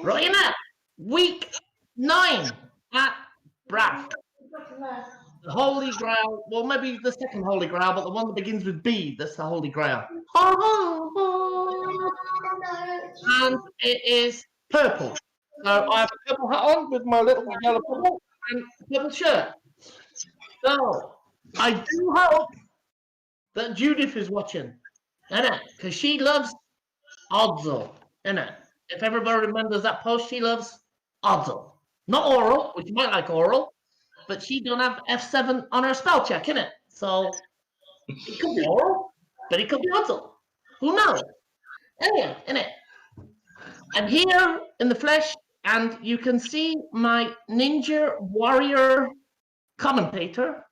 Right in that week 9 at Bradford. The Holy Grail, well, maybe the second Holy Grail, but the one that begins with B, that's the Holy Grail. And it is purple. So I have a purple hat on with my little yellow bubble and a purple shirt. So I do hope that Judith is watching, innit? Because she loves Oddsel, innit? If everybody remembers that post, she loves Oddsel. Not oral, which you might like oral, but she don't have F7 on her spell check, innit? So it could be oral, but it could be Oddsel. Who knows? Anyway, innit? I'm here in the flesh, and you can see my ninja warrior commentator.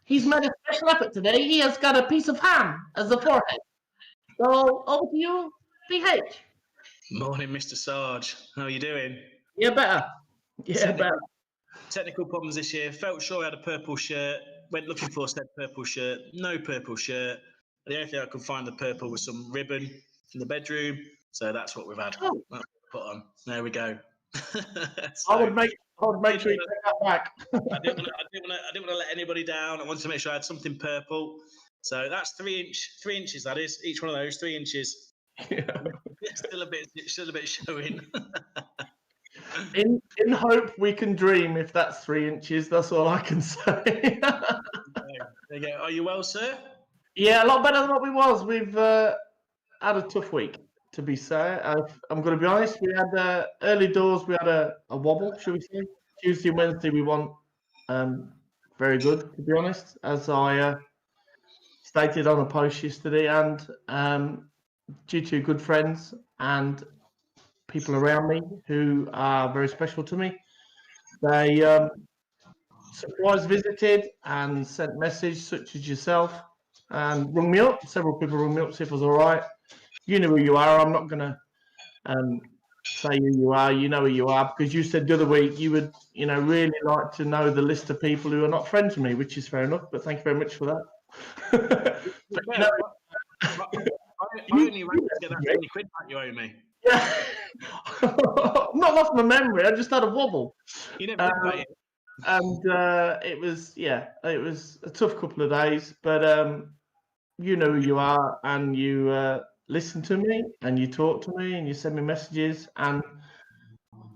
He's made a special effort today. He has got a piece of ham as the forehead. So over to you, BH. Morning, Mr. Sarge. How are you doing? Yeah, better. Yeah, better. Technical problems this year. Felt sure I had a purple shirt. Went looking for said purple shirt. No purple shirt. The only thing I could find the purple was some ribbon in the bedroom. So that's what we've had. Oh. That's put on. There we go. So, I would make sure you take that back. I didn't want to let anybody down. I wanted to make sure I had something purple. So that's 3 inches. That is each one of those 3 inches. Yeah. Still a bit showing. In hope we can dream. If that's 3 inches, that's all I can say. There you go. Are you well, sir? Yeah, a lot better than what we was. We've had a tough week, to be fair. I'm going to be honest. We had early doors. We had a wobble, should we say? Tuesday and Wednesday we won very good, to be honest, as I stated on a post yesterday. And due to good friends and people around me who are very special to me, they surprise visited and sent message, such as yourself, and rung me up. Several people rung me up to see if I was all right. You know who you are. I'm not going to say who you are. You know who you are, because you said the other week you would, really like to know the list of people who are not friends with me, which is fair enough. But thank you very much for that. I only ran to get that 20 quid back you owe me. Yeah. I've not lost my memory. I just had a wobble. You never did pay it. And it was a tough couple of days, but you know who you are, and you listen to me, and you talk to me, and you send me messages, and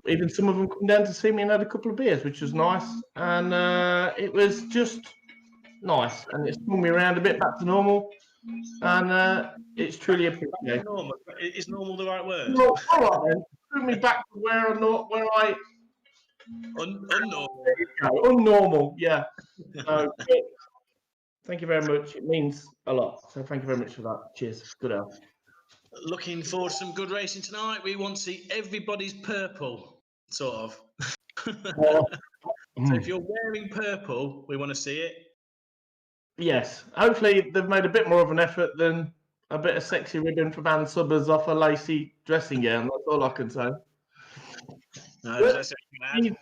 even some of them come down to see me and had a couple of beers, which was nice, and it was just nice, and it swung me around a bit back to normal, and it's truly appreciated. Is normal the right word? Well, all right then, threw me back to where I Unnormal. There you go. Unnormal, yeah. So, thank you very much. It means a lot. So thank you very much for that. Cheers. Good out. Looking forward to some good racing tonight. We want to see everybody's purple, sort of. So if you're wearing purple, we want to see it. Yes. Hopefully they've made a bit more of an effort than a bit of sexy ribbon from Ann Subbers off a lacy dressing gown. That's all I can say. No, that's I've even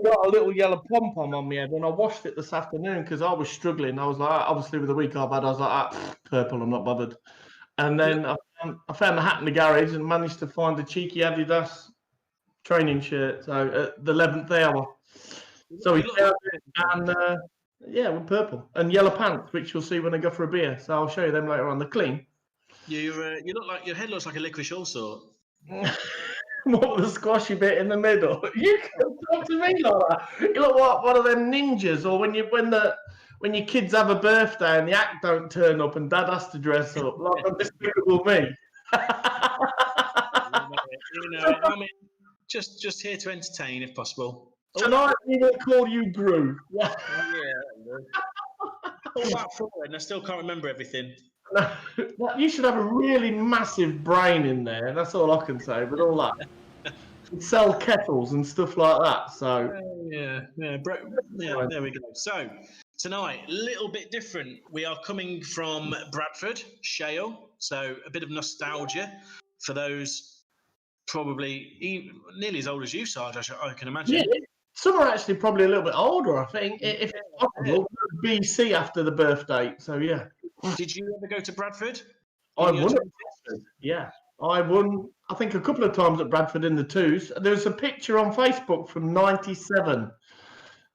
got a little yellow pom-pom on my head, and I washed it this afternoon because I was struggling. I was like, obviously with the week I've had, I was like, purple, I'm not bothered. And then I found the hat in the garage and managed to find a cheeky Adidas training shirt. So at the 11th hour. So we found it, and yeah, with purple and yellow pants, which you'll see when I go for a beer. So I'll show you them later on. They're clean. You look like your head looks like a licorice all sort. What with the squashy bit in the middle? You can talk to me like that. You look like one of them ninjas, or when your kids have a birthday and the act don't turn up and dad has to dress up like a Despicable Me. I mean, just here to entertain if possible. Tonight we will call you Gru. Yeah. All that forward, and I still can't remember everything. You should have a really massive brain in there. That's all I can say. But all that, you sell kettles and stuff like that. So yeah, there we go. So tonight, a little bit different. We are coming from Bradford, Shale. So a bit of nostalgia for those probably nearly as old as you, Sarge. I can imagine. Yeah. Some are actually probably a little bit older, I think, if it's possible. BC after the birth date, so yeah. Did you ever go to Bradford? I won. Yeah, I won. I think a couple of times at Bradford in the twos. There's a picture on Facebook from '97,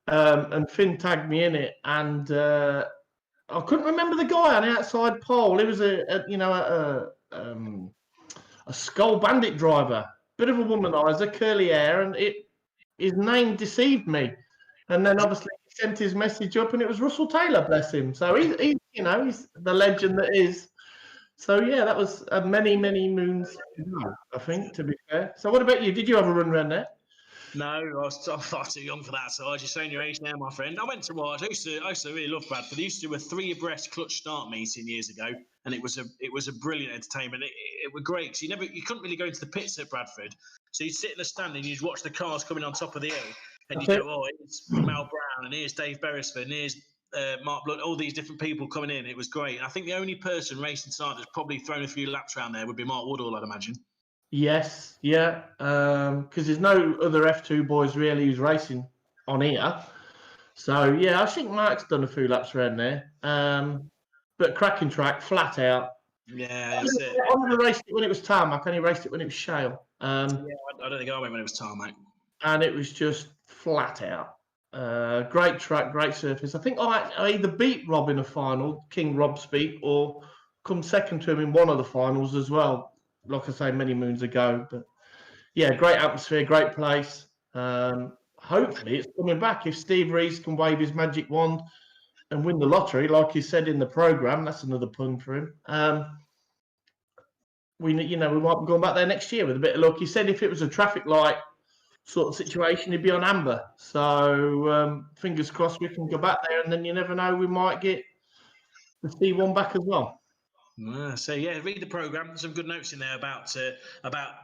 and Finn tagged me in it, and I couldn't remember the guy on the outside pole. He was a Skull Bandit driver, bit of a womanizer, curly hair, and his name deceived me. And then obviously he sent his message up, and it was Russell Taylor, bless him. So he's the legend that is. So yeah, that was many moons ago, I think, to be fair. So what about you? Did you have a run around there? No, I'm far too young for that. So I just saying your age now, my friend. I went to watch. I used to really love Bradford. They used to do a 3 abreast clutch start meeting years ago, and it was a brilliant entertainment. It was great because you couldn't really go into the pits at Bradford, so you'd sit in the stand and you'd watch the cars coming on top of the hill, and you'd go, oh, it's Mel Brown, and here's Dave Beresford, and here's Mark Blood, all these different people coming in. It was great. And I think the only person racing tonight that's probably thrown a few laps around there would be Mark Woodall, I'd imagine. Yes, yeah, because there's no other F2 boys really who's racing on here. So yeah, I think Mark's done a few laps around there. But cracking track, flat out. Yeah, that's it. I only raced it when it was tarmac. I only raced it when it was shale. Yeah, I don't think I went when it was tarmac. And it was just flat out. Great track, great surface. I think I either beat Rob in a final, King Rob Speak, or come second to him in one of the finals as well. Like I say, many moons ago. But yeah, great atmosphere, great place. Hopefully it's coming back. If Steve Rees can wave his magic wand and win the lottery, like he said in the programme, that's another pun for him. We might be going back there next year with a bit of luck. He said if it was a traffic light sort of situation, he'd be on amber. So fingers crossed we can go back there, and then you never know, we might get the C1 back as well. So yeah, read the programme. Some good notes in there about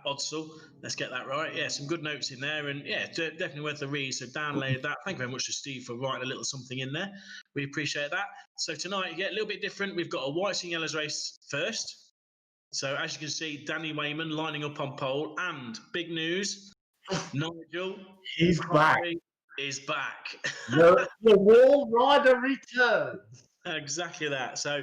Odsal. Let's get that right. Yeah, some good notes in there, and yeah, definitely worth a read. So download that. Thank you very much to Steve for writing a little something in there. We appreciate that. So tonight, yeah, a little bit different. We've got a whites and yellows race first. So as you can see, Danny Wayman lining up on pole, and big news, Nigel is back. The wall rider returns. Exactly that. So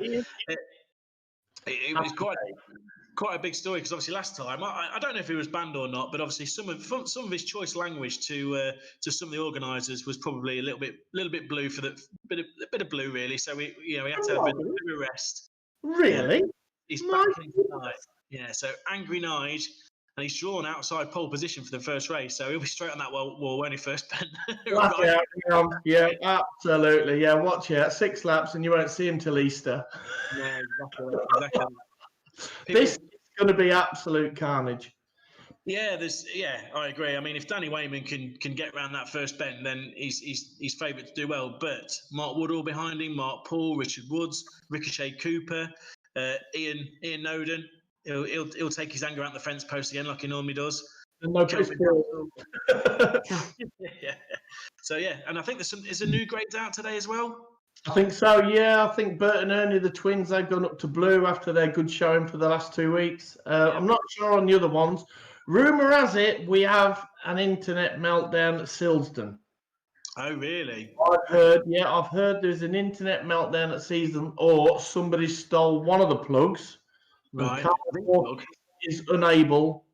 it was quite a big story because obviously last time I don't know if he was banned or not, but obviously some of his choice language to some of the organisers was probably a little bit blue for the bit of blue really. So we had to have a bit of a rest. Really? He's back in tonight. Yeah. So angry Nige. And he's drawn outside pole position for the first race, so he'll be straight on that wall when he first bent. Yeah, absolutely. Yeah, watch out. 6 laps and you won't see him till Easter. Yeah, exactly. This is going to be absolute carnage. Yeah, I agree. I mean, if Danny Wayman can get around that first bend, then he's favourite to do well. But Mark Woodall behind him, Mark Paul, Richard Woods, Ricochet Cooper, Ian Noden. He'll take his anger out the fence post again, like he normally does. No yeah. So yeah, and I think is a new grades out today as well. I think so. Yeah, I think Bert and Ernie, the twins, they've gone up to blue after their good showing for the last 2 weeks. I'm not sure on the other ones. Rumour has it we have an internet meltdown at Silsden. Oh really? I've heard there's an internet meltdown at Silsden, or somebody stole one of the plugs. Right. Carl is unable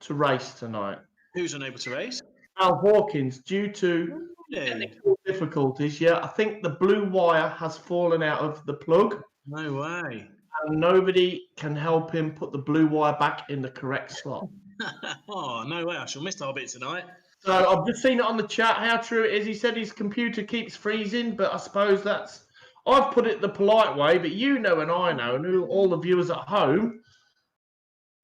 to race tonight. Who's unable to race? Al Hawkins, due to technical difficulties. Yeah, I think the blue wire has fallen out of the plug. No way. And nobody can help him put the blue wire back in the correct slot. Oh, no way. I shall miss our bit tonight. So I've just seen it on the chat how true it is. He said his computer keeps freezing, but I suppose I've put it the polite way, but you know and I know, and all the viewers at home,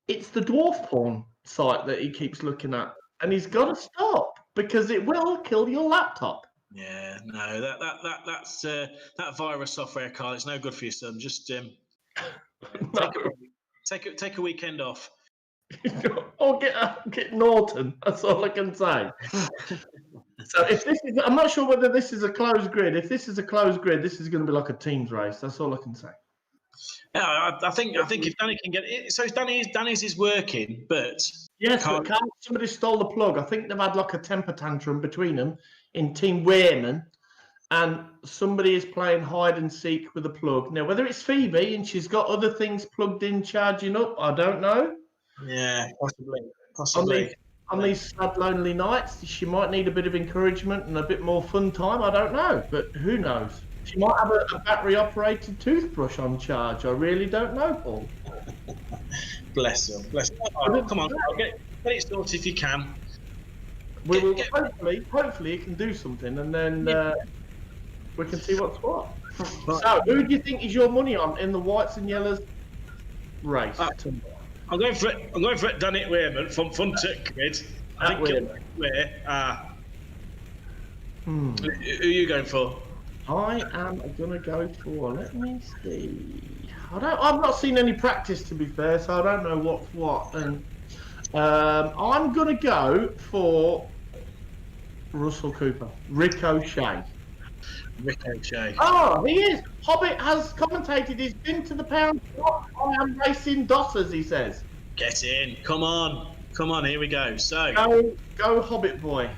it's the dwarf porn site that he keeps looking at. And he's got to stop because it will kill your laptop. Yeah, no, that's that virus software, Carl. It's no good for you, son. Just take a weekend off. Or get Norton. That's all I can say. So if this is, I'm not sure whether this is a closed grid. If this is a closed grid, this is going to be like a teams race. That's all I can say. Yeah, I think if Danny can get it, so Danny's is working, but yes, but somebody stole the plug. I think they've had like a temper tantrum between them in Team Weirman, and somebody is playing hide and seek with a plug. Now, whether it's Phoebe and she's got other things plugged in charging up, I don't know. Yeah, possibly. On Possibly. these, on these sad, lonely nights, she might need a bit of encouragement and a bit more fun time. I don't know, but who knows? She might have a battery-operated toothbrush on charge. I really don't know, Paul. Bless her. Bless her. Oh, come on, get it sorted if you can. We will hopefully it can do something, and then we can see what's what. Right. So, who do you think is your money on in the whites and yellows race? I'm going for it. I'm going for it. Done it, Weirman from Funtuck Grid. I think Who are you going for? I am gonna go for. Let me see. I've not seen any practice, to be fair, so I don't know what's what. And I'm gonna go for Russell Cooper, Ricochet. Ricochet. Oh, he is. Hobbit has commentated. He's been to the pound. I am racing Dossers, he says. Get in. Come on. Come on. Here we go. So go, Hobbit boy.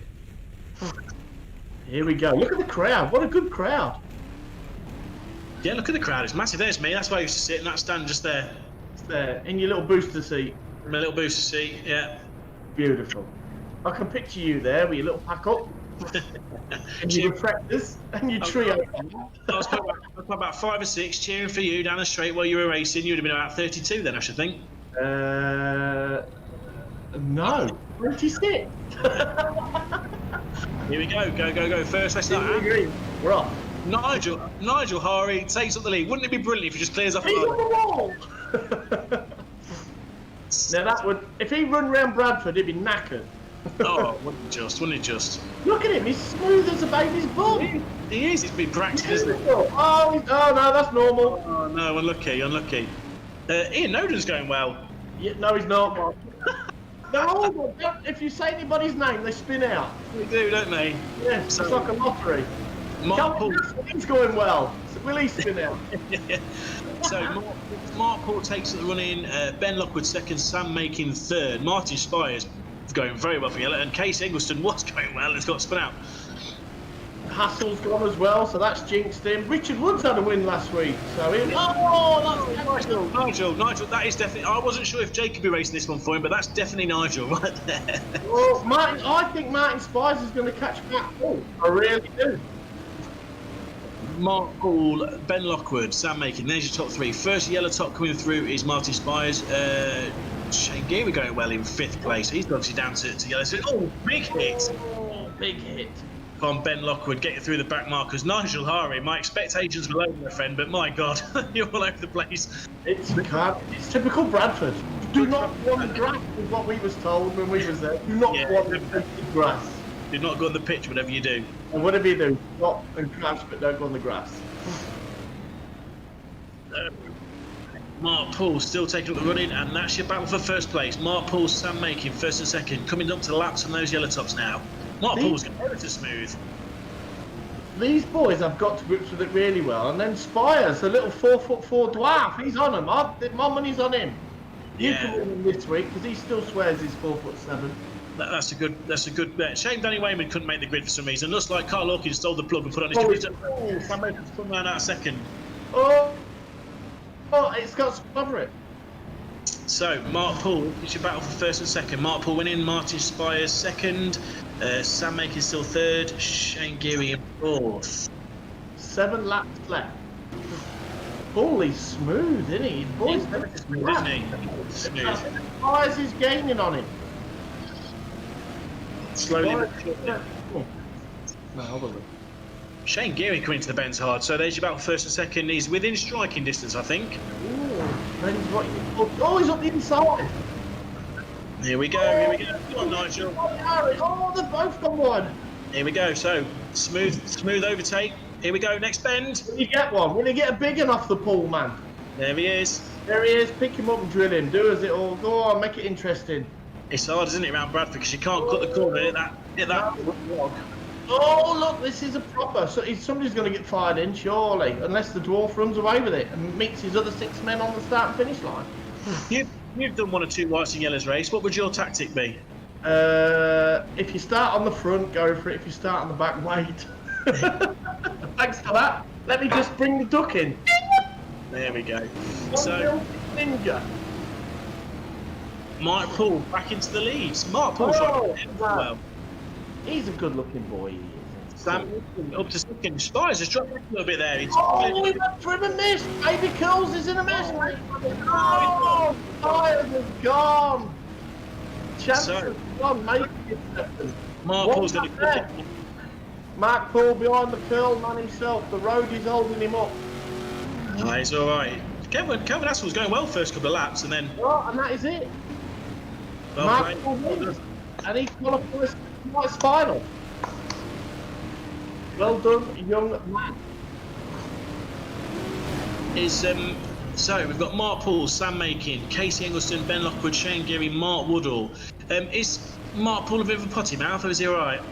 Here we go. Look at the crowd. What a good crowd. Yeah, look at the crowd. It's massive. There's me. That's where I used to sit in that stand just there. It's there in your little booster seat. My little booster seat. Yeah. Beautiful. I can picture you there with your little pack up. And your reflectors and your trio. I was probably about 5 or 6 cheering for you down the straight while you were racing. You'd have been about 32 then, I should think. No, 26. Here we go. Go. First race of that. We're off. Nigel Hari takes up the lead. Wouldn't it be brilliant if he just clears off He's on the wall. Now that would, if he run round Bradford, he'd be knackered. Oh, wouldn't it just? Look at him, he's smooth as a baby's bum. He is, he's been practicing, isn't he? Oh no, that's normal. Oh no, unlucky. Ian Noden's going well. Yeah, no, he's not. No, if you say anybody's name, they spin out. They do, don't they? Yeah, it's like a lottery. He's going well. So will he spin out? So Mark Paul takes the run in, Ben Lockwood second, Sam Making third, Martin Spires going very well for Yellow, and Case Eggleston was going well and it's got spun out. Hassell's gone as well, so that's jinxed him. Richard Woods had a win last week, so that's Nigel, that is definitely. I wasn't sure if Jake could be racing this one for him, but that's definitely Nigel right there. Well, I think Martin Spires is going to catch back. Oh, I really do. Mark Paul, Ben Lockwood, Sam Making. There's your top 3. First yellow top coming through is Martin Spires. Shane Geary going well in 5th place. He's obviously down to yellow. So, big hit. Oh, big hit. On Ben Lockwood getting through the back markers. Nigel Hari, my expectations were low, my friend, but my God, you're all over the place. It's typical Bradford. Do not go on the grass, is what we was told when we was there. Do not go on the grass. Do not go on the pitch, whatever you do. And whatever you do, stop and crash, but don't go on the grass. Mark Paul still taking up the running, and that's your battle for first place. Mark Paul, Sam Making, first and second, coming up to the laps on those yellow tops now. Mark Paul's going ever so smooth. These boys have got to grips with it really well, and then Spires, the little 4'4" dwarf, he's on him. My money's on him. You can win him this week because he still swears he's 4'7". That's a good bet. Shame Danny Wayman couldn't make the grid for some reason. Looks like Carl Hawkins stole the plug and put on his computer. Sam Makin's come round out a second. Oh, it's got to cover it. So, Mark Paul, it's your battle for first and second. Mark Paul winning, Martin Spires second, Sam Making still third, Shane Geary in 4th. 7 laps left. Paul is smooth, isn't he? He's never smooth, isn't he? Smooth. Spires is gaining on him. Slowly. No, Shane Geary coming to the bends hard. So there's your battle first and second. He's within striking distance, I think. He's up the inside. Here we go. Come on, Nigel. Oh, they've both got one. Here we go. So smooth overtake. Here we go. Next bend. Will you get one? Will you get a big one off the pool, man? There he is. There he is. Pick him up and drill him. Do as it all. Go on, make it interesting. It's hard, isn't it, around Bradford, because you can't cut the corner. Hit that log. Oh, look, this is a proper. So somebody's going to get fired in, surely, unless the dwarf runs away with it and meets his other 6 men on the start and finish line. You've done 1 or 2 whites and yellows race. What would your tactic be? If you start on the front, go for it. If you start on the back, wait. Thanks for that. Let me just bring the duck in. There we go. One So, ninja. Mark Paul back into the leads. Mark Paul's well. He's a good-looking boy. He is. Sam up to second. Spies has dropped back a little bit there. He went for him and missed. Baby Curls is in a mess, mate. Oh, Spies has gone. Chance has gone, mate. Mark Paul's going to Mark Paul behind the curl man himself. The road is holding him up. Oh, he's all right. Kevin Hassel was going well first couple of laps, and then. Oh, and that is it. Well Mark Paul wins, and he qualifies for his final. Well done, young man. So we've got Mark Paul, Sam Makin, Casey Eggleston, Ben Lockwood, Shane Geary, Mark Woodall. Is Mark Paul a bit of a potty mouth, or is he all right?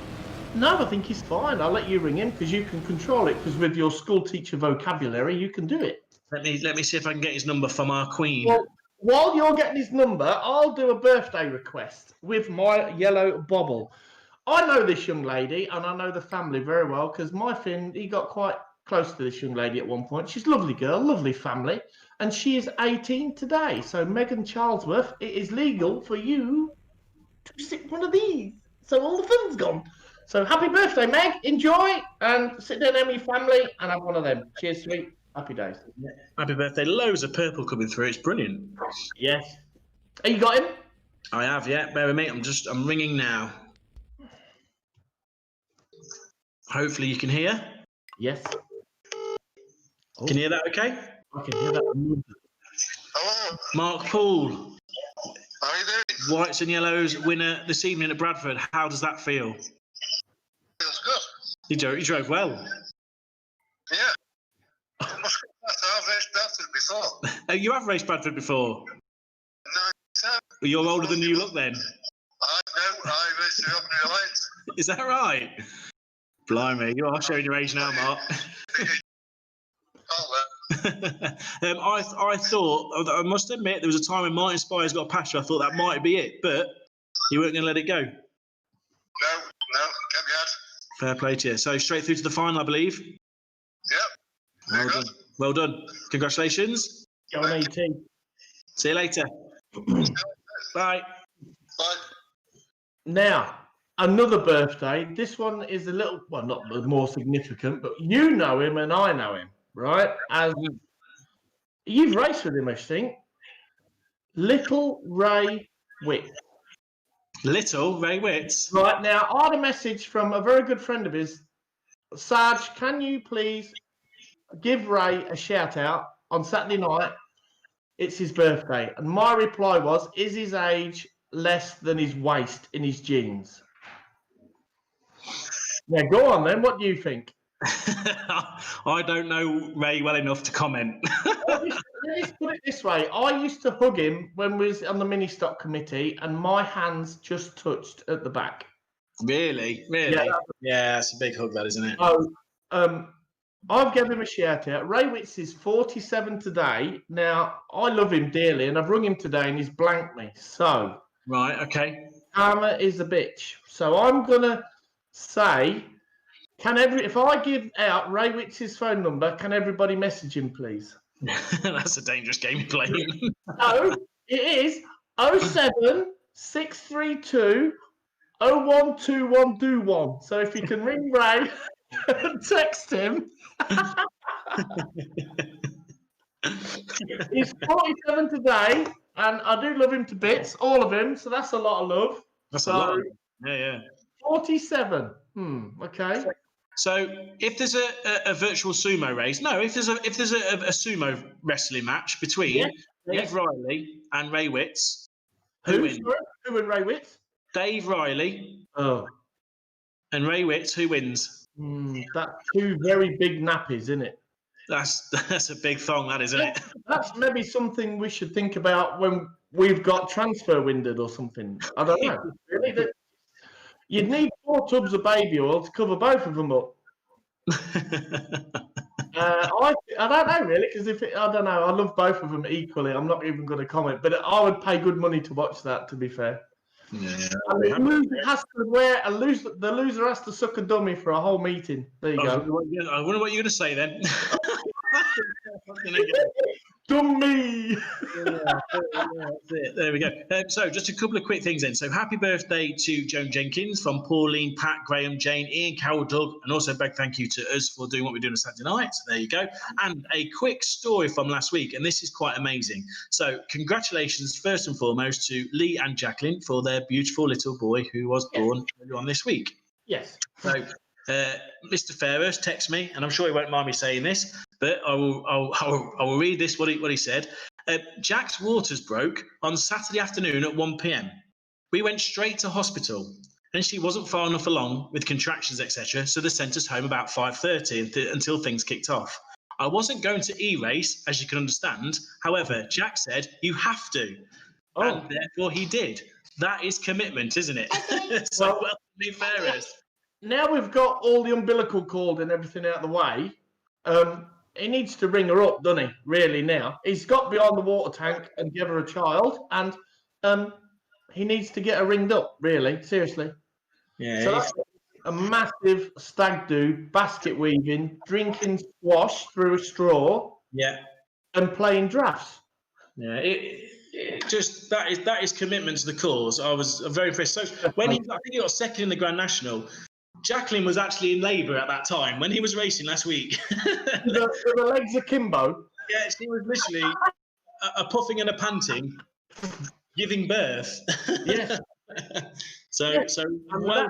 No, I think he's fine. I'll let you ring him because you can control it. Because with your school teacher vocabulary, you can do it. Let me see if I can get his number from our queen. Well, while you're getting his number, I'll do a birthday request with my yellow bobble. I know this young lady, and I know the family very well because my Finn, he got quite close to this young lady at one point. She's a lovely girl, lovely family, and she is 18 today. So Megan Charlesworth, it is legal for you to sit one of these. So all the fun's gone. So happy birthday, Meg. Enjoy and sit down with your family and have one of them. Cheers, sweet. Happy days. Happy birthday. Loads of purple coming through. It's brilliant. Yes. Have you got him? I have, yeah. Bear with me. I'm ringing now. Hopefully you can hear. Yes. Can you hear that okay? I can hear that. Hello. Mark Paul. How are you doing? Whites and Yellows winner this evening at Bradford. How does that feel? Feels good. You drove well. Yeah. I've raced Bradford before. You have raced Bradford before? 97. Well, you're older than you look then. I raced the opening lanes. Is that right? Blimey, you are showing your age now, Mark. I thought, I must admit, there was a time when Martin Spires got past you. I thought that might be it, but you weren't going to let it go. No, kept me out. Fair play to you. So straight through to the final, I believe. Yep. Well done. Well done. Congratulations. Go on, ET. See you later. Bye. Bye. Now, another birthday. This one is a little, well, not more significant, but you know him and I know him, right? As you've raced with him, I think. Little Ray Witt. Little Ray Witts. Right, now, I had a message from a very good friend of his. Sarge, can you please give Ray a shout out on Saturday night? It's his birthday. And my reply was, is his age less than his waist in his jeans? Yeah, go on then. What do you think? I don't know Ray well enough to comment. Let's put it this way. I used to hug him when we was on the mini stock committee and my hands just touched at the back. Really? Yeah, it's a big hug, that, isn't it? So, I've given him a shout out. Ray Witts is 47 today. Now, I love him dearly and I've rung him today and he's blanked me. So, right, okay. Karma is a bitch. So I'm going to say, if I give out Ray Witts' phone number, can everybody message him, please? That's a dangerous game playing. No, it is 07632 012121. So if you can ring Ray and text him. He's 47 today, and I do love him to bits, all of him. So that's a lot of love. That's a lot. Yeah. 47. Okay. So if there's a virtual sumo race, if there's a sumo wrestling match between Dave Riley and Ray Witts, who wins? Who and Ray Witts? Dave Riley. Oh. And Ray Witts, who wins? That's two very big nappies, isn't it? That's a big thong, that, isn't it? That's maybe something we should think about when we've got transfer winded or something. I don't know. Really, you'd need 4 tubs of baby oil to cover both of them up. I don't know really, because I don't know. I love both of them equally. I'm not even going to comment, but I would pay good money to watch that. To be fair. Yeah. And the loser has to wear the loser has to suck a dummy for a whole meeting. There you go. I wonder what you're going to say then. Dummy. That's it. There we go. So just a couple of quick things then. So happy birthday to Joan Jenkins from Pauline, Pat, Graham, Jane, Ian, Carol, Doug, and also a big thank you to us for doing what we're doing on Saturday night. So there you go. And a quick story from last week, and this is quite amazing. So congratulations first and foremost to Lee and Jacqueline for their beautiful little boy who was born earlier on this week. Yes. So Mr. Fairhurst texted me, and I'm sure he won't mind me saying this, but I will read this, what he said. Jack's waters broke on Saturday afternoon at 1 p.m. We went straight to hospital, and she wasn't far enough along with contractions, etc., so they sent us home about 5:30 until things kicked off. I wasn't going to e-race, as you can understand. However, Jack said, you have to. And therefore he did. That is commitment, isn't it? So well, Lee Fairhurst. Now we've got all the umbilical cord and everything out of the way, he needs to ring her up, doesn't he, really, now? He's got behind the water tank and give her a child, and he needs to get her ringed up, really, seriously. Yeah. So that's a massive stag do, basket weaving, drinking squash through a straw, and playing drafts. Yeah, just that is commitment to the cause. I was very impressed. So when I think he got second in the Grand National, Jacqueline was actually in labour at that time when he was racing last week. the legs akimbo. Yeah, she was literally a puffing and a panting, giving birth. Yeah. So well,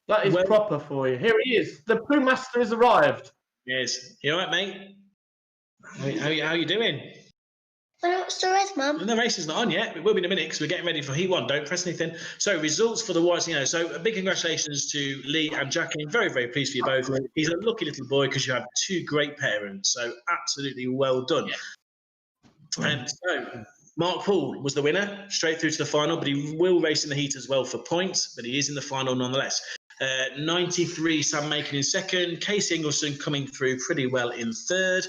that is proper for you. Here he is. The Pooh Master has arrived. Yes. You all right, mate? How you doing? What's the race, Mum? And the race is not on yet. It will be in a minute because we're getting ready for Heat 1. Don't press anything. So results for the whites, So a big congratulations to Lee and Jacqueline. Very, very pleased for you both. He's a lucky little boy because you have two great parents. So absolutely well done. Yeah. And so Mark Paul was the winner, straight through to the final, but he will race in the heat as well for points, but he is in the final nonetheless. 93 Sam Macon in second, Casey Ingleson coming through pretty well in third,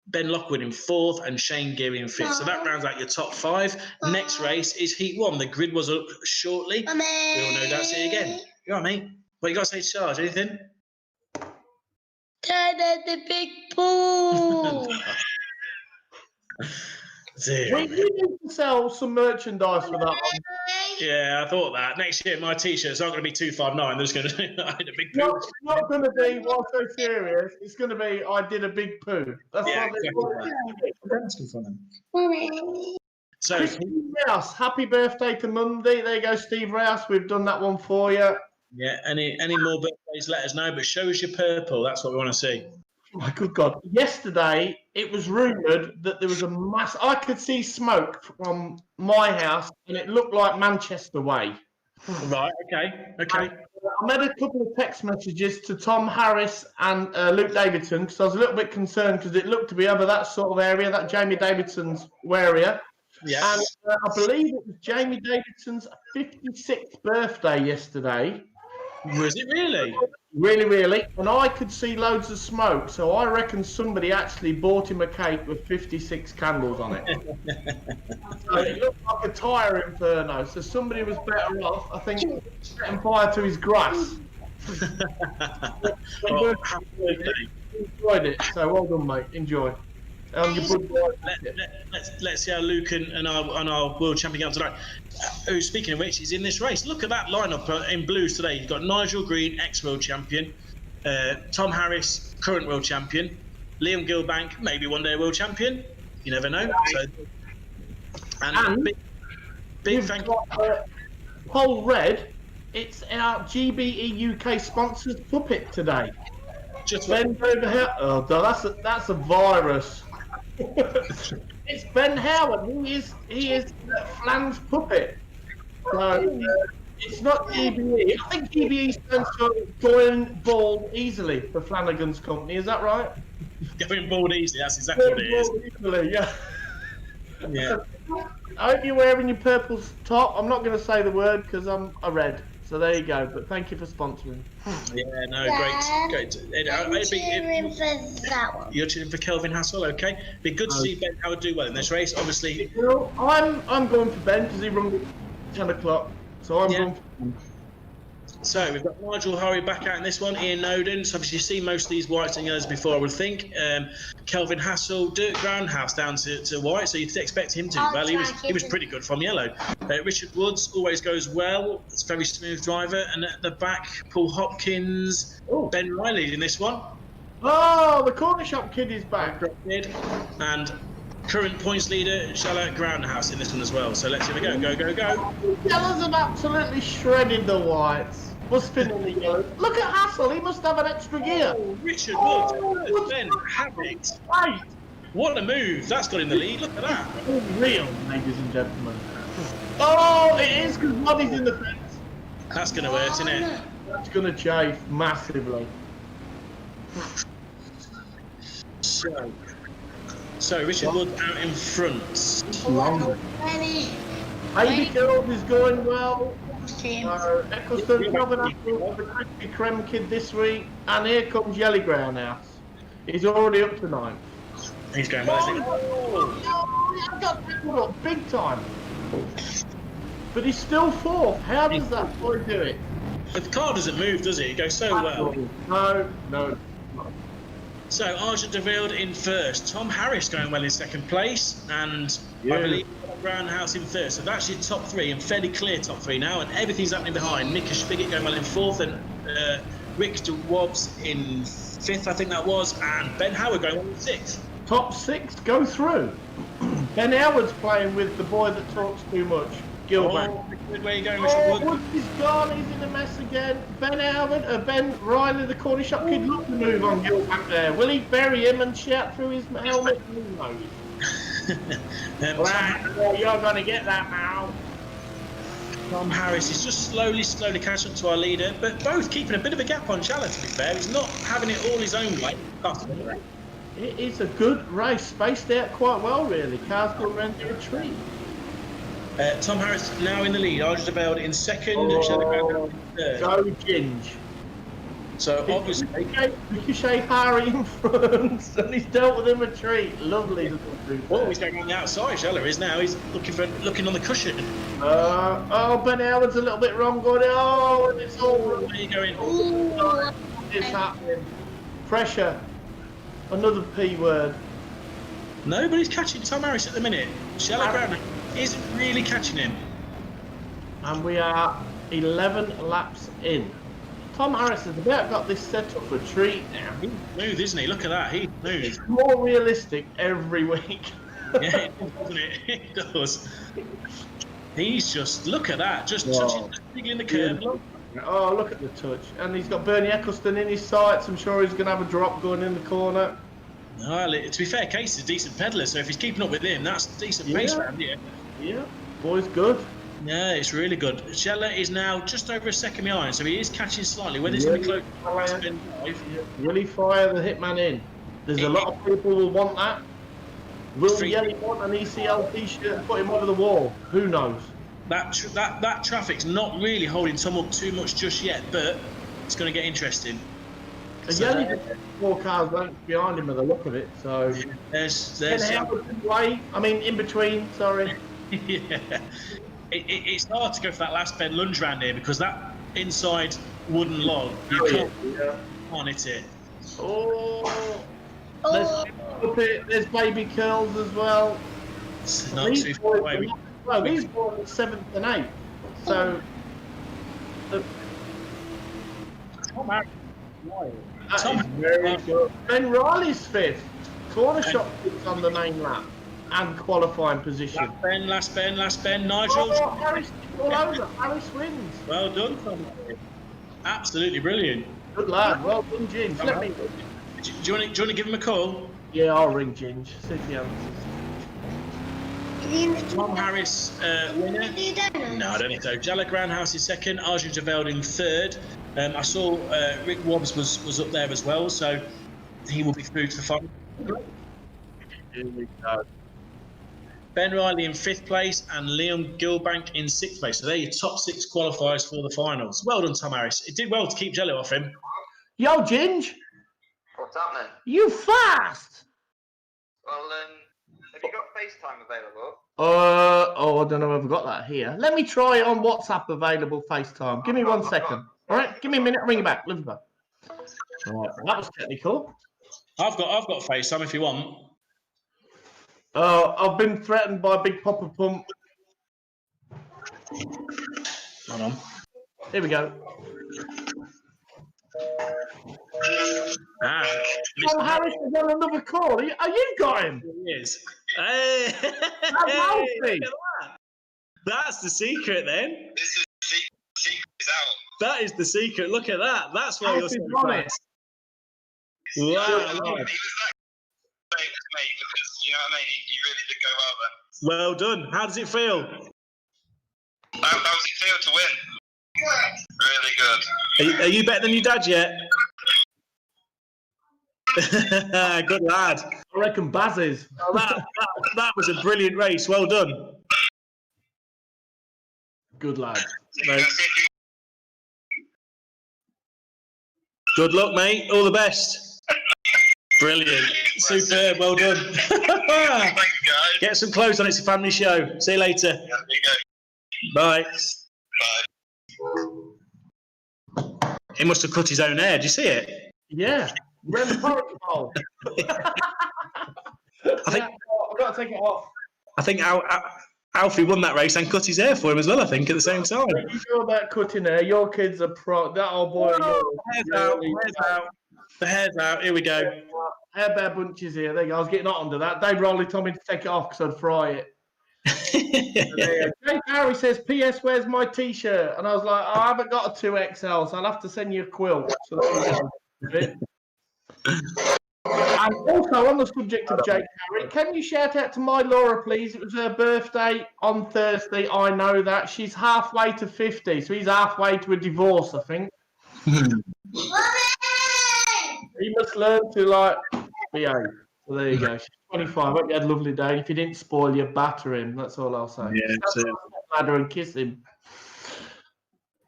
Ben Lockwood in fourth, and Shane Geary in fifth. So that rounds out your top five. Next race is Heat 1. The grid was up shortly. Mommy. We'll no doubt see you again. You all right, mate? What you got to say to Charge? Anything? Turn at the big pool. We need to sell some merchandise for that one. Yeah, I thought that. Next year, my T-shirts aren't going to be 259. They're just going to I did a big poo. It's not going to be, what's so serious, it's going to be, I did a big poo. That's Yeah, what Mommy. So, Steve Rouse, happy birthday to Monday. There you go, Steve Rouse. We've done that one for you. yeah, any more birthdays, let us know. But show us your purple. That's what we want to see. Oh my good God. Yesterday, it was rumoured that there was a mass. I could see smoke from my house, and it looked like Manchester way. Right, okay. I made a couple of text messages to Tom Harris and Luke Davidson because I was a little bit concerned because it looked to be over that sort of area, that Jamie Davidson's area. Yeah. And I believe it was Jamie Davidson's 56th birthday yesterday. Was it really? Really, really. And I could see loads of smoke, so I reckon somebody actually bought him a cake with 56 candles on it. So it looked like a tyre inferno, so somebody was better off, I think, setting fire to his grass. Enjoyed it, so well done, mate. Enjoy. Let's see how Luke and our world champion out tonight. Who, speaking of which, is in this race. Look at that lineup in blues today. You've got Nigel Green, ex-world champion, Tom Harris, current world champion, Liam Gilbank, maybe one day world champion. You never know. So, and big thank you. Pole Red, it's our GBE UK sponsored puppet today. Just Ben over here. Oh, that's a virus. It's Ben Howard. He is Flan's puppet. So it's not GBE. I think GBE stands for going bald easily for Flanagan's company. Is that right? Going bald easily. That's exactly what it is. Easily, yeah. Yeah. I hope you're wearing your purple top. I'm not going to say the word because I'm a red. So there you go. But thank you for sponsoring. Yeah, no, Dad, great. I'm cheering for that one. You're cheering for Kelvin Hassel, okay? Be good to see Ben Howard do well in this race. Obviously, Well, I'm going for Ben because he runs at 10 o'clock. So I'm going for Ben. so we've got Nigel Hurry back out in this one. Ian Noden. So obviously, you've seen most of these whites and yellows before, I would think. Kelvin Hassel, Dirk Groundhouse down to white. So you'd expect him to. Well, he was pretty good from yellow. Richard Woods always goes well. It's a very smooth driver. And at the back, Paul Hopkins, Ben Riley in this one. Oh, the corner shop kid is back. And current points leader, Charlotte Groundhouse in this one as well. So let's see if we go. Go. The yellows have absolutely shredded the whites. Must spin in the yellow. Look at Hassel. He must have an extra gear. Oh, Richard Woods. Ben Havoc. Right. What a move. That's got in the lead. Look at that. Real, ladies and gentlemen. Oh, it is because Noddy's in the fence. That's going to hurt, isn't it? That's going to chafe massively. So Richard Wood out in front. Baby Girls is going well. Eccleston Kelvin Hassel, the Crispy Creme kid this week. And here comes Yelly Groundhouse. He's already up to 9th. He's going well, isn't he? I got tackled up big time. But he's still 4th. How does that boy do it? The car doesn't move, does it? It goes so well. No. So Argent de Velde in first. Tom Harris going well in second place. And I believe Groundhouse in third. So that's your top 3 and fairly clear top 3 now. And everything's happening behind. Nick Spigot going well in 4th. And Rick de Wobbs in 5th, I think that was. And Ben Howard going well in 6th. Top 6 go through. Ben Howard's playing with the boy that talks too much. Gilbert. Where are you going, Richard Wood? Woods is gone, he's in a mess again. Ben Riley, the corner shop kid, look to move on Gilbert there. Will he bury him and shout through his helmet? Who knows? You're going to get that now. Tom Harris is just slowly catching up to our leader, but both keeping a bit of a gap on Challet, to be fair. He's not having it all his own way. It is a good race, spaced out quite well, really. Cars going around the retreat. Tom Harris now in the lead. Argent de Velde in second. Go Ginge. So obviously, Ricochet Harry in front, and he's dealt with him a treat. Lovely. He's going on the outside. Scheller is now. He's looking on the cushion. Ben Howard's a little bit wrong going. Oh, and it's all wrong. Where are you going? It's happening. Pressure. Another P word. Nobody's catching Tom Harris at the minute. Scheller Brown isn't really catching him. And we are 11 laps in. Tom Harris has about got this set up for a treat now. He's smooth, isn't he? Look at that. He's smooth. It's more realistic every week. Yeah, it does, doesn't it? It does. He's just, look at that. Just touching, jiggling the curb. Oh, look at the touch. And he's got Bernie Eccleston in his sights. I'm sure he's going to have a drop going in the corner. Well, to be fair, Case is a decent peddler, so if he's keeping up with him, that's a decent pace round here. Yeah, boy's good. Yeah, it's really good. Scheller is now just over a second behind, so he is catching slightly. Whether it's going to be close to spin 5. Will he fire the hitman in? There's a lot of people will want that. Will Yelly want an ECL t-shirt and put him over the wall? Who knows? That traffic's not really holding Tom up too much just yet, but it's going to get interesting. Yelly 4 cars behind him by the look of it, so... There's in between, sorry. Yeah. It's hard to go for that last bend lunge round here because that inside wooden log, you can't hit it. There's baby curls as well. It's not too far away. These boys are 7th and 8th. So Tom very good. Ben Riley's 5th. Corner shot on the main lap. And qualifying position. Last Ben. Nigel. Harris all over. Harris wins. Well done, Tom. Absolutely brilliant. Good lad. Well done, Ginge. Do you want to give him a call? Yeah, I'll ring Ginge. See if he answers. Tom Harris winner? No, I don't think so. Jalla Groundhouse is second. Argent de Velde in third. I saw Rick Wobbs was up there as well, so he will be through to the final. Here we go. Ben Riley in 5th place, and Liam Gilbank in 6th place. So they're your top 6 qualifiers for the finals. Well done, Tom Harris. It did well to keep Jello off him. Yo, Ginge. What's happening? You fast. Well, have you got FaceTime available? I don't know if I've got that here. Let me try on WhatsApp available FaceTime. Give me 1 second. All right, give me a minute. Ring it back. All right, that was technical. I've got FaceTime if you want. I've been threatened by Big Papa Pump. Hold on. Here we go. Tom Harris is on another call. You got him? He is. Hey! Hey. That's the secret then. This is the secret out. That is the secret. Look at that. That's why you're so on it. fast. He was Wow. that great with me because, you know what I mean? He really did go well there. Well done. How does it feel? How does it feel to win? Really good. Are you better than your dad yet? Good lad. I reckon Baz is. Oh, that was a brilliant race. Well done. Good lad. Right. Good luck, mate. All the best. Brilliant. Superb. Well done. Thanks, guys. Get some clothes on. It's a family show. See you later. There you go. Bye. Bye. He must have cut his own hair. Did you see it? Yeah. Ren the porridge bowl. I think I've got to take it off. I think Alfie won that race and cut his hair for him as well, I think, at the same time. You know about cutting hair. Your kids are pro. That old boy. The hair's out. Here we go. Hair bear bunches here. There you go. I was getting hot under that. Dave Rowley told me to take it off because I'd fry it. Jake Harry says, P.S. where's my t-shirt? And I was like, I haven't got a 2XL, so I'll have to send you a quilt. So there you go. And also on the subject of Jake Harry, can you shout out to my Laura, please? It was her birthday on Thursday. I know that. She's halfway to 50, so he's halfway to a divorce, I think. He must learn to, behave. So there you go. She's 25. I hope you had a lovely day. If you didn't spoil you, batter him. That's all I'll say. Yeah, Batter and kiss him.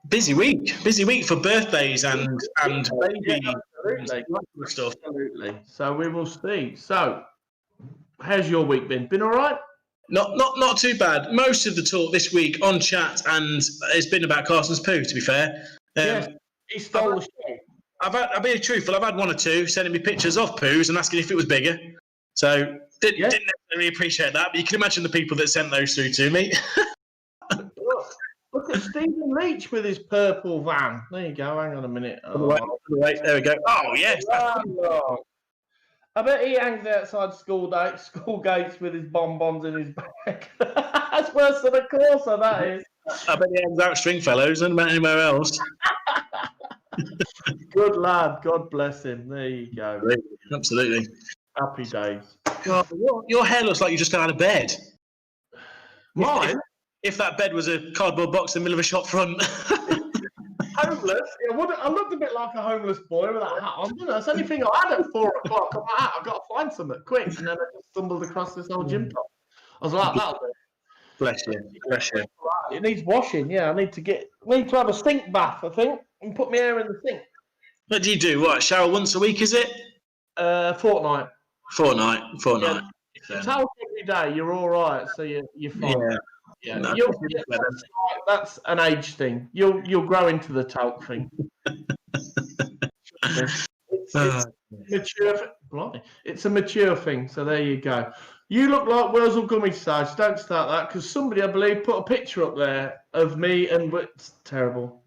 Busy week for birthdays and baby stuff. Absolutely. So we will see. So, how's your week been? Been all right? Not too bad. Most of the talk this week on chat, and it's been about Carson's poo. To be fair, yes, he stole the show. I'll be truthful. I've had one or two sending me pictures of poos and asking if it was bigger. So didn't necessarily appreciate that, but you can imagine the people that sent those through to me. Look at Stephen Leach with his purple van. There you go. Hang on a minute. Right, there we go. Oh yes. I bet he hangs outside school gates with his bonbons in his bag. That's worse than a Corsa, that is. I bet he hangs out Stringfellows and about anywhere else. Good lad. God bless him. There you go. Absolutely. Happy days. God, your hair looks like you just got out of bed. Mine? If that bed was a cardboard box in the middle of a shop front. Homeless? I looked a bit like a homeless boy with that hat on. You know, it's the only thing I had at 4 o'clock. I'm like, I've got to find something quick. And then I just stumbled across this old gym top. I was like, that'll do. Bless you. It needs washing, yeah. I need to have a sink bath, I think, and put my hair in the sink. What do you do? What, shower once a week, is it? Fortnight. Fortnight. Yeah. Talc every day, you're all right, so you're fine. Yeah. No, that's an age thing. You'll grow into the talc thing. It's a mature thing, so there you go. You look like Wurzel Gummy Sarge. Don't start that, because somebody, I believe, put a picture up there of me, and it's terrible.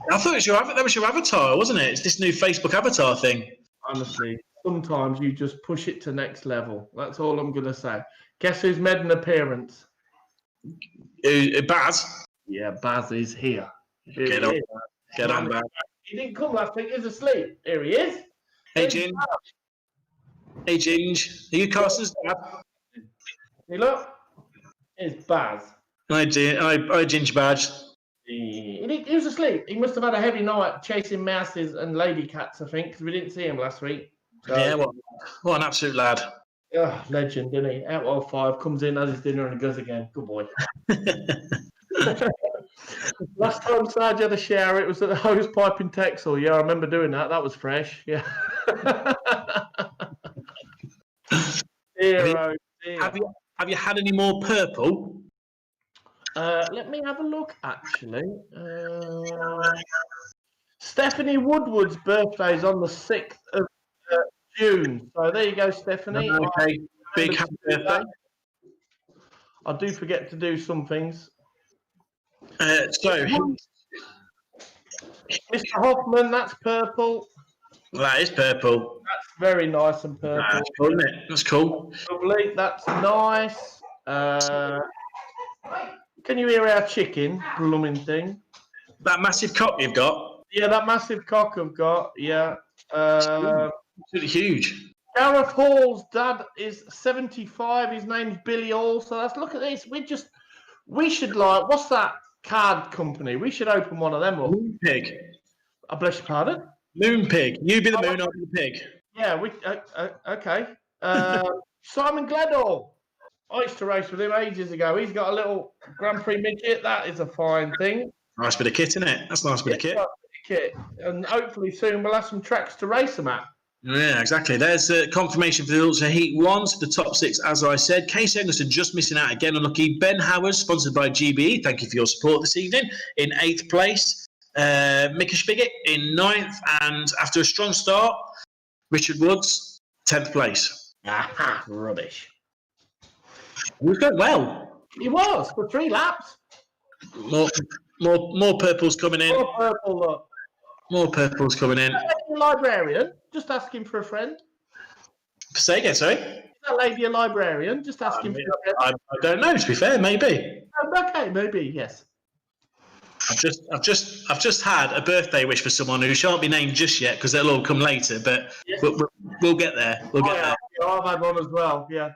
I thought that was your avatar, wasn't it? It's this new Facebook avatar thing. Honestly, sometimes you just push it to next level. That's all I'm going to say. Guess who's made an appearance? Baz? Yeah, Baz is here. Get on, Baz. He didn't come last week. He's asleep. Here he is. Hey, Ginge. Are you Carson's dad? Hey, look. Here's Baz. Hi, Ginge Badge. He was asleep. He must have had a heavy night chasing mouses and lady cats, I think, because we didn't see him last week. So, Yeah, what an absolute lad. Oh, legend, isn't he? Out of 5, comes in, has his dinner, and goes again. Good boy. Last time Sarge had a shower, it was at the hose pipe in Texel. Yeah, I remember doing that. That was fresh. Yeah. Have you had any more purple? Let me have a look, actually. Stephanie Woodward's birthday is on the 6th of June. So there you go, Stephanie. Okay, big happy birthday. I do forget to do some things. So, Mr. Hoffman, that's purple. that is purple. That's very nice and purple. That's cool, isn't it? That's cool. Lovely. That's nice. Can you hear our chicken blooming thing? That massive cock you've got. Yeah, that massive cock I've got. Yeah. Absolutely huge. Gareth Hall's dad is 75. His name's Billy Hall. So let's look at this. We should like, what's that card company? We should open one of them up. Moon Pig. I bless your pardon. Moon Pig. You be the moon, I'll be the pig. Yeah, okay. Simon Gledall. I used to race with him ages ago. He's got a little Grand Prix midget. That is a fine thing. Nice bit of kit, isn't it? That's a nice bit of kit. Nice bit of kit. And hopefully soon we'll have some tracks to race them at. Yeah, exactly. There's confirmation for the results of Heat 1. So the top 6, as I said. Casey Eggleston just missing out again. Unlucky. Ben Howard, sponsored by GBE. Thank you for your support this evening. In 8th place. Mickey Spigot in 9th. And after a strong start, Richard Woods, 10th place. Aha, rubbish. He was going well. He was for 3 laps. More purples coming in. More purple, look. More purples coming in. Librarian, just asking for a friend. Say again, sorry. Is that lady a librarian? Just asking for a friend. I don't know. To be fair, maybe. Okay, maybe yes. I've just had a birthday wish for someone who shan't be named just yet because they'll all come later. But yes. we'll get there. We'll get there. Yeah, I've had one as well. Yeah.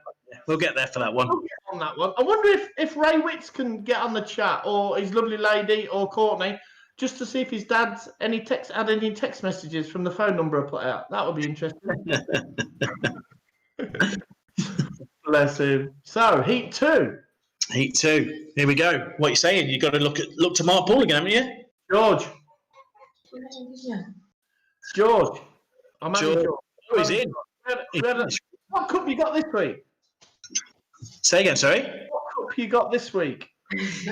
We'll get there for that one. We'll get on that one. I wonder if Ray Witts can get on the chat, or his lovely lady, or Courtney, just to see if his dad's had any text messages from the phone number I put out. That would be interesting. Bless him. So, Heat 2. Heat 2. Here we go. What are you saying? You've got to look to Mark Paul again, haven't you? George. I'm George. Oh, he's in. What cup you got this week? Say again, sorry? What cup you got this week? It's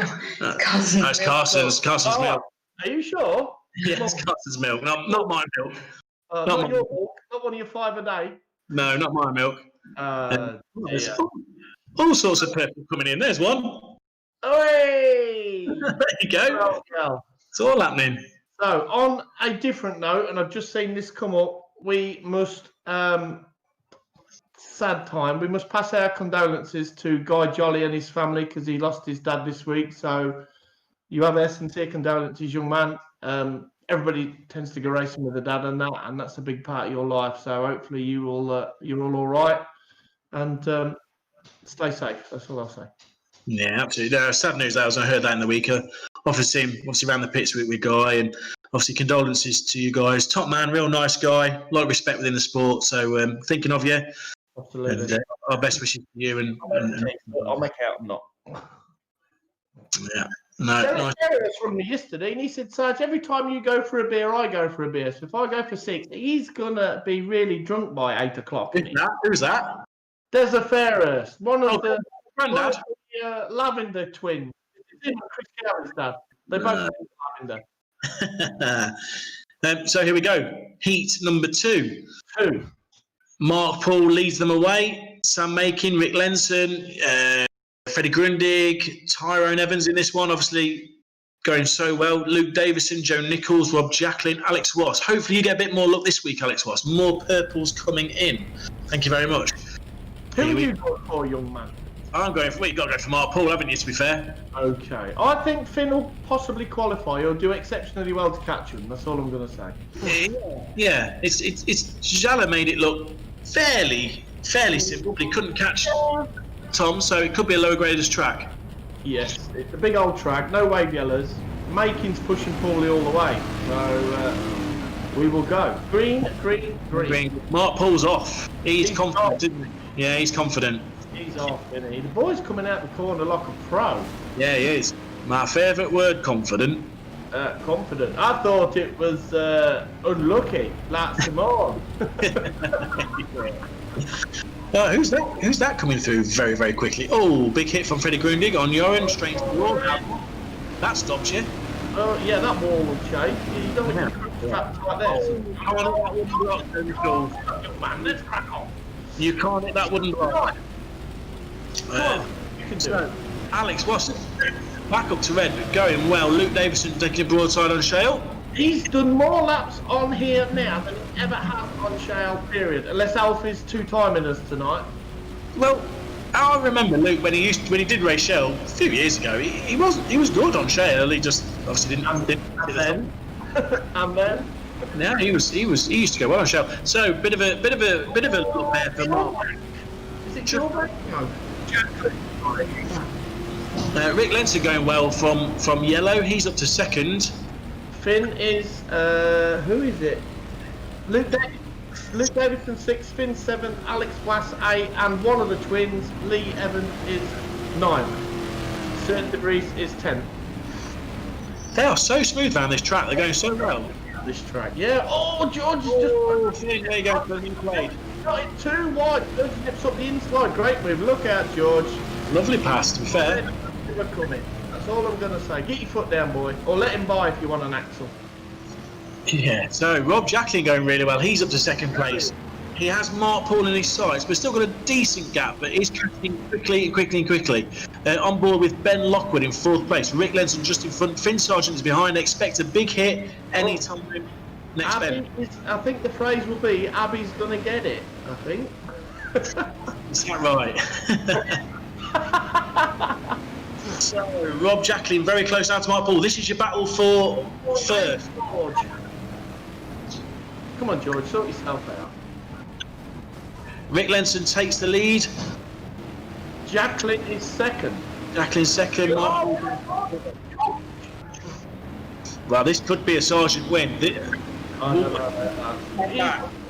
Carson's milk. Are you sure? Yeah, it's Carson's milk. Not my milk. Not your milk. Not one of your 5 a day. No, not my milk. All sorts of purple coming in. There's one. Hey! There you go. It's all happening. So, on a different note, and I've just seen this come up, we must, sad time, we must pass our condolences to Guy Jolly and his family because he lost his dad this week. So, you have our sincere condolences, young man. Everybody tends to go racing with a dad and that's a big part of your life. So, hopefully, you're all right. And stay safe. That's all I'll say. Yeah, absolutely. Sad news. I heard that in the week. Obviously around the pits with Guy, and obviously condolences to you guys. Top man, real nice guy. A lot of respect within the sport. So thinking of you. Absolutely. And, our best wishes to you. And I'll make out I'm not. Yeah. No. Derek from me yesterday, and he said, Sarge, every time you go for a beer, I go for a beer. So if I go for 6, he's gonna be really drunk by 8 o'clock. Who's that? There's a Fairhurst, one of the Lavender twins. Chris Garrett's dad. They both Lavender. So here we go. Heat number 2. 2. Mark Paul leads them away. Sam Makin, Rick Lenson, Freddie Grundig, Tyrone Evans in this one. Obviously going so well. Luke Davison, Joe Nichols, Rob Jacklin, Alex Wass. Hopefully you get a bit more luck this week, Alex Wass. More purples coming in. Thank you very much. Who are you going for, young man? I'm going for, you've got to go for Mark Paul, haven't you, to be fair? Okay. I think Finn will possibly qualify or do exceptionally well to catch him. That's all I'm going to say. Yeah. It's Jala made it look fairly simple, but he couldn't catch Tom, so it could be a lower graders track. Yes, it's a big old track, no wave yellers. Makin's pushing Paulie all the way. So we will go. Green. Mark Paul's off. He's confident, isn't he? Yeah, he's confident. He's off, isn't he? The boy's coming out the corner like a pro. Yeah, he is. My favourite word, confident. Confident. I thought it was unlucky, like Simone. Who's that? Who's that coming through very, very quickly? Oh, big hit from Freddie Grundig on Joran, straight to the wall. That stops you. Oh, yeah, that wall will shake. You don't want to trapped like this. Man, let's crack on. You can't hit that wooden block. You can do it. Alex Watson back up to red, going well. Luke Davison taking a broadside on Shale. He's done more laps on here now than he ever has on Shale, period. Unless Alfie's two-timing us tonight. Well, I remember Luke when he did race Shale a few years ago. He was good on Shale. He just obviously didn't. And then. Yeah, he used to go well on Shale. So bit of a little pair for Mark. Is it Jordan? No. Rick Lenson going well from yellow. He's up to second. Finn is who is it? Luke Davidson 6th, Finn 7th, Alex Wass 8th, and one of the twins, Lee Evans, is 9th. Certain Debris is 10th. They are so smooth around this track. They're going so well. This track, yeah. Oh, George is just. There you go. He played. Got it too wide. George nips up the inside. Great move. Look out, George. Lovely pass, to be fair. Coming. That's all I'm going to say. Get your foot down, boy. Or let him by if you want an axle. Yeah, so Rob Jacklin going really well. He's up to second place. He has Mark Paul in his sights, but still got a decent gap, but he's catching quickly. On board with Ben Lockwood in 4th place. Rick Lenson just in front. Finn Sargent is behind. Expect a big hit anytime next bend. I think the phrase will be, Abby's going to get it, I think. Is that right? So, Rob Jacklin very close out to Mark Paul. This is your battle for first. George. Come on, George, sort yourself out. Rick Lenson takes the lead. Jacklin is second. Jacklin's second. Well, this could be a Sargent win. I don't know about that.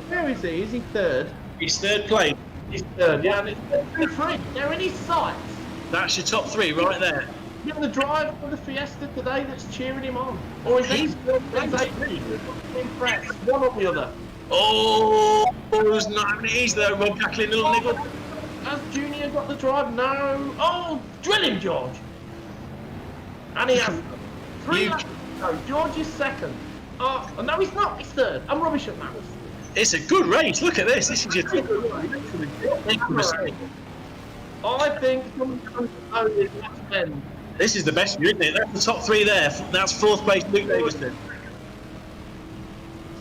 Where is he? Is he third? He's third place. He's third, yeah. And it's three. They're in his sights. That's your top 3 right there. You know the drive for the Fiesta today that's cheering him on? Or is he still impressed? One or the other? Oh, it's not having it easy though, Rob Jacklin, little niggle. Has Junior got the drive? No. Oh, drill him, George. And he has 3 laps to go. George is second. Oh, no, he's not. He's third. I'm rubbish at maths. It's a good race. Look at this. This is your I think someone's going to go this last bend. This is the best view, isn't it? That's the top 3 there. That's 4th place, Luke Davison.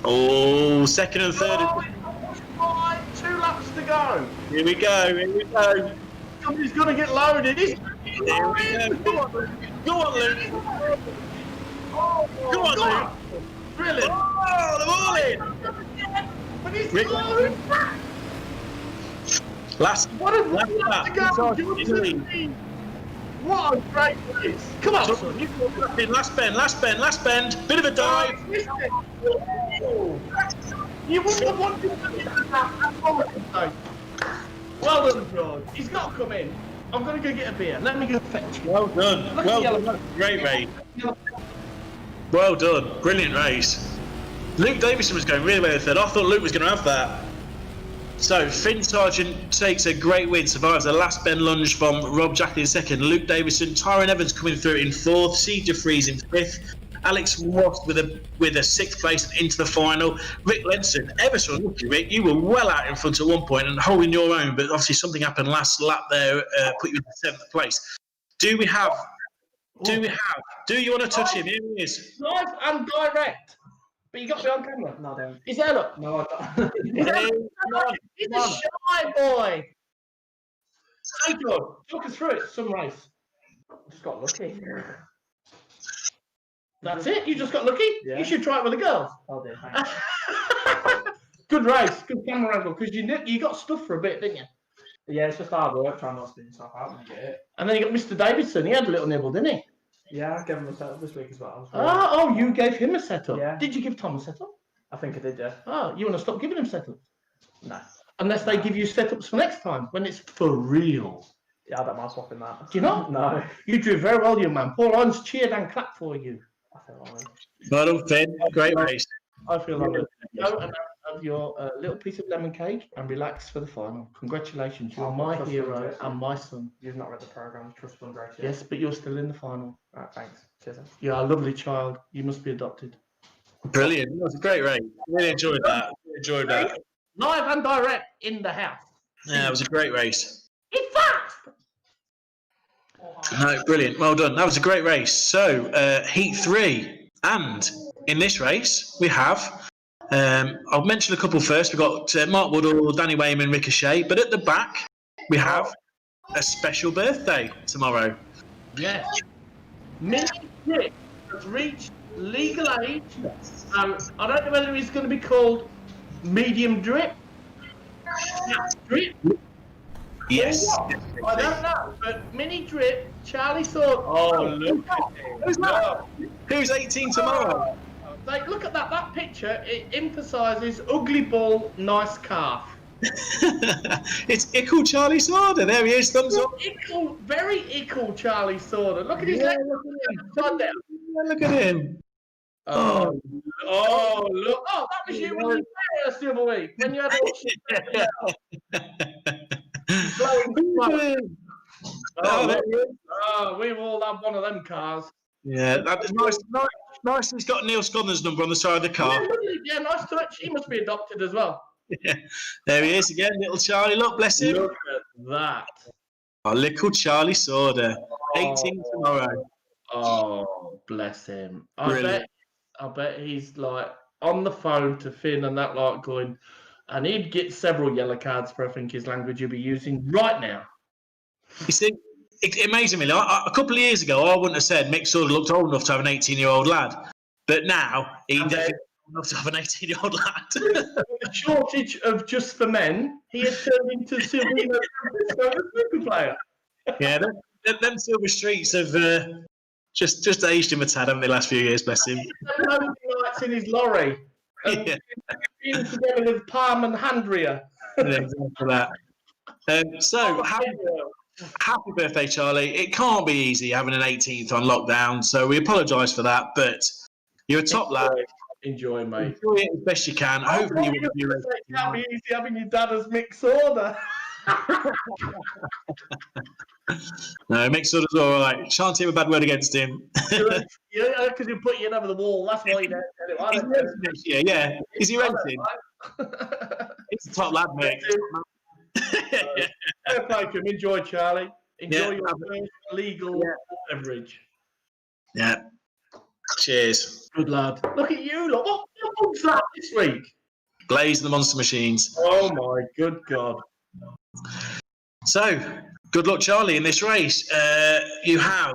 Oh, second and third. Oh, it's 2 laps to go. Here we go. Somebody's going to get loaded. He's Here we go. Go on, Luke. Go on, Luke. Brilliant. Oh, the ball in. But he's Rick. going back. Last What a lap. to go. What a great race. Come on, son. Last bend. Bit of a dive. You wouldn't have wanted to do that. Well done, George. He's got to come in. I'm going to go get a beer. Let me go fetch you. Well done. Well done. Great race. Well done. Brilliant race. Luke Davison was going really well in third. I thought Luke was going to have that. So, Finn Sargent takes a great win, survives the last bend lunge from Rob Jacklin in second. Luke Davison, Tyron Evans coming through in 4th. C. DeFries in 5th. Alex Watt with a 6th place and into the final. Rick Lenson, ever so unlucky, Rick. You were well out in front at one point and holding your own, but obviously something happened last lap there, put you in 7th place. Do you want to touch him? Here he is. Live and direct. But you got me on camera. No, I don't. Is that up? No, I don't. He's a shy boy. Hey, George, talk us through it. Some race. Just got lucky. That's it? You just got lucky? Yeah. You should try it with the girls. I'll do. Thanks. Good race. Good camera angle. Because you got stuff for a bit, didn't you? Yeah, it's just hard work trying not to spin yourself out when you get it. And then you got Mr. Davidson. He had a little nibble, didn't he? Yeah, I gave him a setup this week as well. Oh, you gave him a setup? Yeah. Did you give Tom a setup? I think I did, yeah. Oh, you want to stop giving him setup? No. unless they give you setups for next time when it's for real. Yeah, I don't mind swapping that. Do you not? No. You drew very well, young man. Paul Hines cheered and clapped for you. I feel like Well done, Finn. Great race. I feel like go and have your little piece of lemon cake and relax for the final. Congratulations, you're my hero and my son. You've not read the programme, Trust Fund Race yet. Yes, but you're still in the final. Right, thanks. Cheers. You're a lovely child. You must be adopted. Brilliant. It was a great race. Really enjoyed that. Live and direct in the house. Yeah, it was a great race. It's fast. No, brilliant. Well done. That was a great race. So, Heat 3. And in this race, we have, I'll mention a couple first. We've got Mark Woodall, Danny Wayman, Ricochet. But at the back, we have a special birthday tomorrow. Yes. Mini Drip has reached legal age. I don't know whether he's going to be called medium drip. Drip. Yes. I don't know, but Mini Drip, Charlie Sword. Oh, look at him. Who's that? Who's 18 tomorrow? Like, look at that. That picture, it emphasises ugly bull, nice calf. It's Ickle Charlie Sorda. There he is. Thumbs up. Ickle, very Ickle Charlie Sorda. Look at his legs. Look at him. Oh, look. Oh, that was you when you played us the other week. When you had all we've all had one of them cars. Yeah, that's nice. He's got Neil Sconner's number on the side of the car. Yeah, nice touch. He must be adopted as well. Yeah. There he is again, little Charlie. Look, bless him. Look at that. Oh, little Charlie Sorda. 18 tomorrow. Oh, bless him. I bet he's like on the phone to Finn and that like going, and he'd get several yellow cards for I think his language he'll be using right now. You see, amazingly, a couple of years ago, I wouldn't have said Mick Sorda looked old enough to have an 18-year-old lad. But now, he definitely old enough to have an 18-year-old lad. The shortage of just for men, he has turned into Silvino super player. Yeah, them Silver Streets have just aged him a tad, haven't they, last few years, bless him. Lights in his lorry. Yeah. Being together with Palm and Handria. Yeah, exactly that. So, happy birthday, Charlie. It can't be easy having an 18th on lockdown, so we apologise for that, but you're a top lad. Enjoy, mate. Enjoy it as best you can. Hopefully you will be It can't be easy having your dad as Mick Sorda. No, Mick Sorda's all right. Shan't hear a bad word against him. Yeah, because he'll put you in over the wall. That's why you don't. He's renting next year, yeah. Is he renting? He's a top lad, mate. Fair play to him. Enjoy, Charlie. Enjoy your first legal beverage. Yeah. Cheers. Good lad. Look at you, look. What's that this week? Blaze the Monster Machines. Oh my good God. So, good luck, Charlie, in this race. You have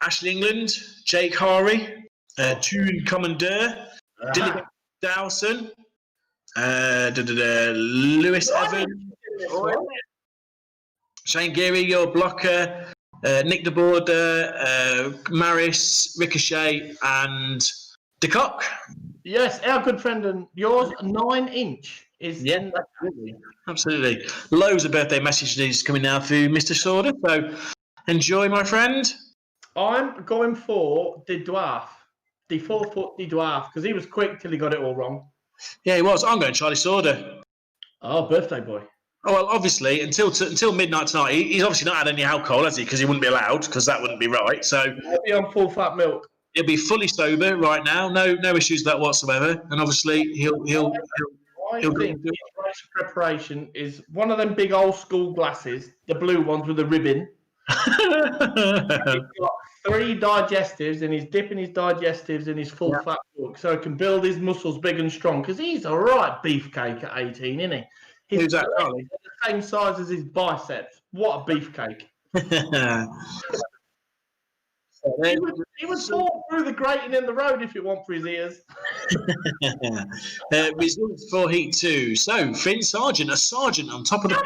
Ashley England, Jake Harry, Toon Commandeur, Dylan Dowson, Lewis Evans, Shane Geary, your blocker, Nick de Border, Maris, Ricochet, and DeCock. Yes, our good friend and yours, 9-inch is in that. Absolutely. Loads of birthday messages coming now through Mr. Sorda. So enjoy, my friend. I'm going for the dwarf, the 4-foot the dwarf, because he was quick till he got it all wrong. Yeah, he was. I'm going Charlie Sorda. Oh, birthday boy. Oh, well, obviously, until midnight tonight, he's obviously not had any alcohol, has he? Because he wouldn't be allowed, because that wouldn't be right. So He'll be on full fat milk. He'll be fully sober right now. No issues with that whatsoever. And obviously, he'll I think the race preparation is one of them big old school glasses, the blue ones with the ribbon. He's got 3 digestives, and he's dipping his digestives in his full fat milk, so he can build his muscles big and strong. Because he's a right beefcake at 18, isn't he? Who's that, Charlie? The same size as his biceps. What a beefcake! He would fall through the grating in the road if it weren't for his ears. Results for Heat 2. So, Finn Sargent, a sergeant on top of the...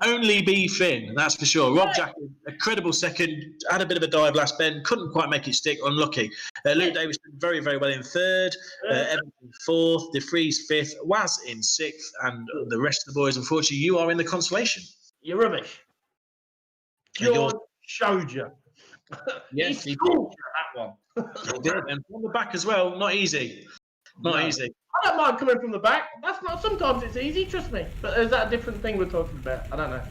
only be Finn, that's for sure. Rob Jack, a credible second, had a bit of a dive last bend, couldn't quite make it stick, unlucky. Luke Davis very, very well in third, Evan in fourth, De Vries fifth, Waz in sixth, and the rest of the boys, unfortunately, you are in the consolation. You're rubbish. George showed you. Yes, he schooled you that one. He did, and from the back as well, not easy. Not easy. I don't mind coming from the back. That's not. Sometimes it's easy, trust me. But is that a different thing we're talking about? I don't know.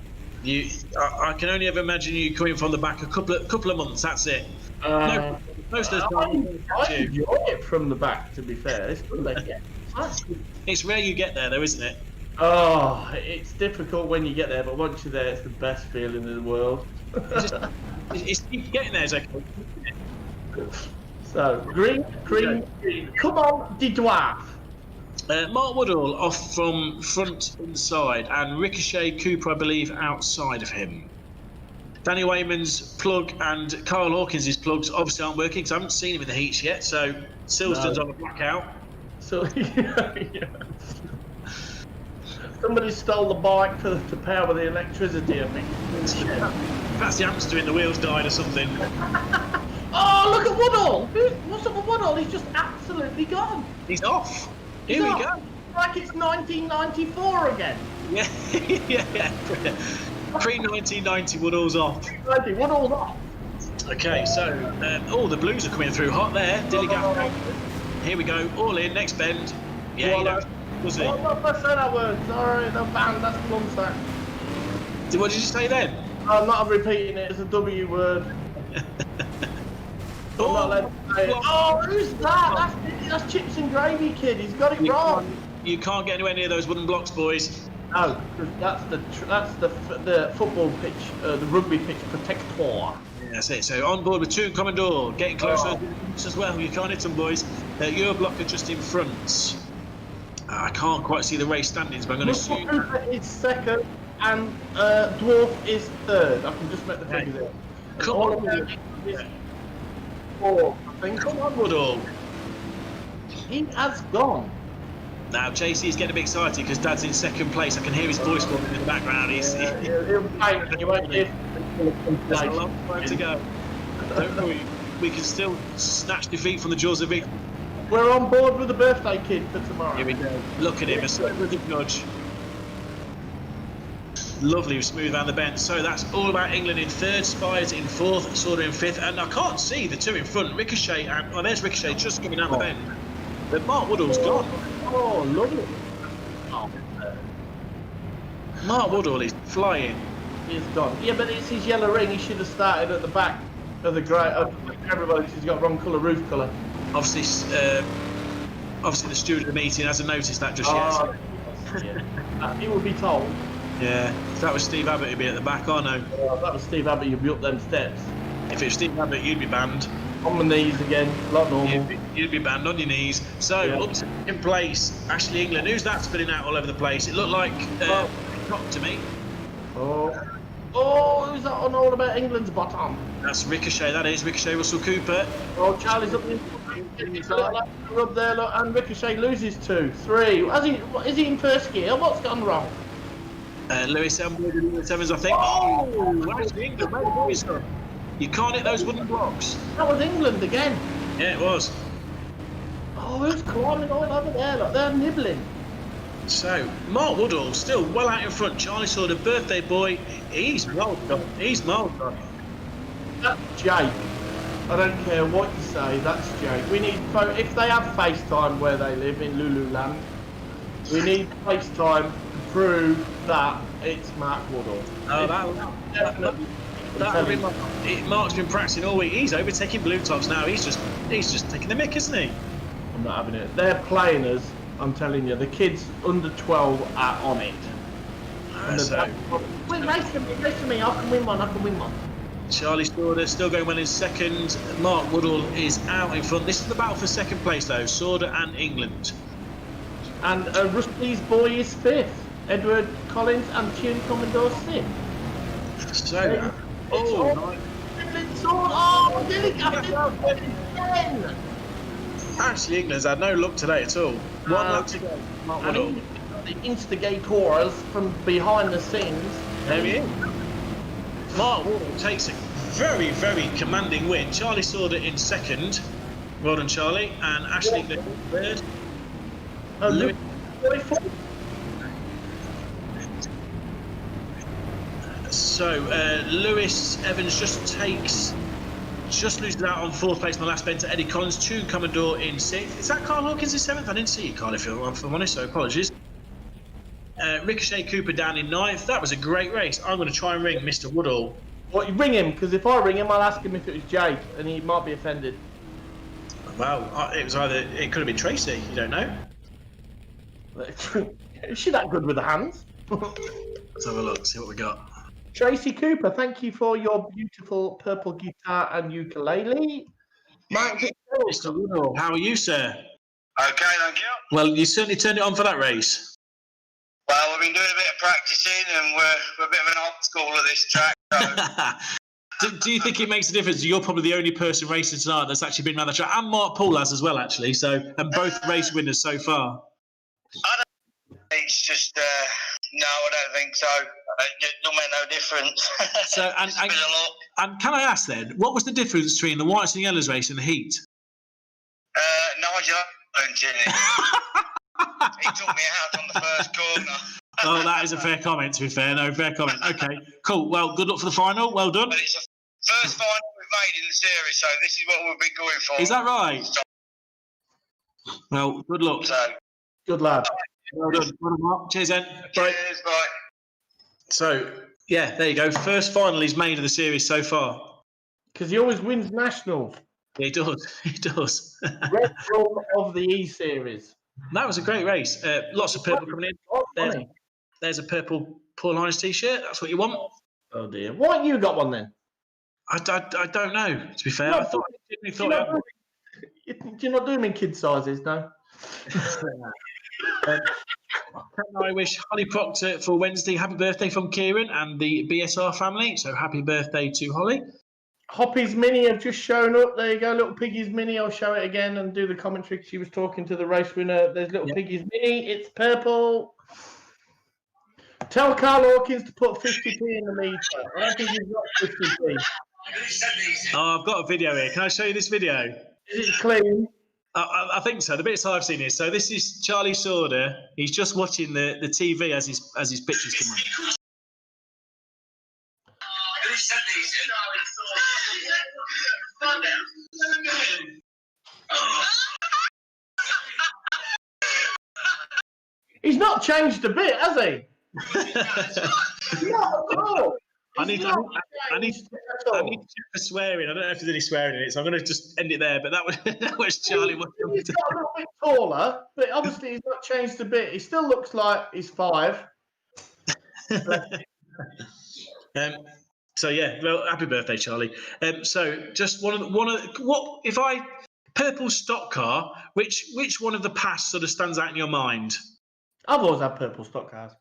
I can only ever imagine you coming from the back a couple of months. That's it. Most of the time, I enjoy it from the back. To be fair, it's good. It's rare you get there, though, isn't it? Oh, it's difficult when you get there, but once you're there, it's the best feeling in the world. It's getting there, is okay. So green. Come on, the dwarf. Mark Woodall off from front inside, and Ricochet Cooper, I believe, outside of him. Danny Wayman's plug and Carl Hawkins' plugs obviously aren't working because I haven't seen him in the heats yet. So Silverstone's on a blackout. So somebody stole the bike to power the electricity, I think. Perhaps the hamster in the wheels died or something. Oh, look at Woodall! What's up with Woodall? He's just absolutely gone. He's off. Here we go. Like it's 1994 again. Yeah, yeah. Pre-1990, Woodall's off. Woodall's off. Okay, so the blues are coming through hot there. Dilligaff. Here we go. All in. Next bend. Yeah, you know. Was it? I said that word. Sorry, the band. That's plum sack. What did you say then? I'm not repeating it. It's a W word. Who's that? That's Chips and Gravy Kid. He's got it wrong. You can't get anywhere near those wooden blocks, boys. No, that's the football pitch, the rugby pitch protector. Yeah, that's it. So on board with two and Commodore, getting closer as well. You can't hit them, boys. Your blocker just in front. I can't quite see the race standings, but I'm going to assume Cooper is second and Dwarf is third. I can just make the figure there. Come on, four, I think. Come on, Woodall. He has gone. Now, JC is getting a bit excited because Dad's in second place. I can hear his voice in the background. He'll fight. You won't hear. There's a long time to go. Don't worry, we can still snatch defeat from the jaws of victory. We're on board with the birthday kid for tomorrow. Here we go. Look at him, a sober the judge. Lovely, smooth around the bend. So that's all about England in third, Spires in fourth, Sorda in fifth, and I can't see the two in front. Ricochet, there's Ricochet just coming out the bend. But Mark Woodall's gone. Oh, lovely. Mark Woodall is flying. He's gone. Yeah, but it's his yellow ring. He should have started at the back of the grey. Everybody, he's got wrong colour roof colour. Obviously, the steward of the meeting hasn't noticed that just yet. Yeah. He will be told. Yeah, if that was Steve Abbott, he'd be at the back, I know. If that was Steve Abbott, you'd be up them steps. If it was Steve Abbott, you'd be banned. On my knees again, like normal. You'd be banned on your knees. So, up to in place, Ashley England. Who's that spinning out all over the place? It looked like Cock to me. Oh, who's that on All About England's bottom? That's Ricochet, that is. Ricochet Russell Cooper. Oh, Charlie's up in rub there, look, and Ricochet loses 2, 3. Is he in first gear? What's gone wrong? Lewis Evans, I think. Oh, Ashley England, where the boys gone? You can't hit those wooden blocks. That was England again. Yeah, it was. Oh, who's climbing all over there? Look, they're nibbling. So, Mark Woodall still well out in front. Charlie saw the birthday boy. He's well done. He's well done. That's Jake. I don't care what you say, that's Jake. We need, if they have FaceTime where they live in Lululand, we need FaceTime to prove that it's Mark Woodall. Oh, definitely. Mark's been practicing all week. He's overtaking blue tops now. He's just taking the mick, isn't he? I'm not having it. They're playing us. I'm telling you, the kids under 12 are on it. Wait, race to me. I can win one. Charlie Sorda still going well in second. Mark Woodall is out in front. This is the battle for second place, though. Sorda and England. And Rusty's boy is fifth. Edward Collins and Tune Commodore sixth. So, Actually, England's had no luck today at all. 1 lap to go. The instigators from behind the scenes There he is. Mark Wardle takes a very, very commanding win. Charlie Sauder in second. Well done, Charlie. And Ashley in third. Lewis. So Lewis Evans just loses out on fourth place in the last bend to Eddie Collins. Tune Commodore in sixth. Is that Carl Hawkins in seventh? I didn't see you, Carl, if I'm honest, so apologies. Ricochet Cooper down in ninth. That was a great race. I'm going to try and ring Mr. Woodall. What, you ring him? Because if I ring him, I'll ask him if it was Jake, and he might be offended. Well, it could have been Tracy. You don't know. Is she that good with the hands? Let's have a look. See what we got. Tracy Cooper, thank you for your beautiful purple guitar and ukulele. Mr. Woodall, how are you, sir? Okay, thank you. Well, you certainly turned it on for that race. Well, we've been doing a bit of practicing, and we're a bit of an old school at this track. So. Do you think it makes a difference? You're probably the only person racing tonight that's actually been around the track, and Mark Paul has as well, actually. So, and both race winners so far. It's just no, I don't think so. It don't make no difference. So, and can I ask then, what was the difference between the whites and yellows race and the heat? Nigel went in it. He took me out on the first corner. Oh, that is a fair comment, to be fair. No, fair comment. Okay, cool. Well, good luck for the final. Well done. But it's the first final we've made in the series, so this is what we've been going for. Is that right? Well, good luck. So, Good lad. Well done. Well done, Mark. Cheers, then. Bye. cheers, bye. So, yeah, there you go. First final he's made of the series so far. Because he always wins nationals. He does. He does. Red Bull of the E Series. That was a great race. Lots of purple coming in. There's a purple Paul Hines t-shirt. That's what you want. Oh dear. Why haven't you got one then? I don't know, to be fair. I thought you're not doing them in kid sizes, no? I wish Holly Proctor for Wednesday happy birthday from Kieran and the BSR family. So happy birthday to Holly. Hoppy's Mini have just shown up. There you go, Little Piggy's Mini. I'll show it again and do the commentary. She was talking to the race winner. There's Little Piggy's Mini. It's purple. Tell Carl Hawkins to put 50p in the meter. I don't think he's got 50p. Oh, I've got a video here. Can I show you this video? Is it clean? I think so. The bits I've seen is so. This is Charlie Sauder. He's just watching the TV as his pictures come on. He's not changed a bit, has he? Not at all. I need to check for swearing. I don't know if there's any swearing in it, so I'm going to just end it there. But that was Charlie. He's got a little bit taller, but obviously he's not changed a bit. He still looks like he's 5. So yeah, well, happy birthday, Charlie. So just one of what if I purple stock car? Which one of the past sort of stands out in your mind? I've always had purple stock cars.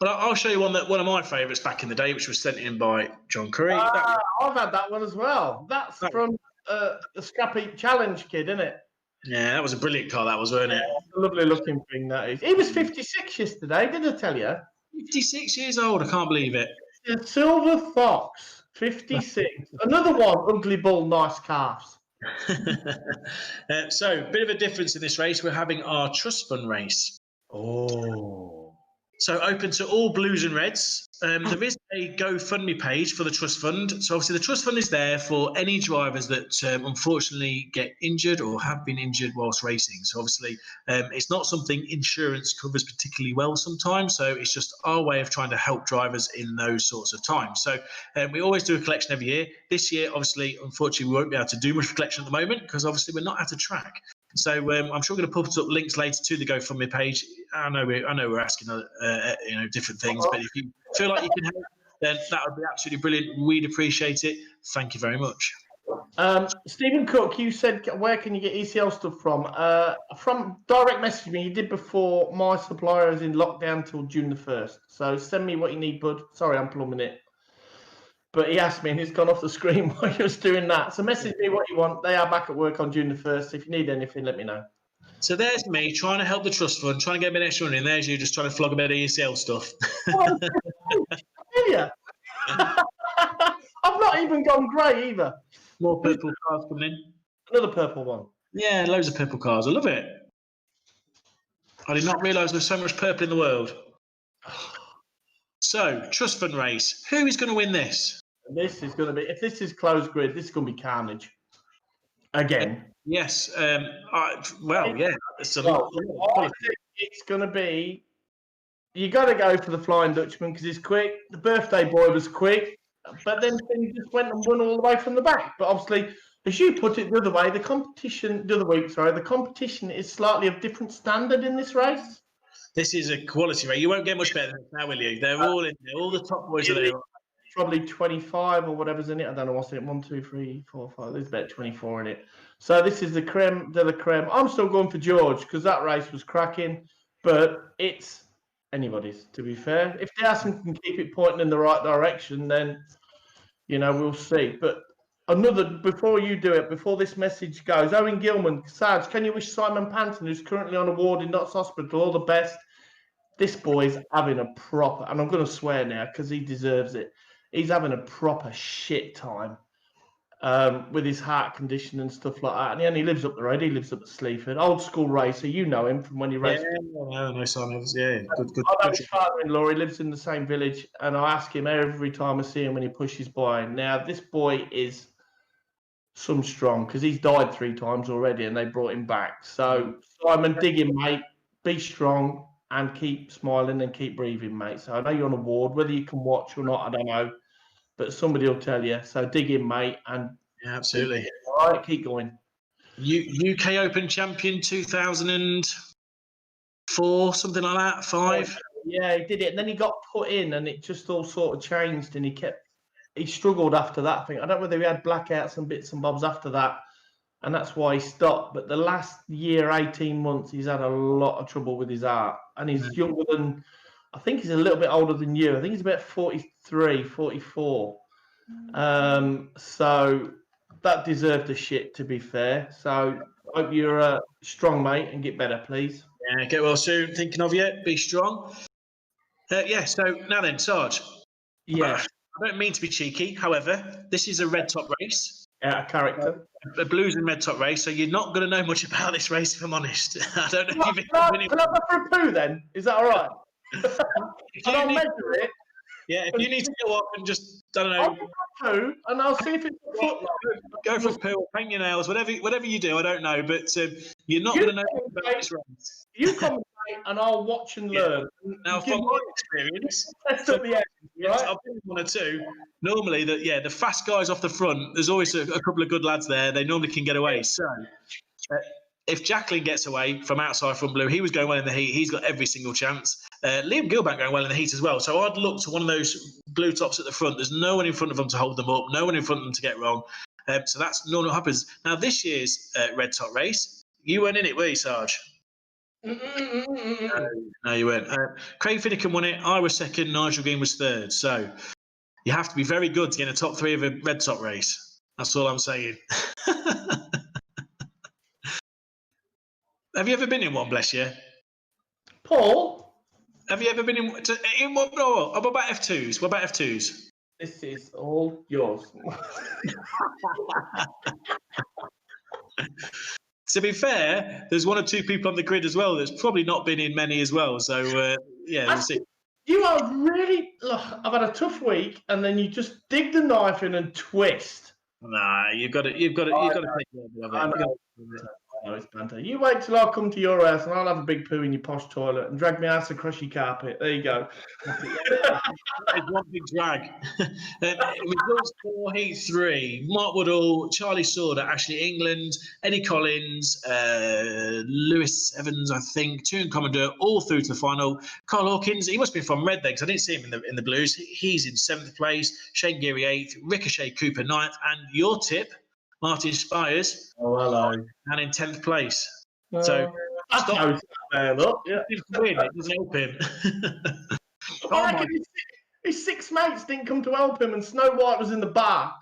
But I'll show you one of my favourites back in the day, which was sent in by John Curry. I've had that one as well. That's from the Scrappy Challenge kid, isn't it? Yeah, that was a brilliant car, that was, wasn't it? A lovely looking thing, that is. He was 56 yesterday, did I tell you? 56 years old, I can't believe it. The Silver Fox, 56. Another one, Ugly Bull, nice calves. So, bit of a difference in this race. We're having our trust fund race. Oh. So open to all blues and reds. There is a GoFundMe page for the trust fund. So obviously the trust fund is there for any drivers that unfortunately get injured or have been injured whilst racing. So obviously it's not something insurance covers particularly well sometimes. So it's just our way of trying to help drivers in those sorts of times. So we always do a collection every year. This year, obviously, unfortunately, we won't be able to do much collection at the moment because obviously we're not at a track. So I'm sure we're going to put up links later to the GoFundMe page. I know we're asking different things, but if you feel like you can help, then that would be absolutely brilliant. We'd appreciate it. Thank you very much. Stephen Cook, you said where can you get ECL stuff from? From direct message me. You did before. My supplier is in lockdown till June the 1st. So send me what you need, bud. Sorry, I'm plumbing it. But he asked me and he's gone off the screen while he was doing that. So message me what you want. They are back at work on June the 1st. If you need anything, let me know. So there's me trying to help the trust fund, trying to get a bit extra money, and there's you just trying to flog a bit of ECL stuff. I tell you? I've not even gone grey either. More purple cars coming in. Another purple one. Yeah, loads of purple cars. I love it. I did not realise there's so much purple in the world. So, trust fund race. Who is going to win this? And this is going to be, if this is closed grid, this is going to be carnage. Again. Yes. Well, yeah. It's a Well, lot. I think it's going to be, you got to go for the Flying Dutchman because he's quick. The birthday boy was quick, but then he just went and won all the way from the back. But obviously, as you put it the other way, the competition is slightly of different standard in this race. This is a quality race. You won't get much better than this now, will you? They're all in there. All the top boys are there. Probably 25 or whatever's in it. I don't know what's in it. 1, 2, 3, 4, 5. There's about 24 in it. So this is the creme de la creme. I'm still going for George because that race was cracking, but it's anybody's, to be fair. If Dawson can keep it pointing in the right direction, then, we'll see. But before you do it, before this message goes, Owen Gilman, Sarge, can you wish Simon Panton, who's currently on a ward in Notts Hospital, all the best? This boy's having a proper, and I'm going to swear now because he deserves it. He's having a proper shit time with his heart condition and stuff like that. And he lives up the road. He lives up at Sleaford. Old school racer. You know him from when he raced. Yeah, no, Simon. Yeah, good. I know his father-in-law. He lives in the same village. And I ask him every time I see him when he pushes by. Now, this boy is some strong because he's died 3 times already and they brought him back. So, Simon, dig in, mate. Be strong. And keep smiling and keep breathing, mate. So I know you're on a ward. Whether you can watch or not, I don't know. But somebody will tell you. So dig in, mate. And yeah, absolutely. All right, keep going. UK Open champion 2004, something like that, 5. Yeah, he did it. And then he got put in and it just all sort of changed. And he struggled after that. I think. I don't know whether he had blackouts and bits and bobs after that. And that's why he stopped. But the last year, 18 months, he's had a lot of trouble with his heart. And he's younger than, I think he's a little bit older than you. I think he's about 43, 44. So that deserved a shit, to be fair. So I hope you're a strong, mate, and get better, please. Yeah, get well soon. Thinking of you. Be strong. So now then, Sarge. Yeah. I don't mean to be cheeky. However, this is a red top race. Out of character. A blues and red top race, so you're not going to know much about this race, if I'm honest. I don't know if you've Can I go for a poo then? Is that all right? Can I measure it? Yeah, if you need to go up and just, I don't know. I'll go for a poo and I'll see if it's a foot. Go for a poo, paint your nails, whatever you do, I don't know. But you're not going to know about this race. You commentate and I'll watch and learn. Now, from my experience, test up the end, right? I've been 1 or 2. Normally, the fast guys off the front, there's always a couple of good lads there. They normally can get away. So, if Jacqueline gets away from outside from blue, he was going well in the heat. He's got every single chance. Liam Gilbank going well in the heat as well. So I'd look to one of those blue tops at the front. There's no one in front of them to hold them up. No one in front of them to get wrong. So that's normally what happens. Now, this year's red top race, you weren't in it, were you, Sarge? No, you weren't. Craig Finnegan won it. I was second. Nigel Green was third. So you have to be very good to get in the top 3 of a red top race. That's all I'm saying. Have you ever been in one, bless you? Paul? Have you ever been in one? No, what about F2s? What about F2s? This is all yours. To be fair, there's 1 or 2 people on the grid as well that's probably not been in many as well. So, we'll see. You are really... Look, I've had a tough week, and then you just dig the knife in and twist. Nah, you've got to take care of it. I know it's banter. You wait till I come to your house and I'll have a big poo in your posh toilet and drag my ass across your carpet. There you go. It's one big drag. Results for Heat 3. Mark Woodall, Charlie Sorder, Ashley England, Eddie Collins, Lewis Evans, I think, Toon Commodore, all through to the final. Carl Hawkins, he must be from Red because I didn't see him in the Blues. He's in 7th place. Shane Geary 8th. Ricochet Cooper 9th. And your tip, Martin Spires, hello, and in 10th place. So stop. Look, yeah. It doesn't help him. I reckon his 6 mates didn't come to help him, and Snow White was in the bar.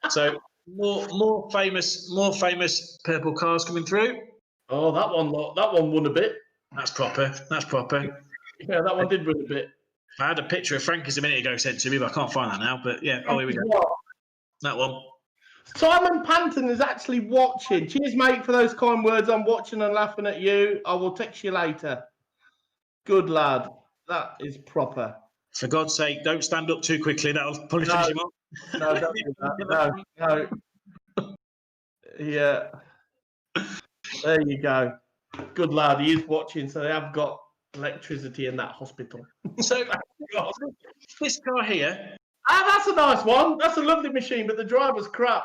So more famous purple cars coming through. Oh, that one won a bit. That's proper. Yeah, that one did win a bit. I had a picture of Frankie's a minute ago sent to me, but I can't find that now. But yeah, oh, here we go. What? That one. Simon Panton is actually watching. Cheers, mate, for those kind words. I'm watching and laughing at you. I will text you later. Good lad. That is proper. For God's sake, don't stand up too quickly. That'll probably finish him up. No, don't do that. No. Yeah. There you go. Good lad. He is watching, so they have got electricity in that hospital. So, this car here. That's a nice one. That's a lovely machine, but the driver's crap.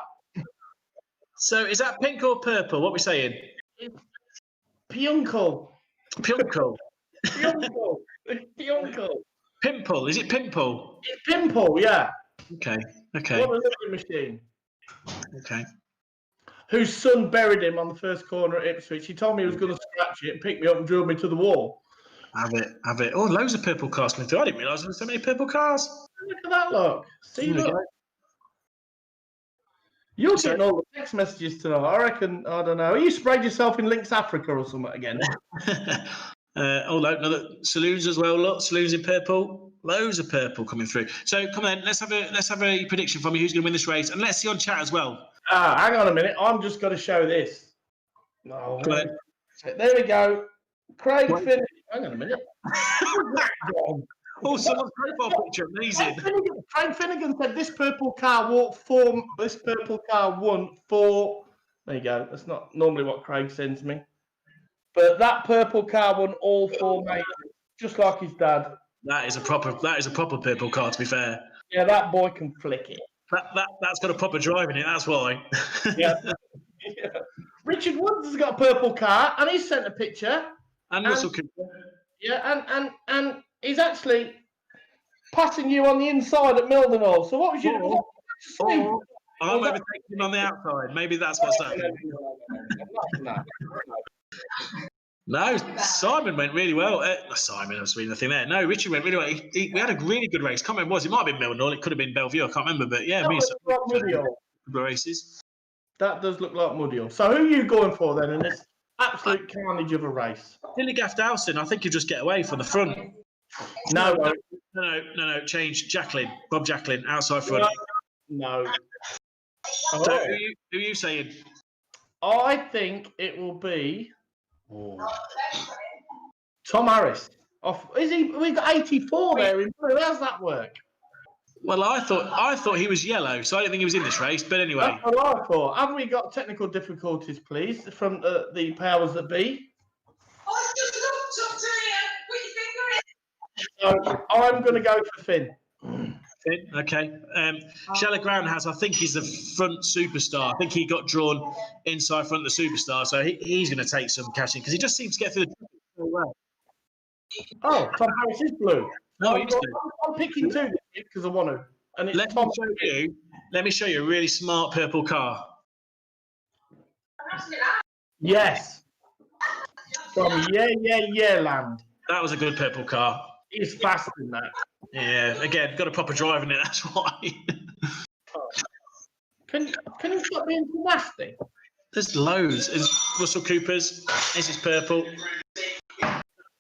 So, is that pink or purple? What are we saying? Pioncle. Pioncle. Pioncle. Pioncle. Pimple. Is it pimple? It's Pimple, yeah. Okay. What a lovely machine. Okay. Whose son buried him on the first corner at Ipswich. He told me he was going to scratch it, pick me up and drill me to the wall. Have it. Oh, loads of purple cars coming through. I didn't realise there were so many purple cars. Look at that, look. See, look. You're getting all the text messages tonight. I reckon, I don't know. You sprayed yourself in Lynx Africa or something again. Another saloons as well. Look, saloons in purple. Loads of purple coming through. So come on, let's have a prediction from you. Who's going to win this race? And let's see on chat as well. Hang on a minute. I'm just going to show this. No. There we go. Craig Finnegan. Hang on a minute. Oh, someone's profile picture. Amazing. Craig Finnegan said this purple car won 4. There you go. That's not normally what Craig sends me. But that purple car won all 4 majors, just like his dad. That is a proper purple car, to be fair. Yeah, that boy can flick it. That's got a proper drive in it, that's why. Yeah. Richard Woods has got a purple car, and he's sent a picture. And Russell Cooper. Yeah, and he's actually passing you on the inside at Mildenhall. So what was your... I'm overtaking him on the outside. Maybe that's what's happening. No, Simon went really well. Simon, I was reading the thing there. No, Richard went really well. We had a really good race. Can't remember what it was. It might have been Mildenhall. It could have been Bellevue. I can't remember. But yeah, good races. That does look like Muddiall. So who are you going for then in this absolute carnage of a race? Dillygaff Dowson. I think you just get away from the front. No. Change. Bob Jacklin, outside front. No. So who are you saying? I think it will be Tom Harris. We've got 84 there in blue. How's that work? Well, I thought he was yellow, so I didn't think he was in this race. But anyway, that's what I thought. Have we got technical difficulties, please, from the powers that be? So I'm going to go for Finn. Finn, okay. Shella Ground I think he's the front superstar. I think he got drawn inside front of the superstar, so he's going to take some cashing because he just seems to get through the so well. Oh, Tom Harris is blue. No, I'm picking 2 because I want to. And it's let me show you a really smart purple car. Yes. From Yeah land. That was a good purple car. He's faster than that. Yeah, again, got a proper drive in it, that's why. Can you stop being too nasty? There's loads. There's Russell Cooper's. This is purple.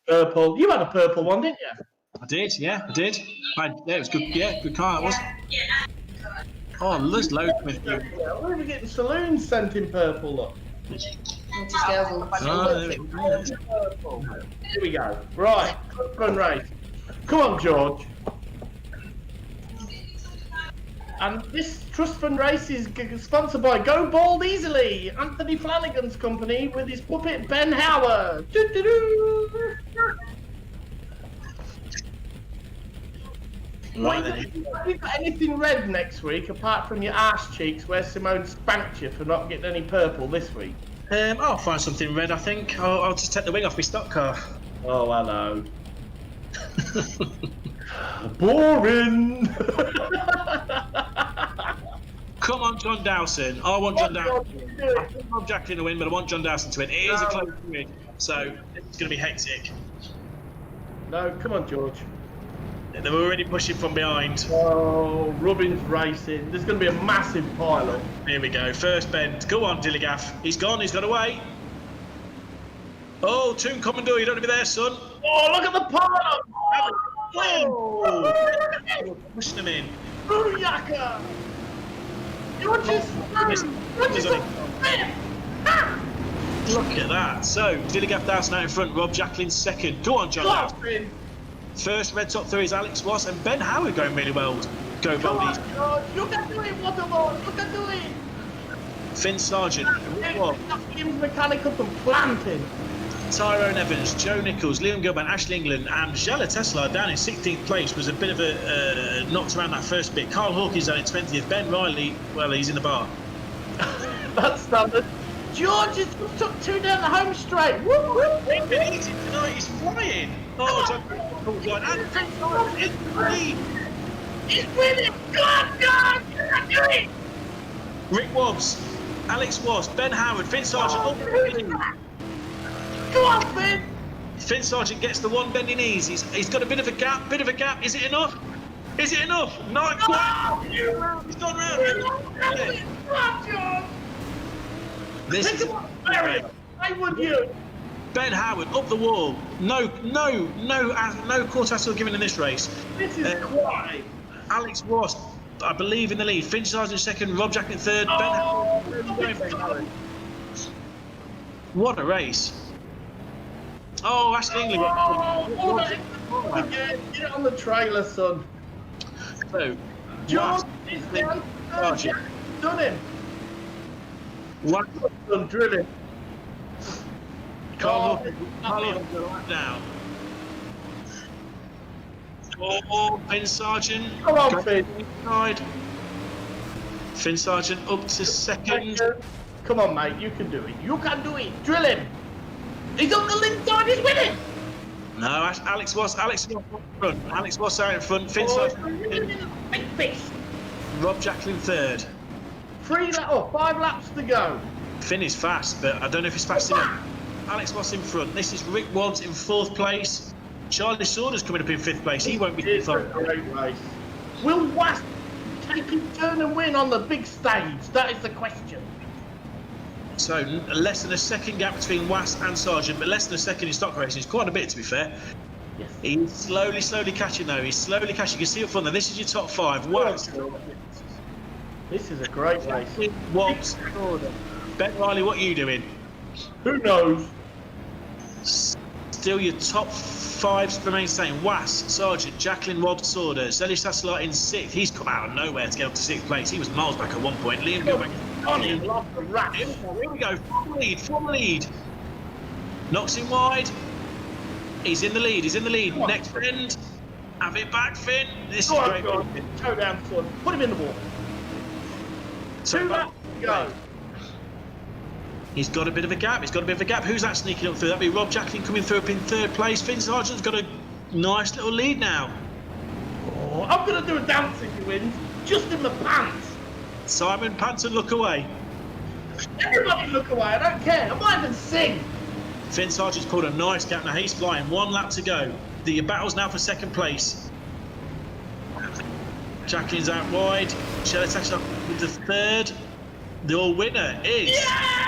Purple. You had a purple one, didn't you? I did, yeah, I did. It was good. Yeah, good car, it was. Oh, there's loads with you. Where are we getting saloons sent in purple, look? There we go. Right, run race. Come on, George. And this trust fund race is sponsored by Go Bald Easily, Anthony Flanagan's company, with his puppet Ben Howard. Have you got anything red next week apart from your arse cheeks where Simone spanked you for not getting any purple this week? I'll find something red, I think. I'll just take the wing off my stock car. Oh, hello. Boring. Come on, John Dowson. I want John Dowson. I think I'm Jacklin to win, but I want John Dowson to win. It is a close win, so it's going to be hectic. No, come on, George. They're already pushing from behind. Oh, Rubin's racing. There's going to be a massive pile-up. Here we go. First bend. Go on, Dillygaff. He's gone. He's got away. Oh, Toon Commodore, you don't want to be there, son. Oh, look at the pile-up. Oh, pushing him in. Booyaka! You're just Look at that. So, Dilligaff Dowson out in front, Rob Jacklin second. Go on, John. Laughing. First red top three is Alex Ross and Ben Howard going really well. Go, Come on, Bobby. George. You can do it, Waterloo. You can do it. Finn Sargent, Rob, James Mechanical from planting. Tyrone Evans, Joe Nichols, Liam Gilbert, Ashley England, and Jella Tesla down in 16th place was a bit of a knocked around that first bit. Carl Hawkins down in 20th. Ben Riley, well, he's in the bar. That's standard. George has took 2 down the home straight. Woo, woo. He's been eating tonight, he's flying. Oh, John. And Finn Sargent in the lead. He's winning. God, you can do it. Rick Wobbs, Alex Woss, Ben Howard, Finn Sargent. Go on, Finn. Finn Sargent gets the one bending knees. He's got a bit of a gap. Is it enough? Is it enough? Not quite. He's gone round. This is I would you. Ben Howard up the wall. No quarter assault given in this race. This is quite. Alex Ross, I believe, in the lead. Finn Sargent second. Rob Jacklin third. Ben Howard. What a race! Oh, Ashley England. Get it on the trailer, son. So, George is down. Done him. What? Done drilling. Carl Hawkins down. Oh, Finn Sargent. Come on, Finn. Inside. Finn Sargent up to second. Come on, mate. You can do it. You can do it. Drill him. He's on the link side. He's winning. No, Alex Ross out in front. Alex Ross out in front. Finn Sargent. Big fish. Rob Jacklin third. 5 laps to go. Finn is fast, but I don't know if he's fast enough. Alex Ross in front. This is Rick Wobbs in 4th place. Charlie Saunders coming up in 5th place. He won't be too far. Great race. Will West take his turn and win on the big stage? That is the question. So less than a second gap between Was and Sargent, but less than a second in stock racing. It's quite a bit, to be fair. Yes. He's slowly catching though. He's slowly catching. You can see up front there. This is your top 5. Was, This is a great race. Wobbs, Ben Riley. What are you doing? Who knows? Still your top 5 remain same. Was, Sargent, Jacklin, Wobbs, Saunders. Zelis Hasselart in 6th. He's come out of nowhere to get up to 6th place. He was miles back at one point. Liam Gilbert. Here we go. From lead. Knocks him wide. He's in the lead. Next end. Have it back, Finn. This is great. Go down, son. Put him in the water. So 2 laps to go. He's got a bit of a gap. Who's that sneaking up through? That'd be Rob Jacklin coming through up in 3rd place. Finn Sargent's got a nice little lead now. Oh, I'm going to do a dance if he wins. Just in the pants. Simon Panton, look away. Everybody look away. I don't care. I might even sing. Finn Sargent's pulled a nice gap. Now he's flying. 1 lap to go. The battle's now for 2nd place. Jacklin's out wide. Shelley Tash up with the 3rd. Your winner is... Yeah!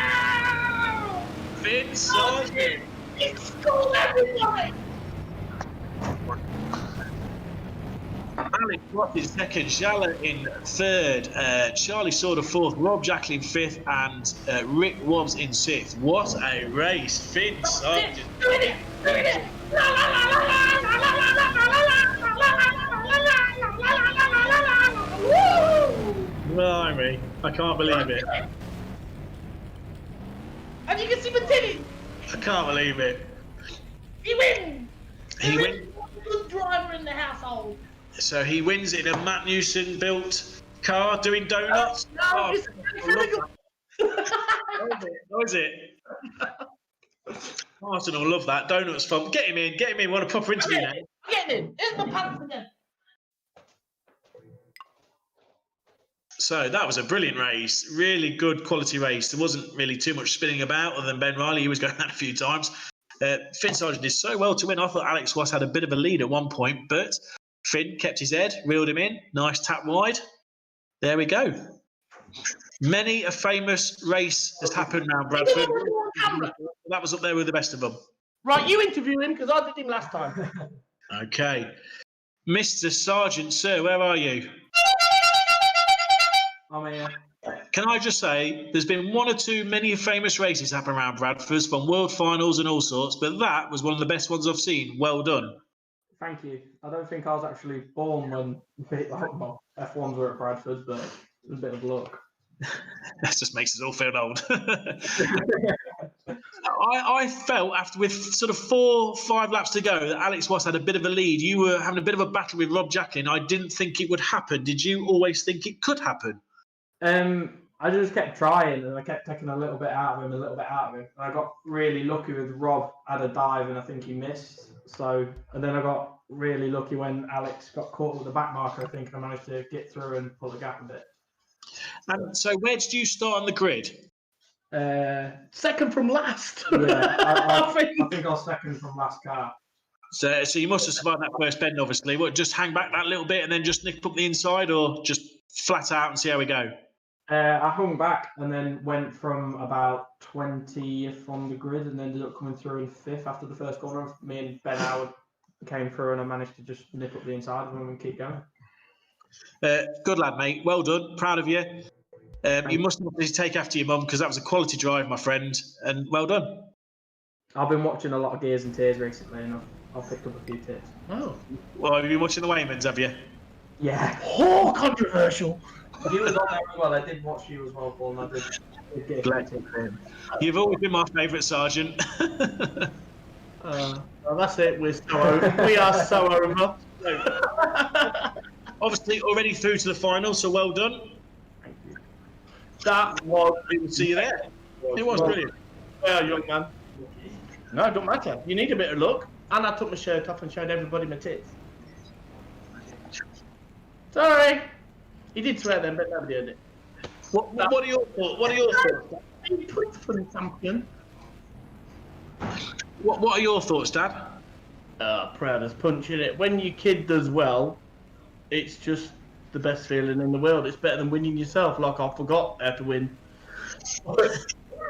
Finn Sargent. It's cool, everybody. Alex Ross in 2nd, Jalla in 3rd, Charlie Sauder 4th, Rob Jacklin 5th, and Rick Wobbs in 6th. What a race! Finn Sargent. Doing it! Blimey, I can't believe it. And you can see my titties. I can't believe it. He wins. He wins. Good driver in the household. So he wins in a Matt Newson built car doing donuts. No, it's What is it? Martin will love that. Donuts fun. Get him in. Want a proper interview now? Get in. Here's my pants again. So that was a brilliant race. Really good quality race. There wasn't really too much spinning about other than Ben Riley. He was going out a few times. Finn Sargent did so well to win. I thought Alex Ross had a bit of a lead at one point, but Finn kept his head, reeled him in. Nice tap wide. There we go. Many a famous race has happened now, Bradford. That was up there with the best of them. Right, you interview him because I did him last time. Okay. Mr. Sargent, sir, where are you? I'm here. Can I just say, there's been one or two many famous races happen around Bradford, from world finals and all sorts, but that was one of the best ones I've seen. Well done. Thank you. I don't think I was actually born when F1s were at Bradford, but it was a bit of luck. That just makes us all feel old. I felt with sort of 4-5 laps to go that Alex Wass had a bit of a lead. You were having a bit of a battle with Rob Jacklin. I didn't think it would happen. Did you always think it could happen? I just kept trying, and I kept taking a little bit out of him, And I got really lucky with Rob had a dive, and I think he missed. And then I got really lucky when Alex got caught with the back marker, I think, and I managed to get through and pull the gap a bit. And so where did you start on the grid? Second from last. Yeah, I think I was second from last car. So you must have survived that first bend, obviously. What, just hang back that little bit and then just nick up the inside, or just flat out and see how we go? I hung back and then went from about 20th on the grid and ended up coming through in 5th after the first corner. Me and Ben Howard came through and I managed to just nip up the inside of them and keep going. Good lad, mate. Well done. Proud of you. You must take after your mum, because that was a quality drive, my friend, and well done. I've been watching a lot of Gears and Tears recently and I've picked up a few tips. Oh. Well, have you been watching the Waymans, have you? Yeah. Oh, controversial. You was on there as well. I did watch you as well, Paul, and I did get a few tips. You've always been my favourite, Sargent. Well, that's it. We're so over. We are so over. Obviously, already through to the final, so well done. Thank you. That was. We will see you there. It was brilliant. Well, young man. No, it don't matter. You need a bit of luck. And I took my shirt off and showed everybody my tits. Sorry. He did swear then, but nobody heard it. What are your thoughts? What are your thoughts? Pretty funny champion. What are your thoughts, Dad? Proud as punch, innit? When your kid does well, it's just the best feeling in the world. It's better than winning yourself. Like, I forgot how to win.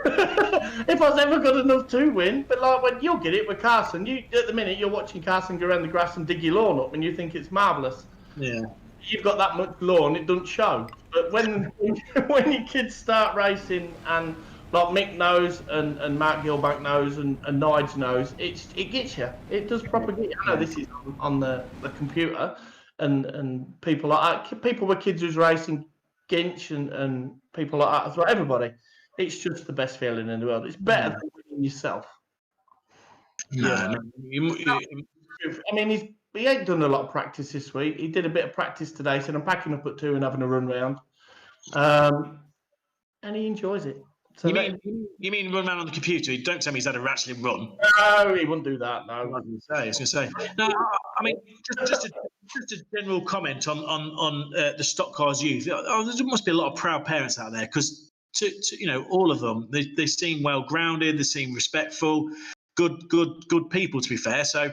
If I was ever good enough to win, but like when you'll get it with Carson, at the minute you're watching Carson go around the grass and dig your lawn up, and you think it's marvellous. Yeah. You've got that much lawn, it doesn't show. But when your kids start racing, and like Mick knows, and Mark Gilbank knows, and Nige knows, it gets you. It does proper get you. I know this is on the computer, and people like that, people with kids who's racing, Ginch and people like that as well. Everybody, it's just the best feeling in the world. It's better than winning yourself. No. I mean, he ain't done a lot of practice this week. He did a bit of practice today, said I'm packing up at 2 and having a run round. And he enjoys it. So you mean run around on the computer? Don't tell me he's had a actually run. No, he wouldn't do that. No, I was going to say. No, I mean, just a general comment on the stock cars youth. There must be a lot of proud parents out there, because all of them, they seem well grounded, they seem respectful. Good people, to be fair. So,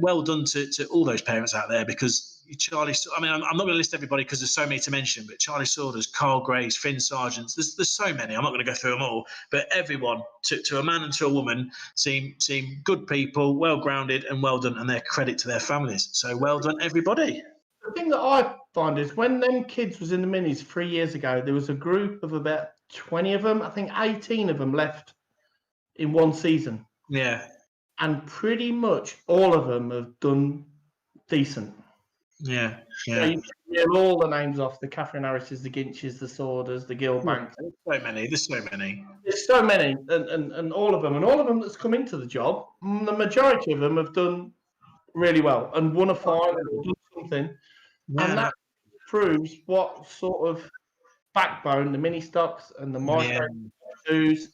well done to all those parents out there, because Charlie. I mean, I'm not going to list everybody because there's so many to mention. But Charlie Saunders, Carl Graves, Finn Sargent. There's so many. I'm not going to go through them all. But everyone, to a man and to a woman, seem good people, well grounded, and well done, and their credit to their families. So well done, everybody. The thing that I find is when them kids was in the minis 3 years ago, there was a group of about 20 of them. I think 18 of them left in one season. Yeah. And pretty much all of them have done decent. Yeah. So you hear all the names off: the Catherine Harrises, the Ginches, the Saunders, the Gilbanks. There's so many. There's so many, and all of them that's come into the job, the majority of them have done really well and won a final, done something. Yeah. And that proves what sort of backbone the mini stocks and the micro twos.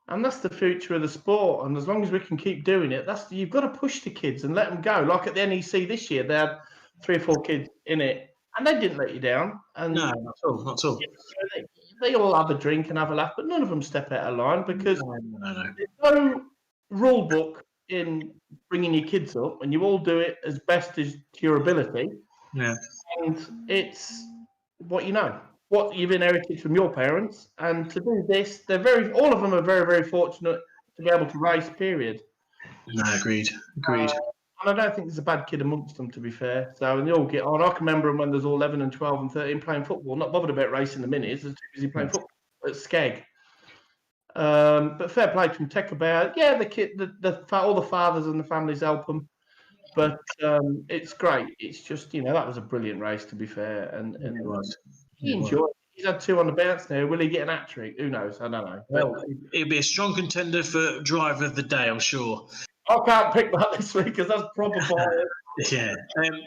And that's the future of the sport. And as long as we can keep doing it, you've got to push the kids and let them go. Like at the NEC this year, they had 3 or 4 kids in it, and they didn't let you down. And no, not at all. They all have a drink and have a laugh, but none of them step out of line, because no. there's no rule book in bringing your kids up, and you all do it as best as to your ability. Yeah. And it's what you know, what you've inherited from your parents, and to do this, all of them are very, very fortunate to be able to race, period. No, agreed. And I don't think there's a bad kid amongst them, to be fair. So, and they all get on. I can remember them when there's all 11 and 12 and 13 playing football, not bothered about racing the minis, they're too busy playing football at Skeg. But fair play to them, take about. Yeah, the kid, all the fathers and the families help them. But it's great. It's just, that was a brilliant race, to be fair. And It was. he enjoyed it. He's had 2 on the bounce now. Will he get an hat trick? Who knows? I don't know. Well, he'll be a strong contender for driver of the day, I'm sure. I can't pick that this week because that's proper fire. Yeah.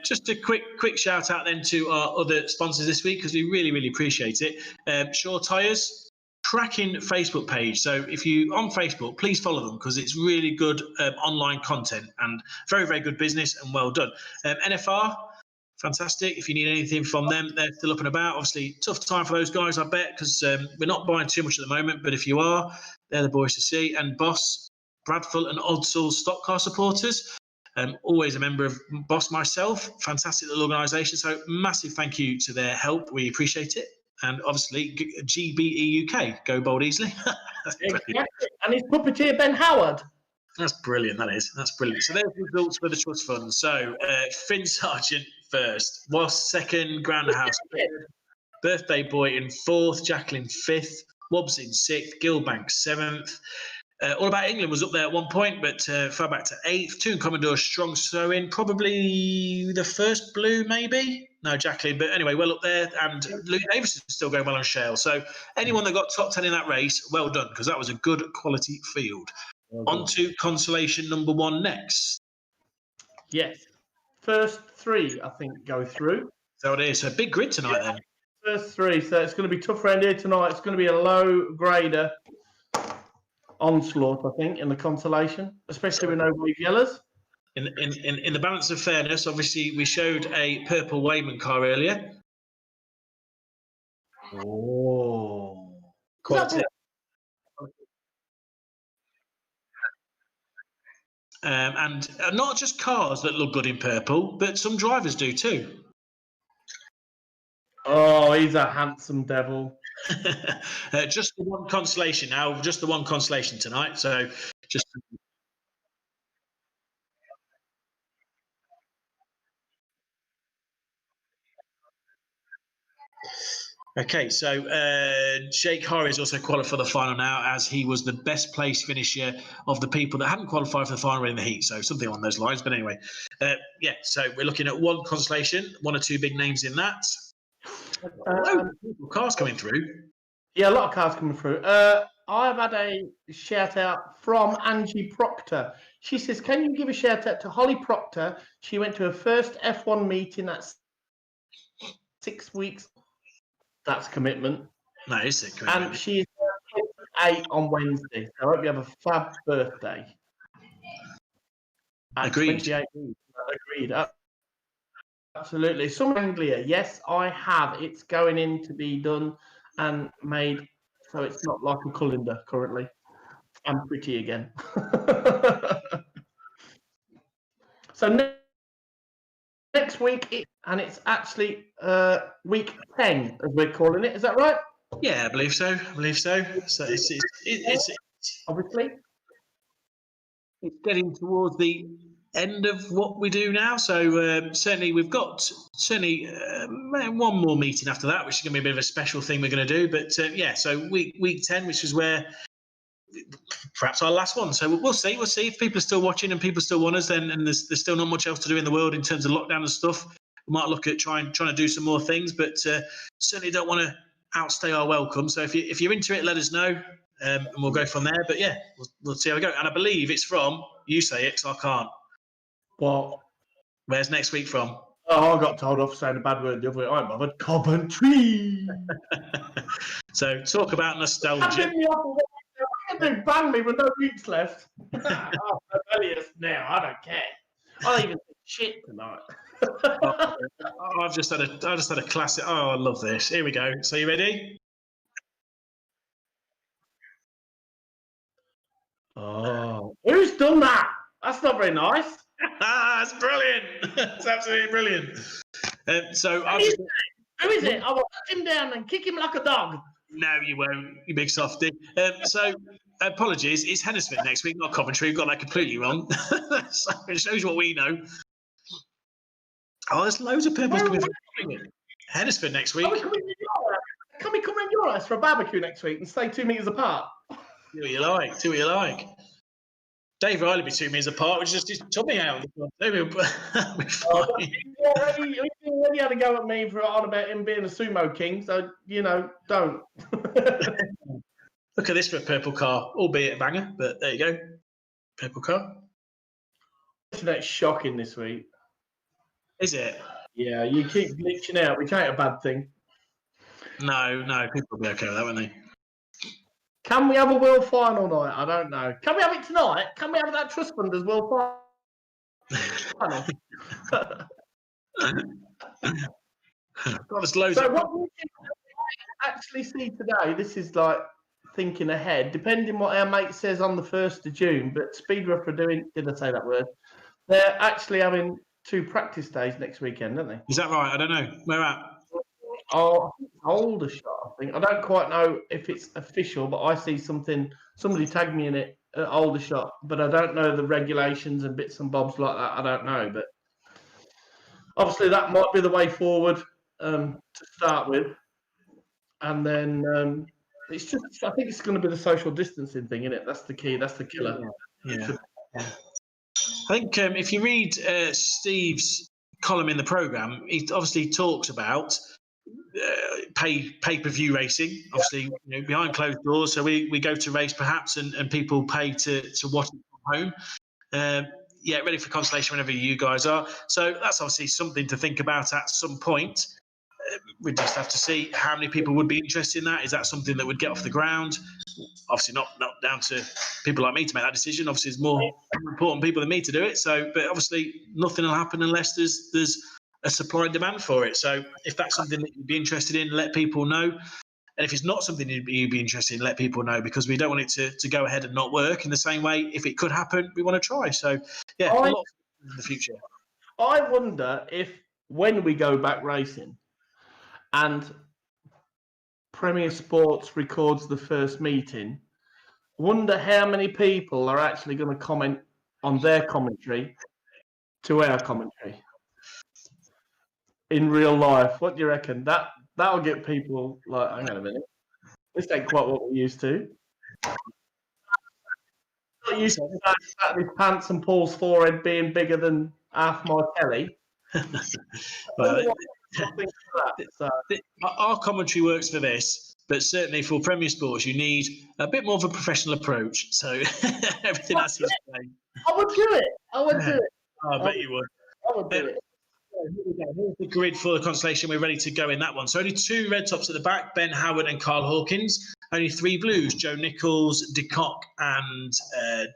Just a quick shout out then to our other sponsors this week because we really, really appreciate it. Shaw Tyres, cracking Facebook page. So if you on Facebook, please follow them because it's really good online content and very, very good business and well done. NFR, fantastic. If you need anything from them, they're still up and about. Obviously, tough time for those guys, I bet, because we're not buying too much at the moment. But if you are, they're the boys to see. And Boss, Bradford and Oddsall stock car supporters. Always a member of Boss myself. Fantastic little organisation. So massive thank you to their help. We appreciate it. And obviously, GBE UK, go bold easily. Exactly. And his puppeteer, Ben Howard. That's brilliant, that is. That's brilliant. So there's the results for the trust fund. So Finn Sargent first, Was second, Grandhouse Birthday Boy in 4th, Jacqueline 5th, Wobbs in 6th, Gilbank 7th. All About England was up there at one point, but fell back to 8th. Toon Commodore strong sewing, probably the first blue, maybe? No, Jacqueline, but anyway, well up there. And Luke Davis is still going well on Shale. So anyone that got top 10 in that race, well done, because that was a good quality field. On to consolation number 1 next. Yes. First 3, I think, go through. So it is. So big grid tonight then. First 3. So it's going to be tough round here tonight. It's going to be a low grader onslaught, I think, in the consolation, especially with no wave yellows. In the balance of fairness, obviously, we showed a purple Wayman car earlier. Oh. Quality. And not just cars that look good in purple, but some drivers do too. Oh, he's a handsome devil. Just the one consolation now, just the one consolation tonight. So just. Okay, so Jake Horry is also qualified for the final now, as he was the best place finisher of the people that hadn't qualified for the final in the heat. So something along those lines. But anyway, yeah, so we're looking at one consolation, 1 or 2 big names in that. Cars coming through. Yeah, a lot of cars coming through. I've had a shout out from Angie Proctor. She says, can you give a shout out to Holly Proctor? She went to her first F1 meeting at 6 weeks. That's commitment. No, it's a commitment. And she's 8 on Wednesday. So I hope you have a fab birthday. Agreed. 28 weeks. Agreed. Absolutely. Some Anglia, yes, I have. It's going in to be done and made, so it's not like a colander currently. I'm pretty again. So next week, and it's actually week 10, as we're calling it. Is that right? Yeah, I believe so. So it's obviously it's getting towards the end of what we do now. So certainly we've got one more meeting after that, which is going to be a bit of a special thing we're going to do. But yeah, so week 10, which is where perhaps our last one. So we'll see. We'll see if people are still watching and people still want us. Then and there's still not much else to do in the world in terms of lockdown and stuff. We might look at trying to do some more things, but certainly don't want to outstay our welcome. So if you're into it, let us know, and we'll go from there. But yeah, we'll see how we go. And I believe it's from, you say it, so I can't. What? Where's next week from? Oh, I got told off saying a bad word the other way. I ain't bothered. Coventry. So talk about nostalgia. They banned me with no weeks left. I'm rebellious now. I don't care. I don't even say shit tonight. I just had a classic. Oh, I love this. Here we go. So you ready? Oh, who's done that? That's not very nice. That's brilliant. It's absolutely brilliant. So who is it? I will put him down and kick him like a dog. No, you won't, you big softy. So apologies. It's Hendersonville next week, not Coventry. We've got that completely wrong. So it shows what we know. Oh, there's loads of purples coming from Hendersonville next week. Can we come in your house for a barbecue next week and stay 2 meters apart? Do what you like. Do what you like. Dave Riley be 2 meters apart, which is just tummy out. We'll be fine. He already had a go at me on about him being a sumo king, so, don't. Look at this for a purple car, albeit a banger, but there you go. Purple car. Internet's shocking this week. Is it? Yeah, you keep glitching out, which ain't a bad thing. No, people will be okay with that, won't they? Can we have a world final night? I don't know. Can we have it tonight? Can we have that trust fund as world final? There's loads So of... what we actually see today, this is like thinking ahead, depending what our mate says on the 1st of June, but Speedruff are doing, did I say that word? They're actually having 2 practice days next weekend, aren't they? Is that right? I don't know. Where at? Oh, Aldershot, I think. I don't quite know if it's official, but I see somebody tagged me in it at Aldershot, but I don't know the regulations and bits and bobs like that. I don't know, but obviously that might be the way forward to start with. And then it's just, I think it's going to be the social distancing thing, isn't it? That's the key. That's the killer. Yeah. I think if you read Steve's column in the programme, he obviously talks about pay-per-view racing, obviously behind closed doors. So we go to race perhaps, and people pay to watch it from home. Ready for consolation whenever you guys are. So that's obviously something to think about at some point. We just have to see how many people would be interested in that. Is that something that would get off the ground? Obviously not down to people like me to make that decision. Obviously there's more important people than me to do it. So, but obviously nothing will happen unless there's a supply and demand for it. So if that's something that you'd be interested in, let people know. And if it's not something you'd be interested in, let people know, because we don't want it to go ahead and not work. In the same way, if it could happen, we want to try. So yeah, a lot in the future. I wonder if when we go back racing and Premier Sports records the first meeting, wonder how many people are actually going to comment on their commentary to our commentary in real life. What do you reckon? That'll get people like, hang on a minute, this ain't quite what we're used to. Not used to that with pants and Paul's forehead being bigger than half my telly. Our commentary works for this, but certainly for Premier Sports, you need a bit more of a professional approach. So everything has to explain. I would do it. I bet you would. I would do it. Here's the grid for the consolation. We're ready to go in that one. So only 2 red tops at the back, Ben Howard and Carl Hawkins. Only 3 blues, Joe Nichols, De Kock and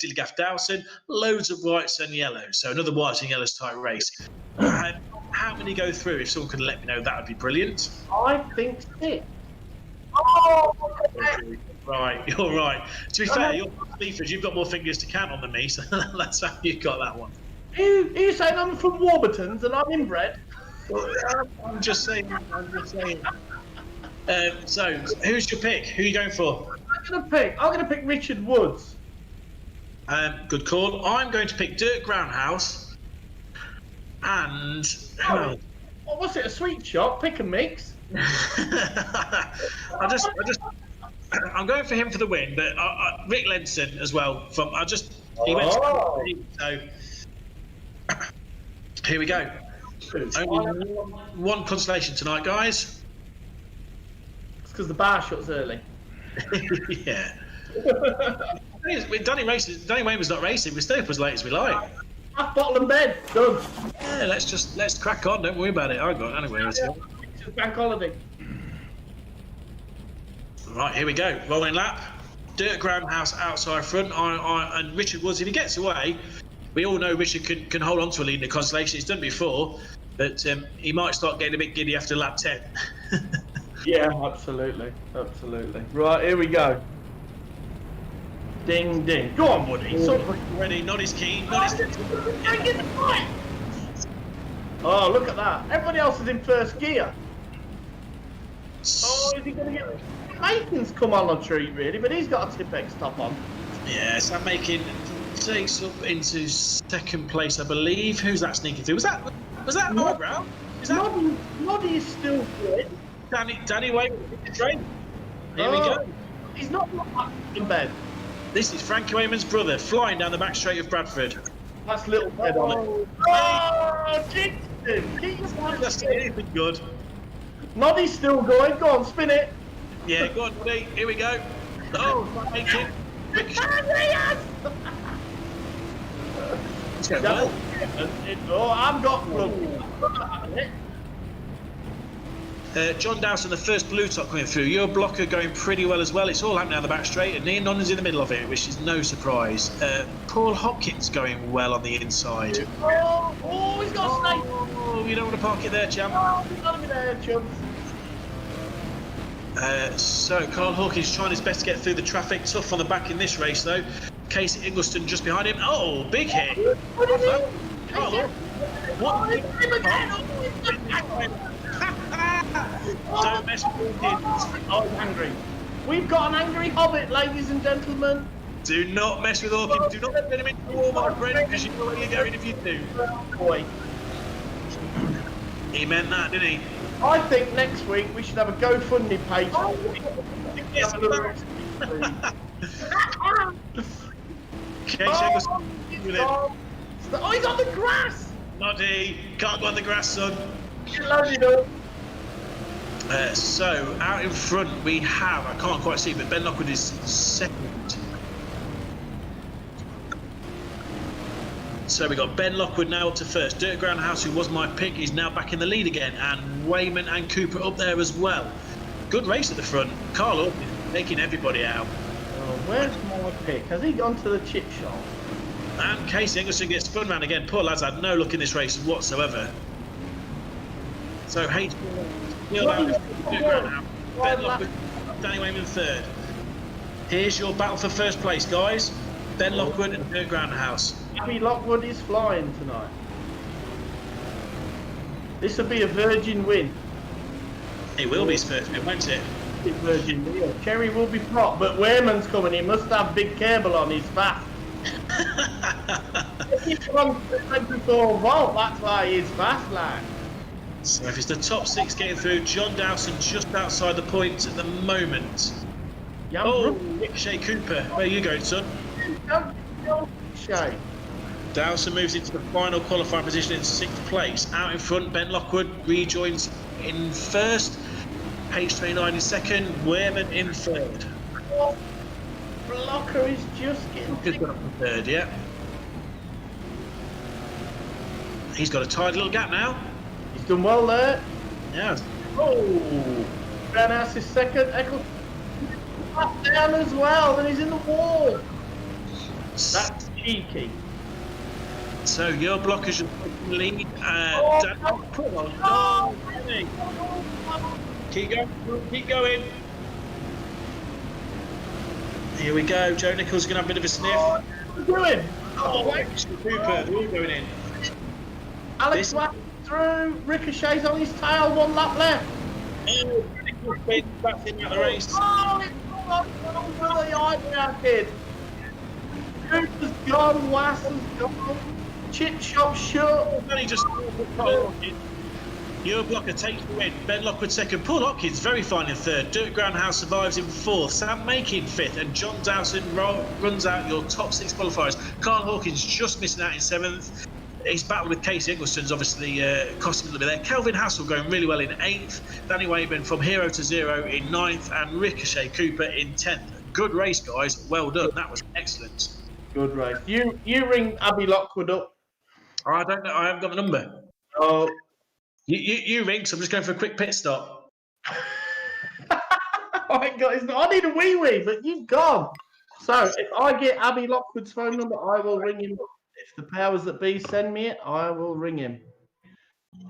Dilligaff Dowson. Loads of whites and yellows. So another whites and yellows type race. How many go through? If someone could let me know, that would be brilliant. I think 6. Oh, right, you're right. To be fair, you're Sleaford, you've got more fingers to count on than me, so that's how you got that one. You saying I'm from Warburton's and I'm inbred? I'm just saying. So, who's your pick? Who are you going for? I'm gonna pick Richard Woods. Good call. I'm going to pick Dirk Groundhouse. And what was it? A sweet shop? Pick and mix. I'm going for him for the win, but Rick Lenson as well. He went to so. Here we go. Only one consolation tonight, guys. It's because the bar shuts early. Yeah. Danny Wayne was not racing. We stay up as late as we like. Half bottle and bed. Done. Yeah, let's crack on. Don't worry about it. I got it anyway. Let's go. It's just bank holiday. Right, here we go. Rolling lap. Dirk Groundhouse outside front. And Richard Woods, if he gets away, we all know Richard can hold on to a lead in the consolation. He's done it before, but he might start getting a bit giddy after lap 10. Yeah, absolutely. Right, here we go. Ding, ding. Go on, Woody. Ready, not his key. Oh, look at that. Everybody else is in first gear. Oh, is he going to get it? Bacon's come on a treat, really, but he's got a Tipex top on. Yeah, Sam Macon takes up into second place, I believe. Who's that sneaking through? Was that Eyebrow? Is that Noddy is still good. Danny Wayne? Here we go. He's not in bed. This is Frankie Wayman's brother flying down the back straight of Bradford. That's little head on it. Oh, Kingston! That's anything good. Noddy's still going. Go on, spin it. Yeah, go on, Noddy. Here we go. Oh, Macon. It's going well. Oh, I've got John Dowson, the first blue top coming through. Your blocker going pretty well as well. It's all happening down the back straight, and Ian Nonnan's in the middle of it, which is no surprise. Paul Hopkins going well on the inside. Oh, he's got a snake. Oh, you don't want to park it there, champ. Oh, he's got to be there, chum. So Carl Hawkins trying his best to get through the traffic. Tough on the back in this race, though. Casey Ingliston just behind him. Oh, big hit. What is it? Carl, what? Don't mess with Hawkins. Oh, he's angry. We've got an angry hobbit, ladies and gentlemen. Do not mess with Hawkins. Do not get him into war, my friend, because you know where you're going if you do. Boy. He meant that, didn't he? I think next week we should have a GoFundMe page. Yes, Casey Ingliston with him. Oh, he's on the grass. Noddy, can't go on the grass, son. Loaded up. So out in front we have, I can't quite see, but Ben Lockwood is second. So we got Ben Lockwood now up to first. Dirk Groundhouse, who was my pick, is now back in the lead again, and Wayman and Cooper up there as well. Good race at the front. Carl Hawkins taking everybody out. Oh, where's my pick? Has he gone to the chip shop? And Casey Ingliston gets spun round again. Poor lads had no luck in this race whatsoever. So H. Ben Lockwood, Danny Wayman third. Here's your battle for first place, guys. Ben Lockwood and Dirk Groundhouse. Abby Lockwood is flying tonight. This will be a virgin win. It will be his first win, won't it? It's virgin win. Cherry will be prop, but Wayman's coming. He must have big cable on his back. He's from 24 volt. That's why he's fast, like. So if it's the top six getting through, John Dowson just outside the points at the moment. Yeah, oh, Ricochet Cooper, where are you going, son? Shay. Dowson moves into the final qualifying position in sixth place. Out in front, Ben Lockwood rejoins in first. H29 in second. Wehrman in third. Blocker is just getting. He's got up to third, yeah. He's got a tight little gap now. He's done well there. Yeah. Oh, Groundhouse is second. Eccles up down as well, and he's in the wall. That's cheeky. So your blockers are lead. Keep going. Keep going. Here we go. Joe Nichols is going to have a bit of a sniff. What are you doing? Oh, Cooper, they're all going in. Alex Watt through. Ricochet's on his tail. 1 lap left. Oh, Nichols back in the race. Oh, it's gone for the eyebrow kid. Cooper's gone. Wass has gone. Chip shop shut. Only just your blocker takes the win. Ben Lockwood second. Paul Hopkins very fine in third. Dirk Groundhouse survives in fourth. Sam Macon fifth. And John Dowson runs out your top six qualifiers. Carl Hawkins just missing out in seventh. His battle with Casey Ingliston's obviously cost him a little bit there. Kelvin Hassel going really well in 8th. Danny Wayman from hero to zero in 9th. And Ricochet Cooper in 10th. Good race, guys. Well done. That was excellent. Good race. You ring Abby Lockwood up. Oh, I don't know. I haven't got the number. Oh. You ring, so I'm just going for a quick pit stop. I need a wee, but you've gone. So if I get Abby Lockwood's phone number, I will ring him. If the powers that be send me it, I will ring him.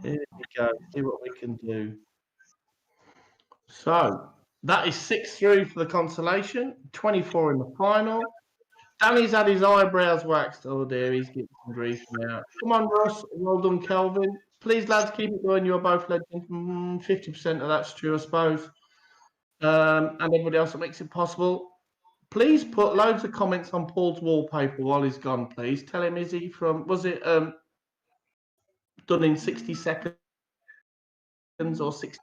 Here we go. See what we can do. So that is 6 through for the consolation, 24 in the final. Danny's had his eyebrows waxed. Oh dear, he's getting some grief now. Come on, Russ. Well done, Kelvin. Please, lads, keep it going. You're both legends. 50% of that's true, I suppose. and everybody else that makes it possible. Please put loads of comments on Paul's wallpaper while he's gone, please. Tell him, is he from, was it done in 60 seconds or 60?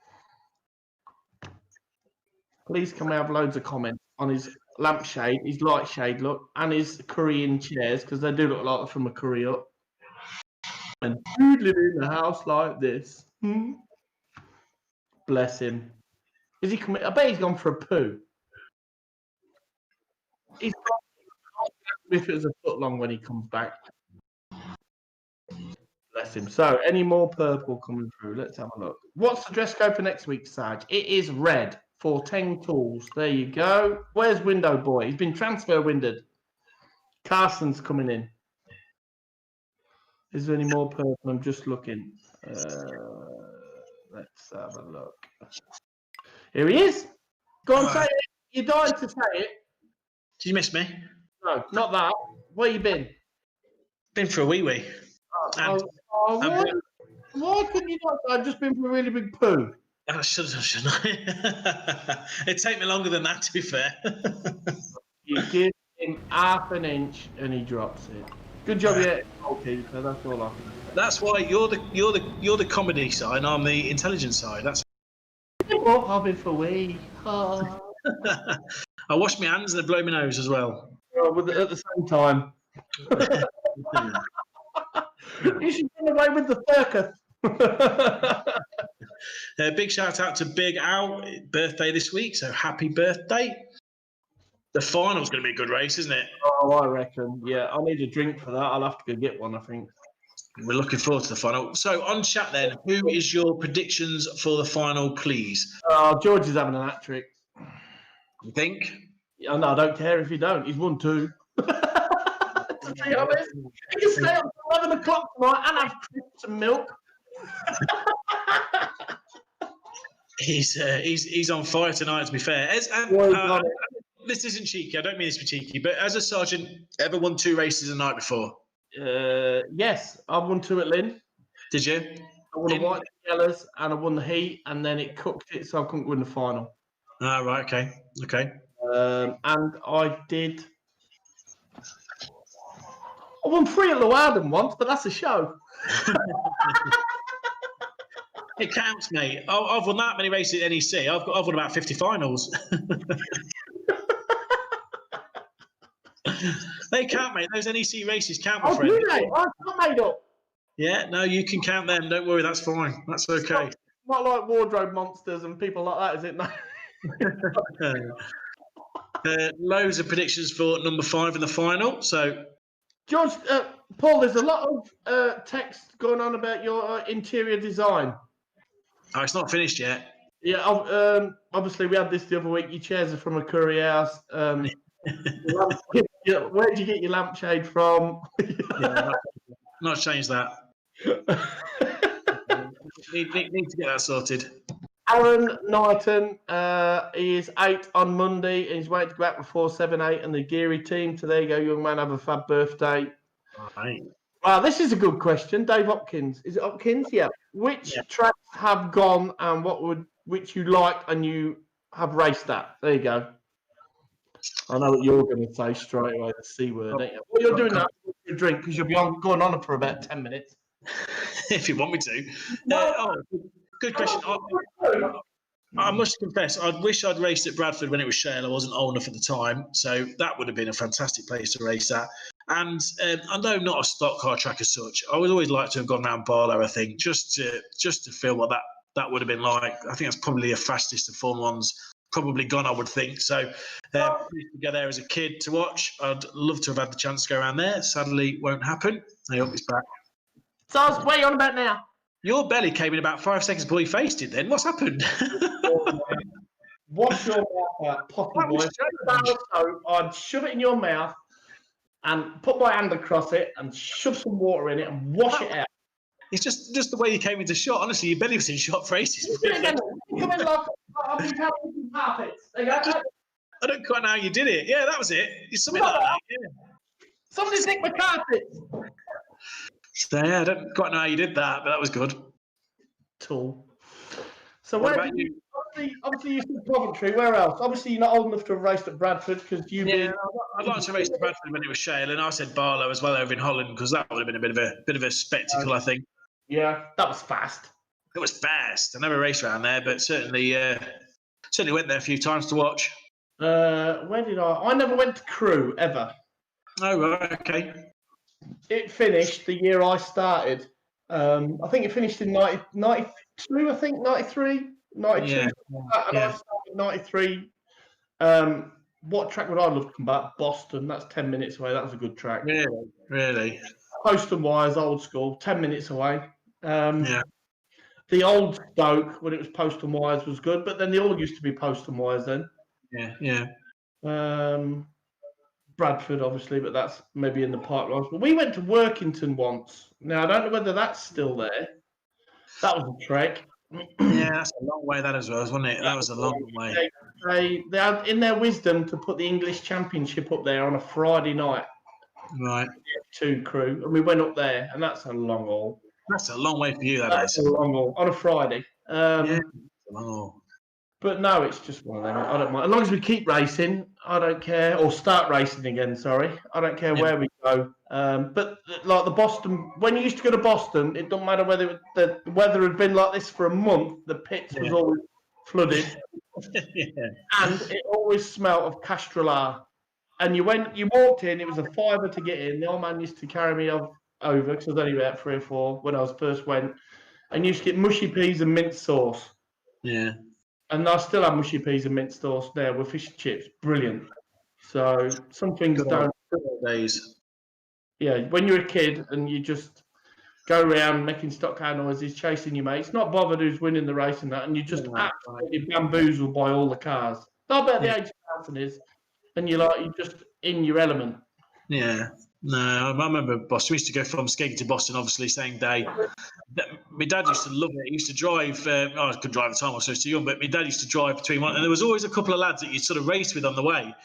Please can we have loads of comments on his lampshade, his light shade look, and his Korean chairs, because they do look like they're from a Korea. And doodling in the house like this. Bless him. Is he coming? I bet he's gone for a poo. He's gone if it was a foot long when he comes back. Bless him. So, any more purple coming through? Let's have a look. What's the dress code for next week, Sarge? It is red for 10 tools. There you go. Where's Window Boy? He's been transfer windowed. Carson's coming in. Is there any more purple? I'm just looking. Let's have a look. Here he is. Go on, say it. You're dying to say it. Did you miss me? No, not that. Where you been? Been for a wee. Why couldn't you not? I've just been for a really big poo. I shouldn't I? It'd take me longer than that, to be fair. You give him half an inch and he drops it. Good job, yeah. Okay, so that's all I can say. That's why you're the comedy side, and I'm the intelligence side. That's. I've been for a wee. Oh. I wash my hands and I blow my nose as well. At the same time. You should run away with the circus. Big shout out to Big Al, birthday this week, so happy birthday. The final's going to be a good race, isn't it? Oh, I reckon. Yeah, I'll need a drink for that. I'll have to go get one, I think. We're looking forward to the final. So on chat then, who is your predictions for the final, please? George is having an hat trick. You think? Yeah, no, I don't care if you don't. He's won 2. To be honest, he can stay up till 11 o'clock tonight and have crisps and milk. He's on fire tonight, to be fair. This isn't cheeky. I don't mean this to be cheeky, but as a sergeant, ever won 2 races a night before? Yes, I won 2 at Lynn. Did you? I won the white yellows and I won the heat, and then it cooked it, so I couldn't win the final. Ah, right. Okay. And I did. I won 3 at Llewellyn once, but that's a show. It counts, mate. I've won that many races at NEC. I've won about 50 finals. They count, mate. Those NEC races count, my friend. Do they? I'm not made up. Yeah, no, you can count them. Don't worry, that's fine. That's okay. Not like wardrobe monsters and people like that, is it? No. Loads of predictions for number 5 in the final. So, George, Paul, there's a lot of text going on about your interior design. Oh, it's not finished yet. Yeah, obviously we had this the other week. Your chairs are from a curry house. Where did you get your lampshade from? Not changed that. need to get that sorted. Aaron Knighton, he is 8 on Monday and he's waiting to go back before 7-8 and the Geary team. So there you go, young man, have a fab birthday. All right. Wow, this is a good question. Dave Hopkins. Is it Hopkins? Yeah. Which tracks have gone and which you like and you have raced at? There you go. I know what you're going to say straight away, the C word. Well, you're doing that with your drink because you'll be going on for about 10 minutes. If you want me to. Good question. I must confess, I wish I'd raced at Bradford when it was Shale. I wasn't old enough at the time, so that would have been a fantastic place to race at. And I know not a stock car track as such. I would always like to have gone round Barlow, I think, just to feel what that would have been like. I think that's probably the fastest of Formula One's probably gone, I would think. So used to go there as a kid to watch. I'd love to have had the chance to go around there. Sadly, won't happen. I hope it's back. So what are you on about now? Your belly came in about 5 seconds before you faced it then. What's happened? Wash your mouth out, potty boy. I'd shove it in your mouth and put my hand across it and shove some water in it and wash it out. It's just the way you came into shot. Honestly, your belly was in shot for ages. Come in like I've been carrying carpets. I don't quite know how you did it. Yeah, that was it. It's something like that. Yeah. Somebody nicked my carpets. So yeah, I don't quite know how you did that, but that was good. Tool. So what where about did you obviously you said Coventry. Where else? Obviously, you're not old enough to have raced at Bradford because you've Yeah, been. I'd like to race to Bradford when it was Shale, and I said Barlow as well over in Holland because that would have been a bit of a spectacle, I think. Yeah, that was fast. It was fast. I never raced around there, but certainly went there a few times to watch. Where did I? I never went to Crewe ever. Oh, right, okay. It finished the year I started. I think it finished in 92, I think, 93, 92. Yeah, And I started in 93. What track would I love to come back? Boston. That's 10 minutes away. That was a good track. Really. Post and Wires, old school, 10 minutes away. Yeah. The old Stoke, when it was Post and Wires, was good, but then they all used to be Post and Wires then. Yeah. Bradford, obviously, but that's maybe in the pipelines. But we went to Workington once. Now, I don't know whether that's still there. That was a trek. Yeah, that's a long way, that as well, wasn't it? That was a long way. They had, in their wisdom, to put the English Championship up there on a Friday night. Right. To Crewe, and we went up there, and that's a long haul. That's a long way for you, That's a long haul on a Friday. Yeah, a long haul. But no, it's just one of them. I don't mind. As long as we keep racing, I don't care. Or start racing again, sorry. I don't care where we go. But like the Boston, when you used to go to Boston, it don't matter whether the weather had been like this for a month, the pits was always flooded. And it always smelled of Castrollar. And you walked in, it was a fiver to get in. The old man used to carry me over, because I was only about 3 or 4 when I first went. And you used to get mushy peas and mint sauce. Yeah. And I still have mushy peas and mint sauce there with fish and chips. Brilliant. So some things don't. Days. Yeah, when you're a kid and you just go around making stock car noises, chasing your mates, not bothered who's winning the race and that, and you're just absolutely bamboozled by all the cars. Not about the age of Carlton is, and you're just in your element. Yeah. No, I remember Boston. We used to go from Skeggy to Boston, obviously, same day. My dad used to love it. He used to drive. I couldn't drive at the time, I was so too young, but my dad used to drive between one. And there was always a couple of lads that you'd sort of race with on the way.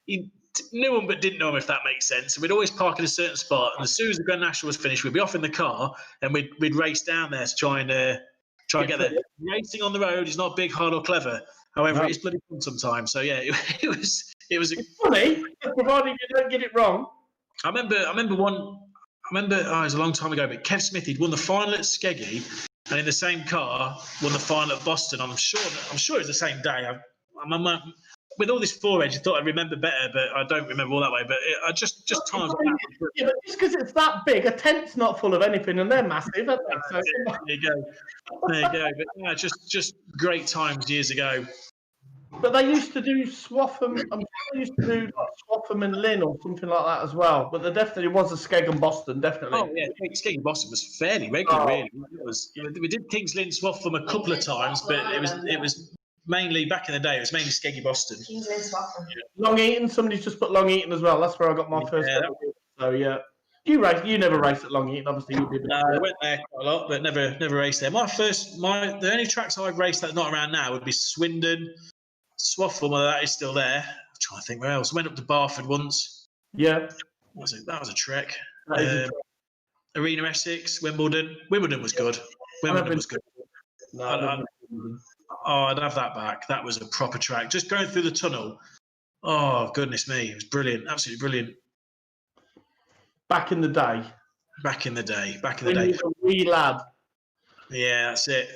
You knew them but didn't know them, if that makes sense. And we'd always park in a certain spot. And as soon as the Grand National was finished, we'd be off in the car and we'd race down there to try and get there. Racing on the road is not big, hard, or clever. However, it's bloody fun sometimes. So yeah, it was. It's funny, providing you don't get it wrong. I remember it was a long time ago, but Kev Smith, he'd won the final at Skeggy, and in the same car won the final at Boston. I'm sure it was the same day. With all this forage, I thought I'd remember better, but I don't remember all that way. But I just times. Yeah, but just because it's that big, a tent's not full of anything, and they're massive, aren't they? So, there you go. But yeah, just great times years ago. But they used to do Swaffham. I'm sure they used to do like Swaffham and Lynn or something like that as well. But there definitely was a Skeg and Boston, definitely. Oh yeah, Skeg and Boston was fairly regular, really. We did Kings Lynn, Swaffham a couple of times, but it was mainly back in the day. It was mainly Skeggy Boston. Kings Lynn, Swaffham. Long Eaton. Somebody's just put Long Eaton as well. That's where I got my first. So yeah. You never raced at Long Eaton, obviously. You did. No, I went there quite a lot, but never raced there. The only tracks I've raced that's not around now would be Swindon, Swaffham, whether that is still there. I'm trying to think where else. I went up to Barford once. Yeah. That was a trek. Arena Essex, Wimbledon. Wimbledon was good. Wimbledon was good. I'd have that back. That was a proper track. Just going through the tunnel. Oh, goodness me. It was brilliant. Absolutely brilliant. Back in the day. When you were a wee lad. Yeah, that's it.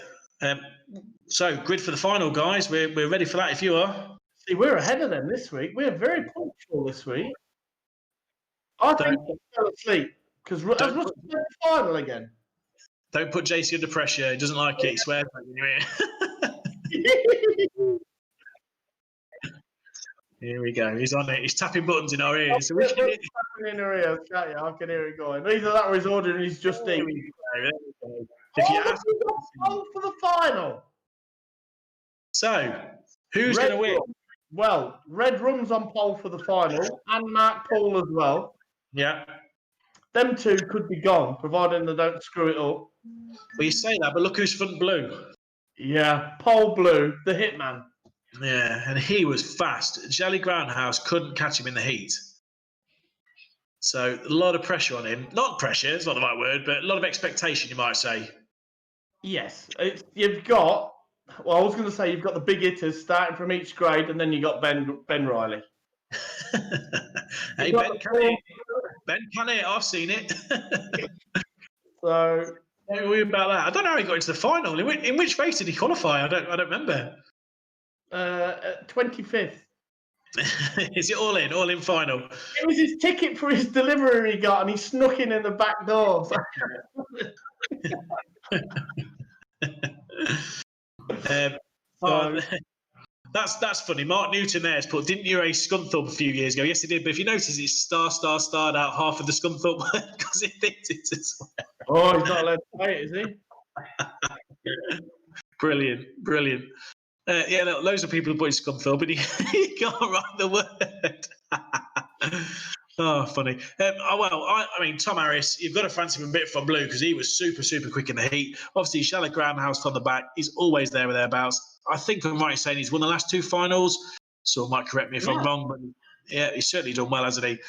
So, grid for the final, guys. We're ready for that if you are. See, we're ahead of them this week. We're very punctual this week. I think we fell asleep because Russell the final again. Don't put JC under pressure. He doesn't like it. He swears in your ear. Here we go. He's on it. He's tapping buttons in our ears. So tapping in our ears. I can hear it going. Either that or he's ordering his Just Eat. If you ask for the final. So, who's going to win? Well, Red Rum's on pole for the final, and Mark Paul as well. Yeah. Them two could be gone, providing they don't screw it up. Well, you say that, but look who's front blue. Yeah, Paul Blue, the hitman. Yeah, and he was fast. Jelly Groundhouse couldn't catch him in the heat. So, a lot of pressure on him. Not pressure, it's not the right word, but a lot of expectation, you might say. Yes. You've got Well, I was going to say you've got the big hitters starting from each grade, and then you got Ben Riley. Hey, Ben can it. I've seen it. So don't worry about that. I don't know how he got into the final. In which race did he qualify? I don't remember. 25th. Is it all in final? It was his ticket for his delivery he got, and he snuck in the back door. That's funny. Mark Newton there has put, didn't you race Scunthorpe a few years ago? Yes, he did. But if you notice, it's starred out half of the Scunthorpe because it thinks it's as well. Oh, he's not allowed to play it, is he? Brilliant. Yeah, loads of people have put his Scunthorpe, but he can't write the word. Oh, funny. I mean, Tom Harris, you've got to fancy him a bit from blue because he was super quick in the heat. Obviously, Shallow Groundhouse from the back. He's always there or thereabouts. I think I'm right in saying he's won the last 2 finals. So might correct me if I'm wrong, but yeah, he's certainly done well, hasn't he?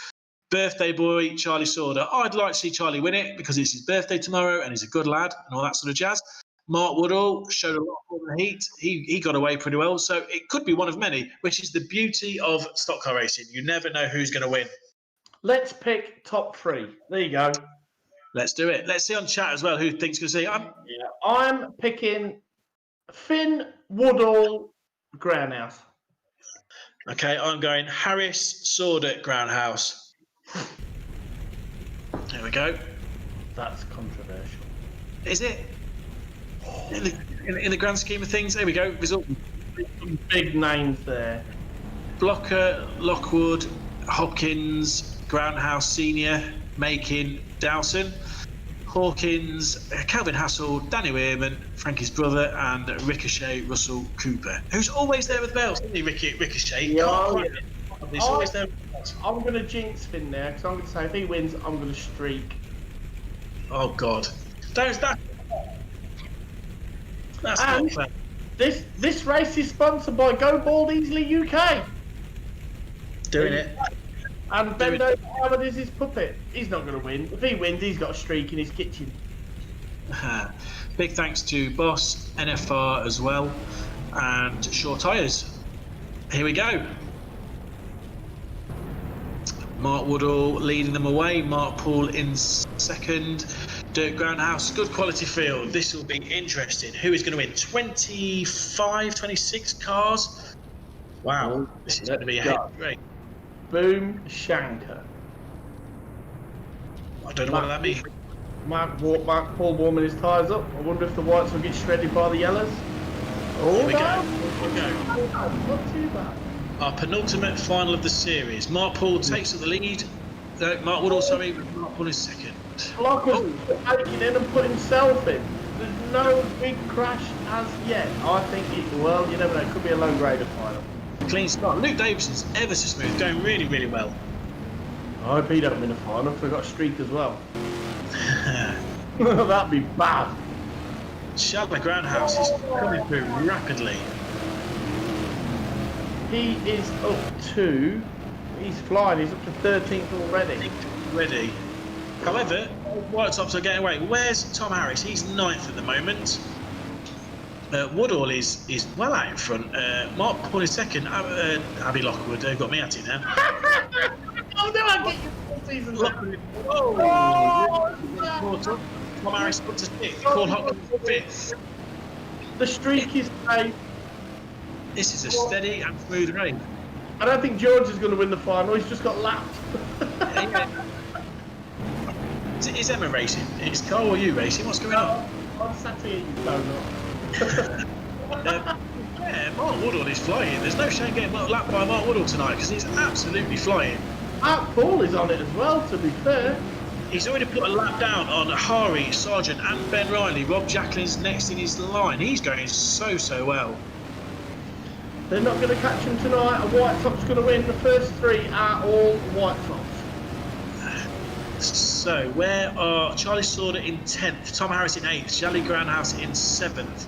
Birthday boy, Charlie Sauder. I'd like to see Charlie win it because it's his birthday tomorrow and he's a good lad and all that sort of jazz. Mark Woodall showed a lot more in the heat. He got away pretty well. So it could be one of many, which is the beauty of stock car racing. You never know who's going to win. Let's pick top 3. There you go. Let's do it. Let's see on chat as well who thinks going to see. I'm picking Finn, Woodall, Groundhouse. Okay, I'm going Harris, Sauder, Groundhouse. There we go. That's controversial. Is it? In the grand scheme of things, there we go. Result. Some big names there. Blocker, Lockwood, Hopkins, Groundhouse Senior, Makin, Dowson, Hawkins, Calvin Hassel, Danny Weirman, Frankie's brother, and Ricochet Russell Cooper, who's always there with bells, isn't he, Ricochet? Yeah, He's always there with bells. I'm going to jinx Finn there because I'm going to say if he wins, I'm going to streak. Oh, God. That's not fair. This race is sponsored by Go Bald Easily UK. Doing it. And Ben Howard is his puppet. He's not going to win. If he wins, he's got a streak in his kitchen. Big thanks to Boss, NFR as well, and Shore Tyres. Here we go. Mark Woodall leading them away. Mark Paul in second. Dirt Groundhouse, good quality field. This will be interesting. Who is going to win? 25, 26 cars? Wow, this is going to be a heavy race. Boom Shanker. I don't know what that means. Mark Paul warming his tyres up. I wonder if the whites will get shredded by the yellows. Here we go. Not too bad. Our penultimate final of the series. Mark Paul takes up the lead. Mark Woodall, sorry, Mark Paul is second. Blockers taking in and put himself in. There's no big crash as yet. I think you never know. It could be a low grader final. Clean start. Luke Davison's ever so smooth, going really well. I hope he don't win a final because I got a streak as well. That'd be bad. Shallow Groundhouse is coming through rapidly. He is up to. He's flying. He's up to 13th already. However, White Tops are getting away. Where's Tom Harris? He's 9th at the moment. Woodall is well out in front. Mark Paul is second. Abby Lockwood, they've got me at it now. Oh, no, I get you full season. Tom Harris up to 6th. Paul Hopkins 5th. The streak is safe. This is a steady and smooth race. I don't think George is going to win the final. He's just got lapped. Is Emma racing? Is Carl or you racing? What's going on? I'm sat here, you donut. Yeah, Mark Woodall is flying. There's no shame getting lapped by Mark Woodall tonight because he's absolutely flying. Mark Paul is on it as well, to be fair. He's already put a lap down on Hari, Sargent and Ben Riley. Rob Jacqueline's next in his line. He's going so well. They're not going to catch him tonight. A White Top's going to win. The first 3 are all White Tops. So, where are Charlie Sauder in 10th, Tom Harris in 8th, Shallow Groundhouse in 7th?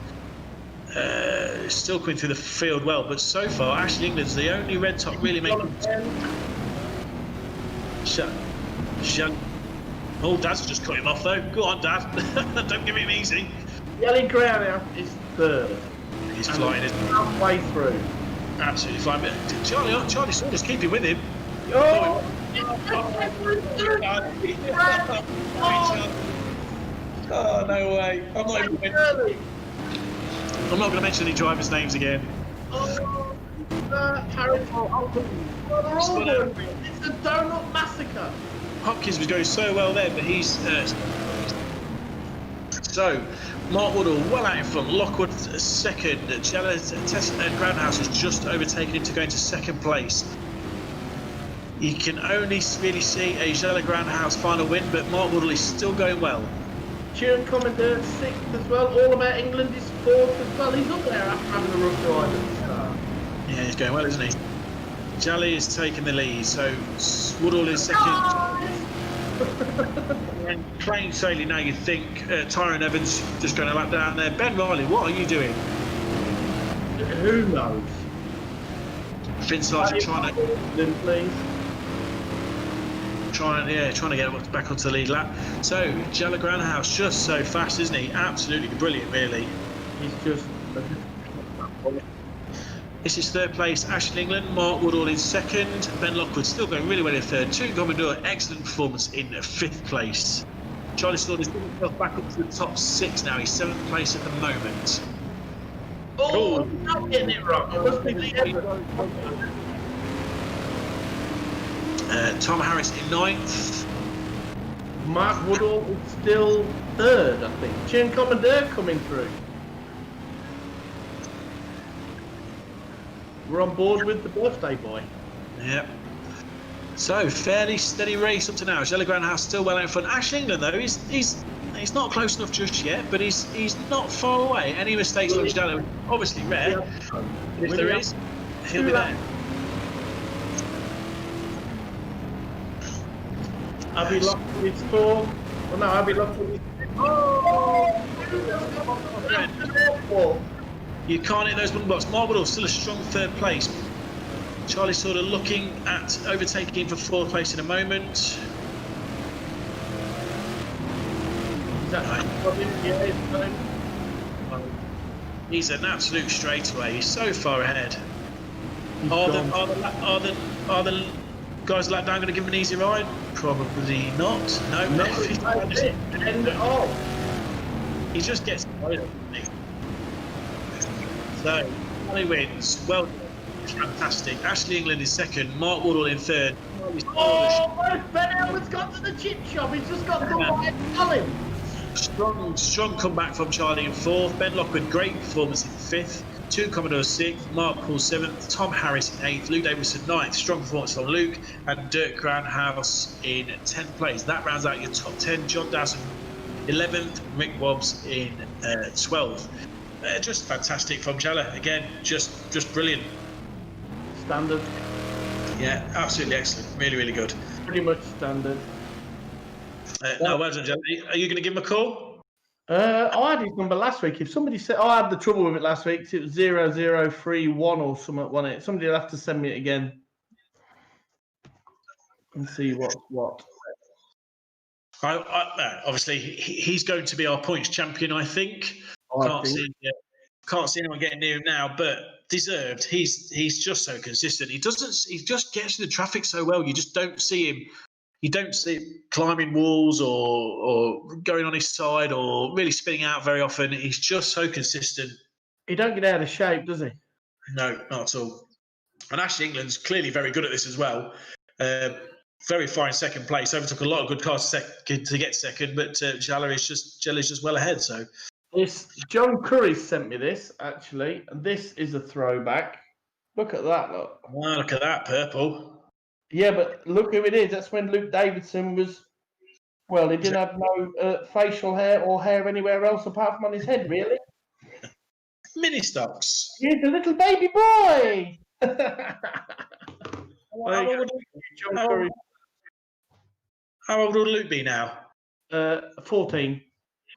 Still coming through the field well, but so far, Ashley England's the only red top really making. Oh, Dad's just cut him off though. Go on, Dad. Don't give him easy. Yellow Groundhouse is 3rd. He's flying. Halfway through. Absolutely flying. Charlie Saunders keeping with him. Oh! Oh, no way. I'm not going to mention any drivers' names again. Oh, Harris. It's a donut massacre. Hopkins was going so well then, but he's... So, Mark Woodall well out in front. Lockwood second. Groundhouse has just overtaken him to go into second place. You can only really see a Jella Groundhouse final win, but Mark Woodall is still going well. Turin Commander 6th as well. All About England is 4th as well. He's up there after having a rough ride at the start. Yeah, he's going well, isn't he? Jolly is taking the lead, so Woodall is second. And plain sailing now, you think Tyrone Evans just going a lap down there. Ben Riley, what are you doing? Who knows? Finn Sargent trying to get back onto the lead lap. So Jella Groundhouse just so fast, isn't he? Absolutely brilliant, really. He's just. This is third place, Ashley England. Mark Woodall in second. Ben Lockwood still going really well in third. Turin Commodore, excellent performance in fifth place. Charlie Saunders got himself back up to the top 6 now. He's 7th place at the moment. Oh, I'm not getting it wrong. It must be Lee Evans. Tom Harris in 9th. Mark Woodall is still 3rd, I think. Turin Commander coming through. We're on board with the birthday boy. Yep. So fairly steady race up to now. Jella Groundhouse still well out in front. Ash England though, he's not close enough just yet, but he's not far away. Any mistakes on Jella, obviously rare. But if there is, he'll be there. Abby Lockwood is 4th. Well, no, Abby Lockwood is. Oh! You can't hit those button blocks. Mark Woodall still a strong 3rd place. Charlie sort of looking at overtaking for 4th place in a moment. He's an absolute straightaway. He's so far ahead. Are the guys lap down going to give him an easy ride? Probably not. No. End it all. He just gets tired, doesn't he? So, Charlie wins. Well done. Fantastic. Ashley England is 2nd. Mark Woodall in 3rd. Oh, Ben Elwood's gone to the chip shop. He's just got the right talent. Strong comeback from Charlie in 4th. Ben Lockwood, great performance in 5th. Turin Commodore 6th. Mark Poole 7th. Tom Harris in 8th. Luke Davidson 9th. Strong performance from Luke. And Dirk Groundhouse in 10th place. That rounds out your top 10. John Dowson 11th. Mick Wobbs in 12th. Just fantastic from Jella. Again, just brilliant. Standard. Yeah, absolutely excellent. Really, really good. Pretty much standard. No, well done, Jella. Are you going to give him a call? I had his number last week. If somebody said, I had the trouble with it last week. It was 0031 or something, wasn't it? Somebody will have to send me it again and see what's what. Obviously, he's going to be our points champion, I think. Can't see anyone getting near him now, but deserved. He's just so consistent. He just gets in the traffic so well. You just don't see him. You don't see him climbing walls or going on his side or really spinning out very often. He's just so consistent. He don't get out of shape, does he? No, not at all. And Ashley England's clearly very good at this as well. Very far in 2nd place. Overtook a lot of good cars to get 2nd, but Jella's just well ahead. So. This John Curry sent me this actually, and this is a throwback. Look at that! Look. Wow, look at that purple. Yeah, but look who it is. That's when Luke Davidson was. Well, he didn't have no facial hair or hair anywhere else apart from on his head, really. Mini stocks. He's a little baby boy. How old would Luke be now? 14.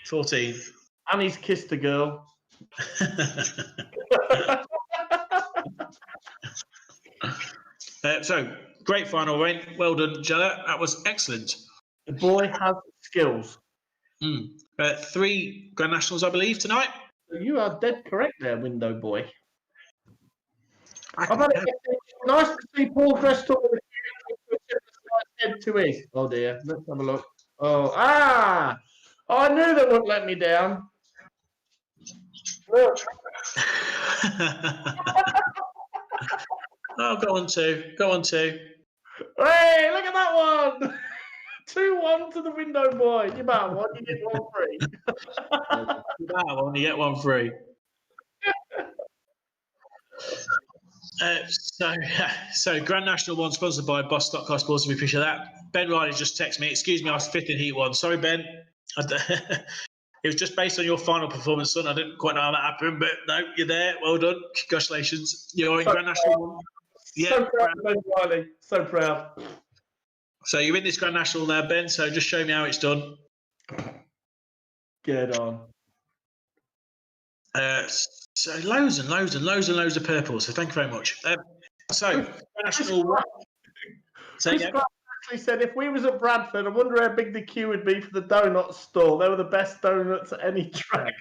14. And he's kissed a girl. So, great final win. Well done, Jella. That was excellent. The boy has skills. 3 Grand Nationals, I believe, tonight. You are dead correct there, window boy. I've had a nice to see Paul dressed up with a head to his. Oh dear, let's have a look. Oh, I knew they wouldn't let me down. Look. Oh, go on two. Hey, look at that one. 2-1 to the window boy. You buy one, you get one free. You buy one, you get one free. So Grand National 1 sponsored by Boss.com Sports. We appreciate that. Ben Riley just texted me. Excuse me, I was 5th in Heat 1. Sorry, Ben. It was just based on your final performance, son. I didn't quite know how that happened, but no, you're there. Well done. Congratulations. You're in Grand National 1. Yeah, so proud of Ben Riley. So proud. So you're in this Grand National now, Ben. So just show me how it's done. Get on. So loads of purple. So thank you very much. So National 1. Chris actually said if we was at Bradford, I wonder how big the queue would be for the donut store. They were the best donuts at any track.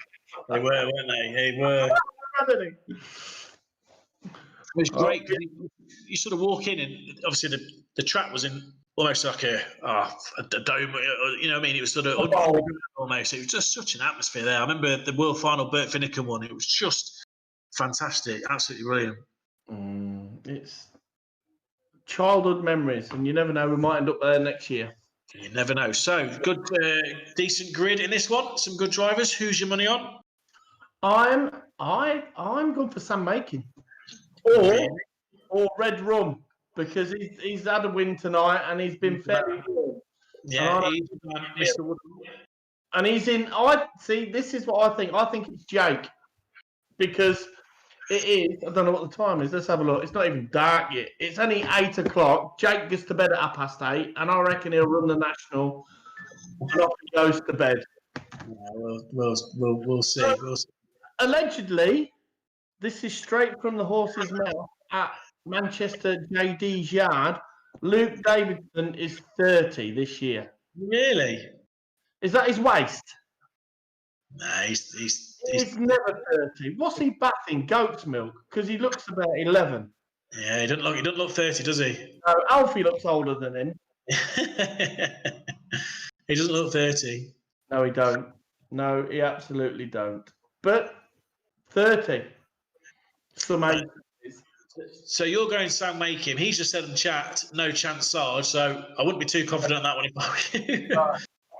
They were, weren't they? They were. It was great. You sort of walk in, and obviously the track was in almost like a dome. You know what I mean? It was sort of almost. It was just such an atmosphere there. I remember the world final Burt Finnegan one. It was just fantastic, absolutely brilliant. It's childhood memories, and you never know, we might end up there next year. You never know. So good, decent grid in this one. Some good drivers. Who's your money on? I'm going for Sam Makin. Or Red Rum, because he's had a win tonight and he's been very good. Yeah, and he's in. This is what I think. I think it's Jake, because it is. I don't know what the time is. Let's have a look. It's not even dark yet. It's only 8 o'clock. Jake gets to bed at 8:30, and I reckon he'll run the national. And off he goes to bed. Yeah, we'll see. We'll see. Allegedly, this is straight from the horse's mouth at Manchester JD's yard. Luke Davidson is 30 this year. Really? Is that his waist? No, he's never 30. What's he bathing? Goat's milk? Because he looks about 11. Yeah, he doesn't look 30, does he? No, Alfie looks older than him. He doesn't look 30. No, he don't. No, he absolutely don't. But 30. Some age. So you're going Sam Makin. He's just said in chat, no chance Sarge. So I wouldn't be too confident on that one if I were you.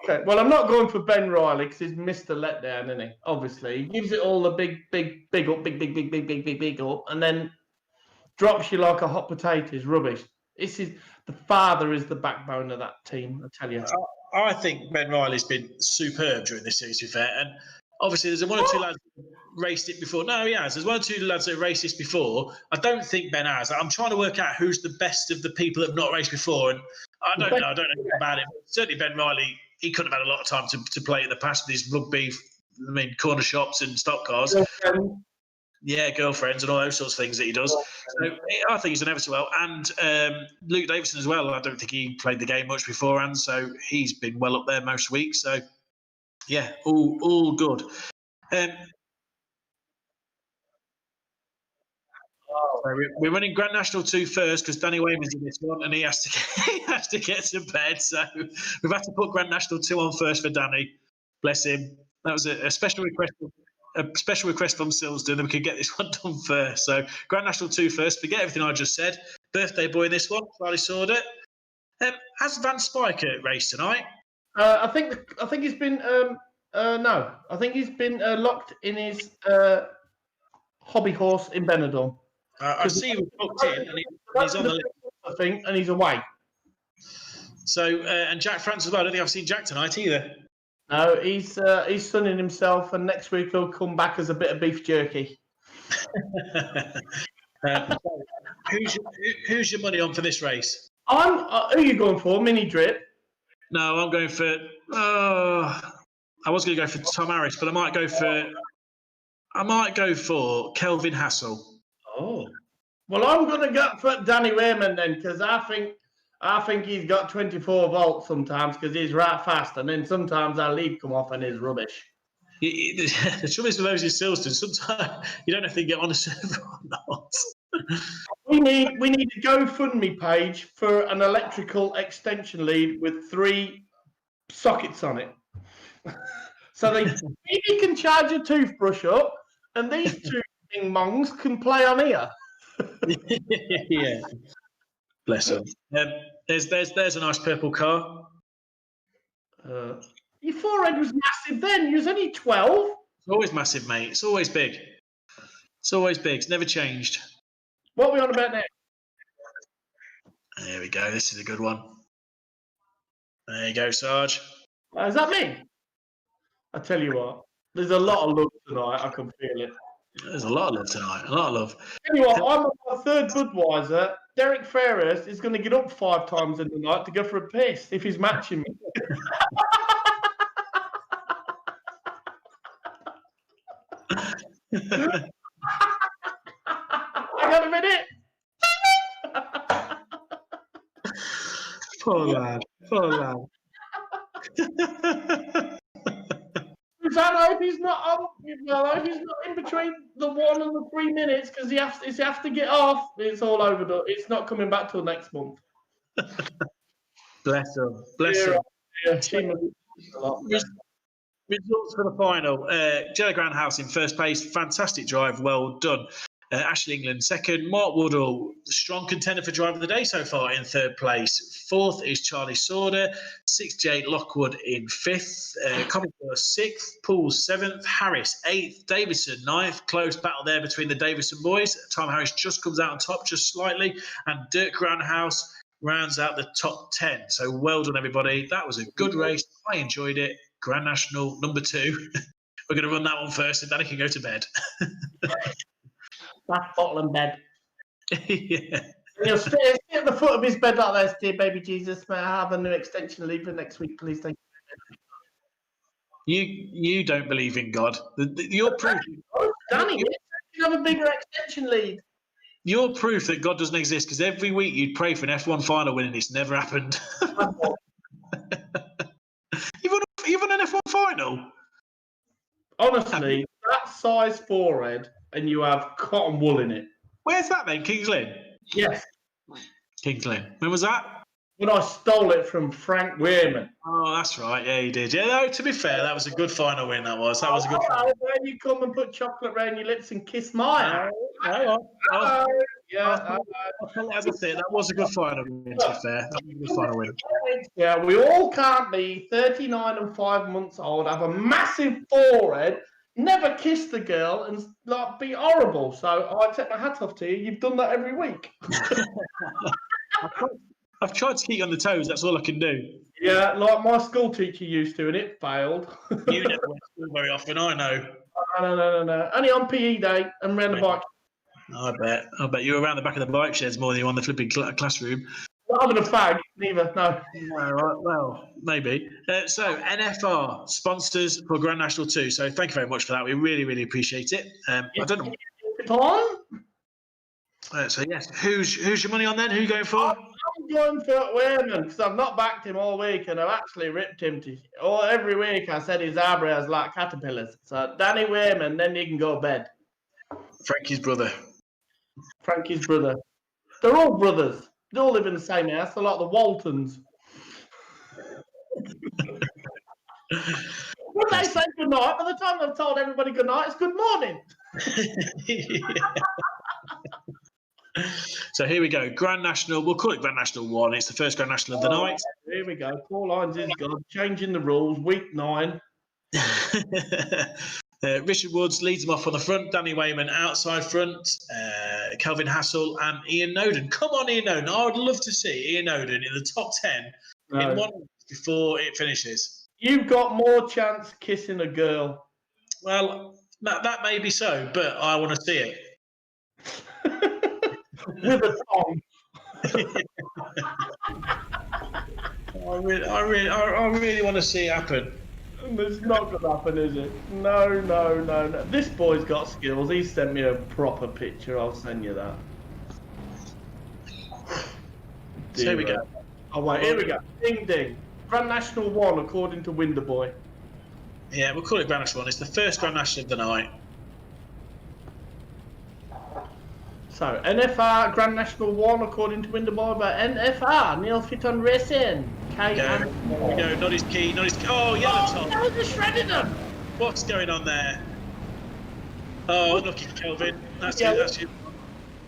Okay. Well, I'm not going for Ben Riley because he's missed the letdown, isn't he? Obviously, he gives it all the big up, and then drops you like a hot potato. Is rubbish. The father is the backbone of that team. I tell you. I think Ben Riley's been superb during this series, to be fair. And obviously, there's one or two lads who raced it before. No, he has. There's one or two lads that have raced this before. I don't think Ben has. I'm trying to work out who's the best of the people that have not raced before. And I don't know. I don't know about it. Certainly, Ben Riley, he couldn't have had a lot of time to play in the past with his rugby, corner shops and stock cars. Yeah, girlfriends and all those sorts of things that he does. So I think he's done ever so well. And Luke Davison as well. I don't think he played the game much beforehand, so he's been well up there most weeks. So, yeah, all good. We're running Grand National 2 first because Danny Wayman's in this one and he has to get to bed. So we've had to put Grand National 2 on first for Danny. Bless him. That was a special request. A special request from Silsden that we could get this one done first. So Grand National 2 first. Forget everything I just said. Birthday boy in this one. Charlie Sorder. Has Van Spiker raced tonight? I think he's been no. I think he's been locked in his hobby horse in Benidorm. I see he was booked in and he's on the list. I think, and he's away. So and Jack France as well. I don't think I've seen Jack tonight either. No, he's sunning himself, and next week he'll come back as a bit of beef jerky. Who's your money on for this race? Who are you going for? Mini Drip? No, I'm going for. I was going to go for Tom Harris, but I might go for Kelvin Hassel. Oh, well, I'm going to go for Danny Wayman then, because I think he's got 24 volts sometimes because he's right fast, and then sometimes our lead come off and he's rubbish. The trouble is with those in Silston, sometimes you don't know if they get on a server or not. We need a GoFundMe page for an electrical extension lead with 3 sockets on it. So he can charge a toothbrush up, and these 2 ding mongs can play on here. Yeah. Bless them. There's a nice purple car. Your forehead was massive then. You was only 12. It's always massive, mate. It's always big. It's always big. It's never changed. What are we on about now? There we go. This is a good one. There you go, Sarge. Is that me? I tell you what, there's a lot of love tonight. I can feel it. There's a lot of love tonight. A lot of love. Tell you what, I'm on my 3rd Budweiser. Derek Ferris is going to get up 5 times in the night to go for a piss if he's matching me. Hang on a minute. Poor lad. Poor lad. I hope he's not on. I hope he's not in between the 1 and the 3 minutes because he has to get off. It's all over. It's not coming back till next month. Bless him. Bless him. Yeah, Results for the final. Jelly Grand House in first place. Fantastic drive. Well done. Ashley England second. Mark Woodall, strong contender for driver of the day so far, in 3rd place. 4th is Charlie Sauder. 68 Lockwood in 5th. Commodore 6th. Poole 7th. Harris 8th. Davison 9th. Close battle there between the Davison boys. Tom Harris just comes out on top just slightly. And Dirk Groundhouse rounds out the top 10. So well done, everybody. That was a good race. I enjoyed it. Grand National number 2. We're going to run that one first and then I can go to bed. That bottle in bed. Yeah. He'll sit at the foot of his bed like this, dear baby Jesus. May I have a new extension lead for next week, please? Thank you. You don't believe in God. Your proof. Danny, you have a bigger extension lead. You're proof that God doesn't exist because every week you'd pray for an F1 final win and it's never happened. You've won an F1 final? Honestly, that size forehead and you have cotton wool in it. Where's that then? Kings Lynn? Yes. Kings Lynn. When was that? When I stole it from Frank Weirman. Oh, that's right. Yeah, you did. Yeah, no, to be fair, that was a good final win, that was. That was a good final. When you come and put chocolate around your lips and kiss mine. Yeah. As I said, that was a good final win, to be fair. That was a good final win. Yeah, we all can't be 39 and 5 months old, have a massive forehead, never kiss the girl, and like be horrible. So I take my hat off to you. You've done that every week. I've tried to keep you on the toes. That's all I can do. Yeah, like my school teacher used to, and it failed. You never went to school very often, I know. No. Only on PE day and round the bike. I bet you were around the back of the bike sheds more than you were on the flipping classroom. Not having a fag, neither. No. Well, maybe. So NFR sponsors for Grand National 2. So thank you very much for that. We really, really appreciate it. I don't know. So yes, who's your money on then? Who are you going for? I'm going for Weirman because I've not backed him all week and I've actually ripped him to. Every week I said his eyebrows like caterpillars. So Danny Weirman, then you can go to bed. Frankie's brother. They're all brothers. They all live in the same house. They're like the Waltons. When they say good night, by the time they've told everybody good night, it's good morning. So here we go. Grand National. We'll call it Grand National 1. It's the first Grand National of the night. Here we go. Paul Hines is God. Changing the rules. Week 9. Richard Woods leads them off on the front. Danny Wayman outside front. Kelvin Hassel and Ian Noden. Come on, Ian Noden. I would love to see Ian Noden in the top 10 in 1 week before it finishes. You've got more chance kissing a girl. Well, that may be so, but I want to see it. With a tongue. I really want to see it happen. It's not going to happen, is it? No. This boy's got skills. He sent me a proper picture. I'll send you that. So here we go. Oh, wait. Here we go. Ding, ding. Grand National 1, according to Winderboy. Yeah, we'll call it Grand National 1. It's the first Grand National of the night. So, NFR Grand National 1, according to Winterboy, but NFR, Neil Fitton Racing. K There we go. Not his key. Not his key. Oh, yellow top. That was a shredded them. What's going on there? Oh, unlucky Kelvin. That's Yeah. it. That's you.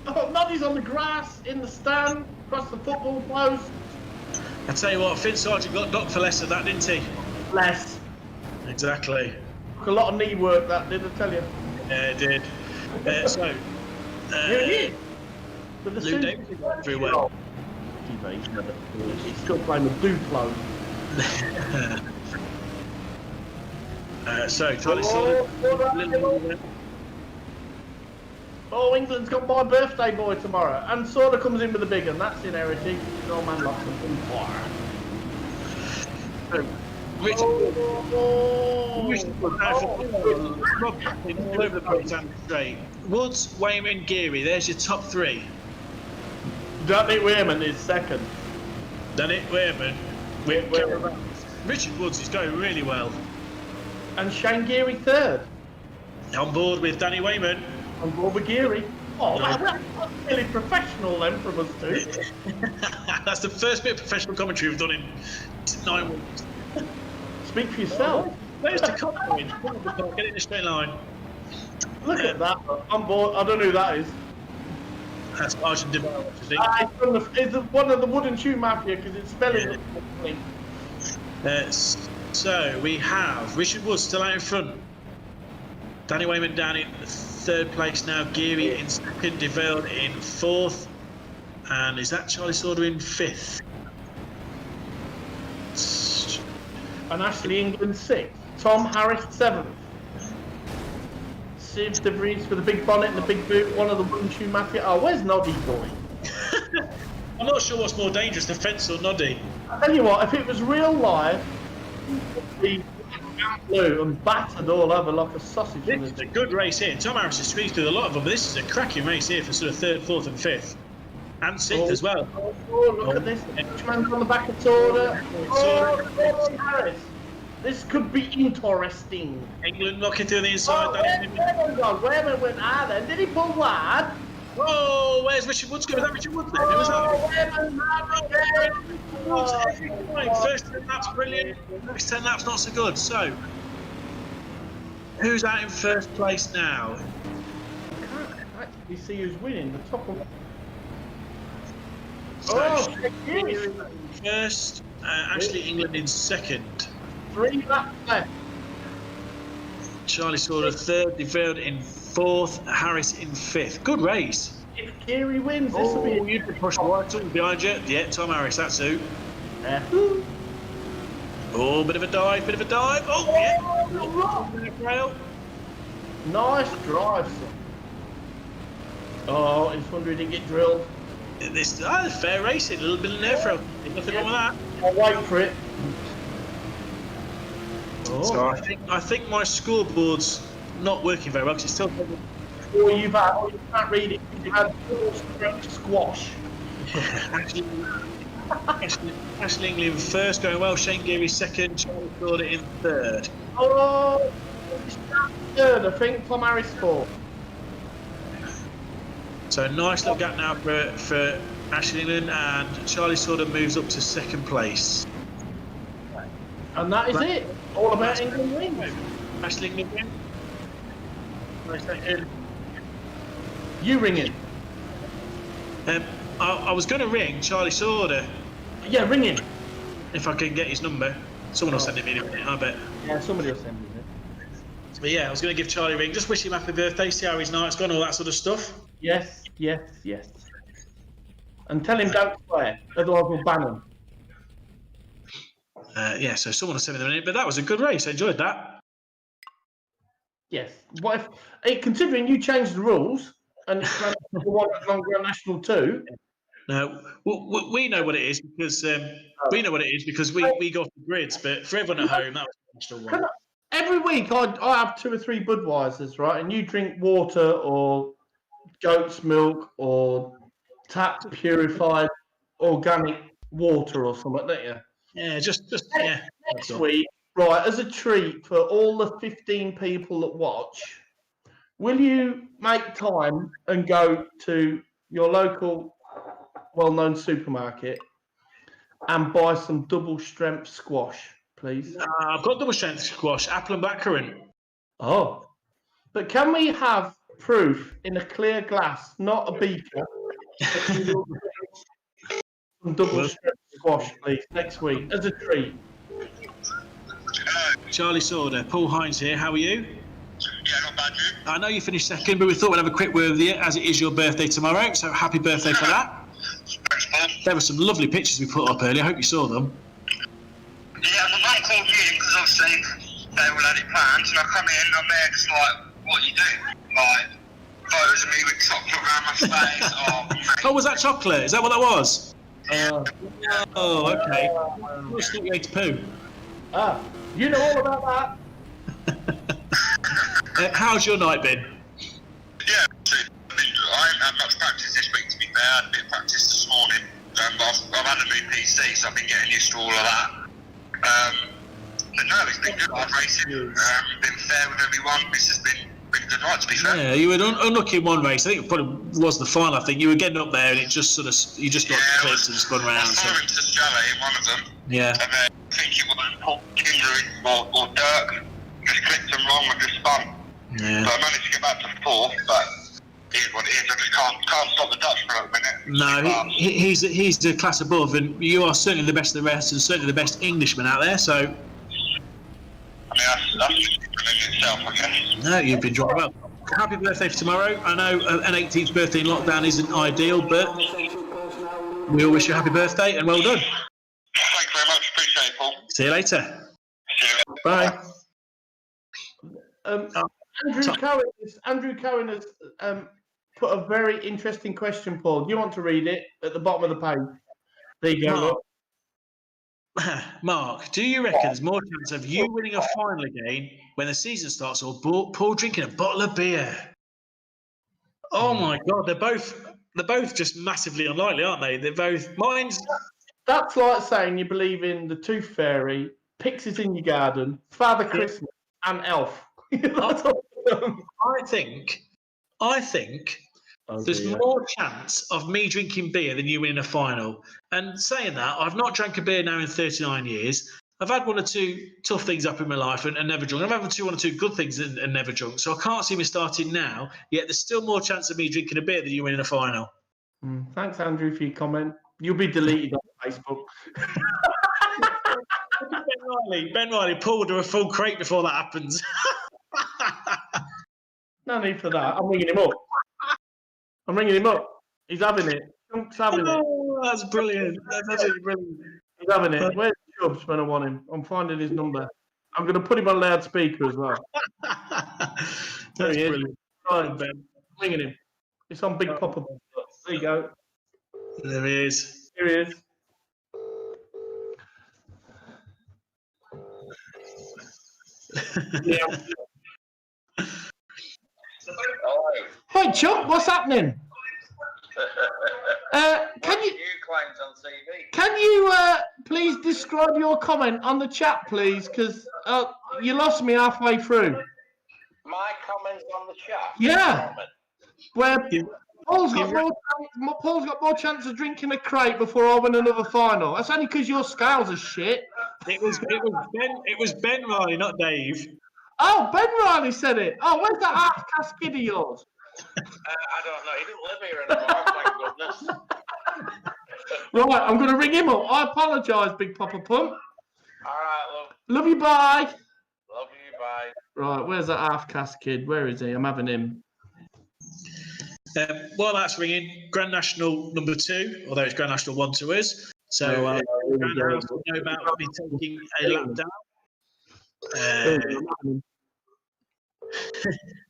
Oh, Noddy's on the grass, in the stand, across the football post. I tell you what, Finn Sargent got docked for less of that, didn't he? Less. Exactly. A lot of knee work, that did, I tell you. Yeah, it did. So, Here it is. With the Lou Davis did very well. He's still playing the Duplo. So, Charlie Sullivan. Oh, England's got my birthday boy tomorrow. And Sorda comes in with a big one. That's inheriting. No man likes them from fire. Richard Rob all over the place and straight. Woods, Wayman, Geary. There's your top three. Danny Weirman is second. Danny Weirman. Richard Woods is going really well. And Shane Geary third. On board with Danny Wayman. On board with Geary. Oh, that's really professional then from us two. That's the first bit of professional commentary we've done in 9 weeks. Speak for yourself. Where's the commentary? Get it in a straight line. Look at that. On board. I don't know who that is. That's Arjun Deval, I think. It's one of the wooden shoe mafia because it's spelling. So we have Richard Woods still out in front. Danny Wayman down in third place now. Geary in second. DeVille in fourth. And is that Charlie Sorder in fifth? And Ashley England sixth. Tom Harris seventh. Steve DeVries for the big bonnet and the big boot. One of the wooden shoe mafia. Oh, where's Noddy boy? I'm not sure what's more dangerous, the fence or Noddy. I tell you what, if it was real life, the blue and battered all over like a sausage. This is a good race here. Tom Harris has squeezed through a lot of them, but this is a cracking race here for sort of third, fourth, and fifth, and sixth as well. Oh, look at this! Man's on the back of Sorda. Oh, Tom Harris. This could be interesting. England knocking through the inside. Where went out then? Did he pull wide? Oh, where's Richard Woods going? Was that Richard Woods there? Was that? First 10 laps brilliant. Next 10 laps not so good. So, who's out in first place now? I can't actually see who's winning. The top of. First, Ashley England in second. 3 laps left. Charlie Sorder third, DeVille in fourth, Harris in fifth. Good race. If Geary wins, this will be. You can push right up behind you. Yeah, Tom Harris, that's who. Oh, bit of a dive, bit of a dive. Oh, yeah. Nice drive, son. Oh, he's wondering he didn't get drilled. This fair racing, a little bit of an air throw. Nothing wrong with that. I'll wait for it. Oh. So I think my scoreboard's not working very well because it's still. Or you can't read it. You've had squash. Ashley England first, going well. Shane Geary second. Charlie Sorder in third. Oh, third. I think Tom Harris fourth. So a nice little gap now for Ashley England, and Charlie Sorder moves up to second place. And that is it. All about England wins. Ashley England win. Nice second. You ring it. I was going to ring Charlie Sorder. Yeah, ring him. If I can get his number. Someone will send it me in a minute, I bet. Yeah, somebody will send me it. But yeah, I was going to give Charlie a ring. Just wish him happy birthday, see how his night's gone, all that sort of stuff. Yes. And tell him don't swear, otherwise we'll ban him. Yeah, so someone will send me the minute. But that was a good race. I enjoyed that. Yes. What if, considering you changed the rules and it's one Grand National 2? No, we know what it is because we go off the grids. But for everyone at home, that was the national one. Every week I have 2 or 3 Budweisers, right? And you drink water or goat's milk or tap purified organic water or something, don't you? Yeah, just Next week right, as a treat for all the 15 people that watch, will you make time and go to your local well-known supermarket and buy some double-strength squash, please? I've got double strength squash, apple and blackcurrant. Oh. But can we have proof in a clear glass, not a beaker? Some double-strength squash, please, next week, as a treat. Charlie Sauder, Paul Hines here. How are you? Yeah, not bad, you. I know you finished second, but we thought we'd have a quick word with you as it is your birthday tomorrow. So happy birthday for that. Thanks, Paul. There were some lovely pictures we put up earlier. I hope you saw them. Yeah, my mum called me in because obviously they all had it planned, and I come in and I'm there just like, what you do? Like, photos of me with chocolate around my face. Oh, was that chocolate? Is that what that was? Oh, okay. I was thinking you ate poo. You know all about that. How's your night been? Yeah, I haven't had much practice this week, to be fair. I had a bit of practice this morning. I've had a new PC, so I've been getting used to all of that. But no, it's been good. I've racing. Been fair with everyone. This has been a good night, to be fair. Yeah, you were unlucky in one race. I think it probably was the final. I think you were getting up there, and it just sort of you just got clipped and spun I around. saw him to Chalet in one of them. Yeah. And then I think it was Paul Kindred or Dirk. Just clipped them wrong and just spun. Yeah. So I managed to get back to fourth, but it is what it is. I just can't stop the Dutch for a minute. No, he's the class above, and you are certainly the best of the rest, and certainly the best Englishman out there. So, I mean, that's just in itself, I guess. no, you've been driving well. Happy birthday for tomorrow. I know an 18th birthday in lockdown isn't ideal, but we all wish you a happy birthday and well done. Thanks very much. Appreciate it, Paul. See you later. See you. Bye. Andrew Cohen has put a very interesting question, Paul. Do you want to read it at the bottom of the page? There you go. Mark, do you reckon there's more chance of you winning a final again when the season starts, or Paul drinking a bottle of beer? Oh my God, they're both just massively unlikely, aren't they? They're both mine's. That's like saying you believe in the Tooth Fairy, Pixies in your garden, Father Christmas, and Elf. I think there's more chance of me drinking beer than you winning a final. And saying that, I've not drank a beer now in 39 years. I've had one or two tough things up in my life and never drunk. I've had one or two good things and never drunk. So I can't see me starting now, yet there's still more chance of me drinking a beer than you winning a final. Thanks, Andrew, for your comment. You'll be deleted on Facebook. Ben Riley, Paul will do a full crate before that happens. No need for that. I'm ringing him up. He's having it. Chunk's having it. Oh, that's brilliant. That's absolutely brilliant. He's having it. Where's Chubbs when I want him? I'm finding his number. I'm going to put him on loudspeaker as well. That's brilliant. Right, Ben. I'm ringing him. It's on Big Papa. There you go. There he is. Here he is. Yeah. Hi, Chuck. What's happening? Can you please describe your comment on the chat, please? Because you lost me halfway through. My comments on the chat? Yeah. Where Paul's got more chance of drinking a crate before I win another final. That's only because your scales are shit. It was Ben Riley, not Dave. Oh, Ben Riley said it. Oh, where's that half-cast kid of yours? I don't know. He didn't live here anymore, thank goodness. Right, I'm going to ring him up. I apologise, Big Papa Pump. All right, love. Love you, bye. Love you, bye. Right, where's that half-cast kid? Where is he? I'm having him. While that's ringing, Grand National number 2, although it's Grand National 1 to us. So Grand National know about me taking a lap down.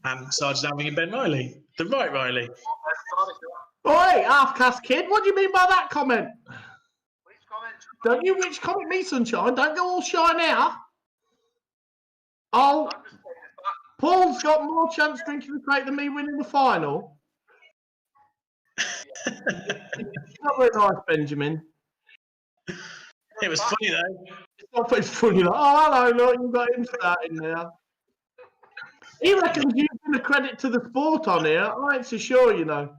And Sargent now ringing Ben Riley. The right Riley. Oi, half-cast kid, what do you mean by that comment? Which comment? Don't you which comment me, sunshine? Don't go all shy now. Oh, Paul's got more chance drinking the crate than me winning the final. Not very nice, Benjamin. It was funny though. It's It's funny. Like, oh, hello, look, you got him for that in there. He reckons you've been a credit to the sport on here. I ain't so sure, you know.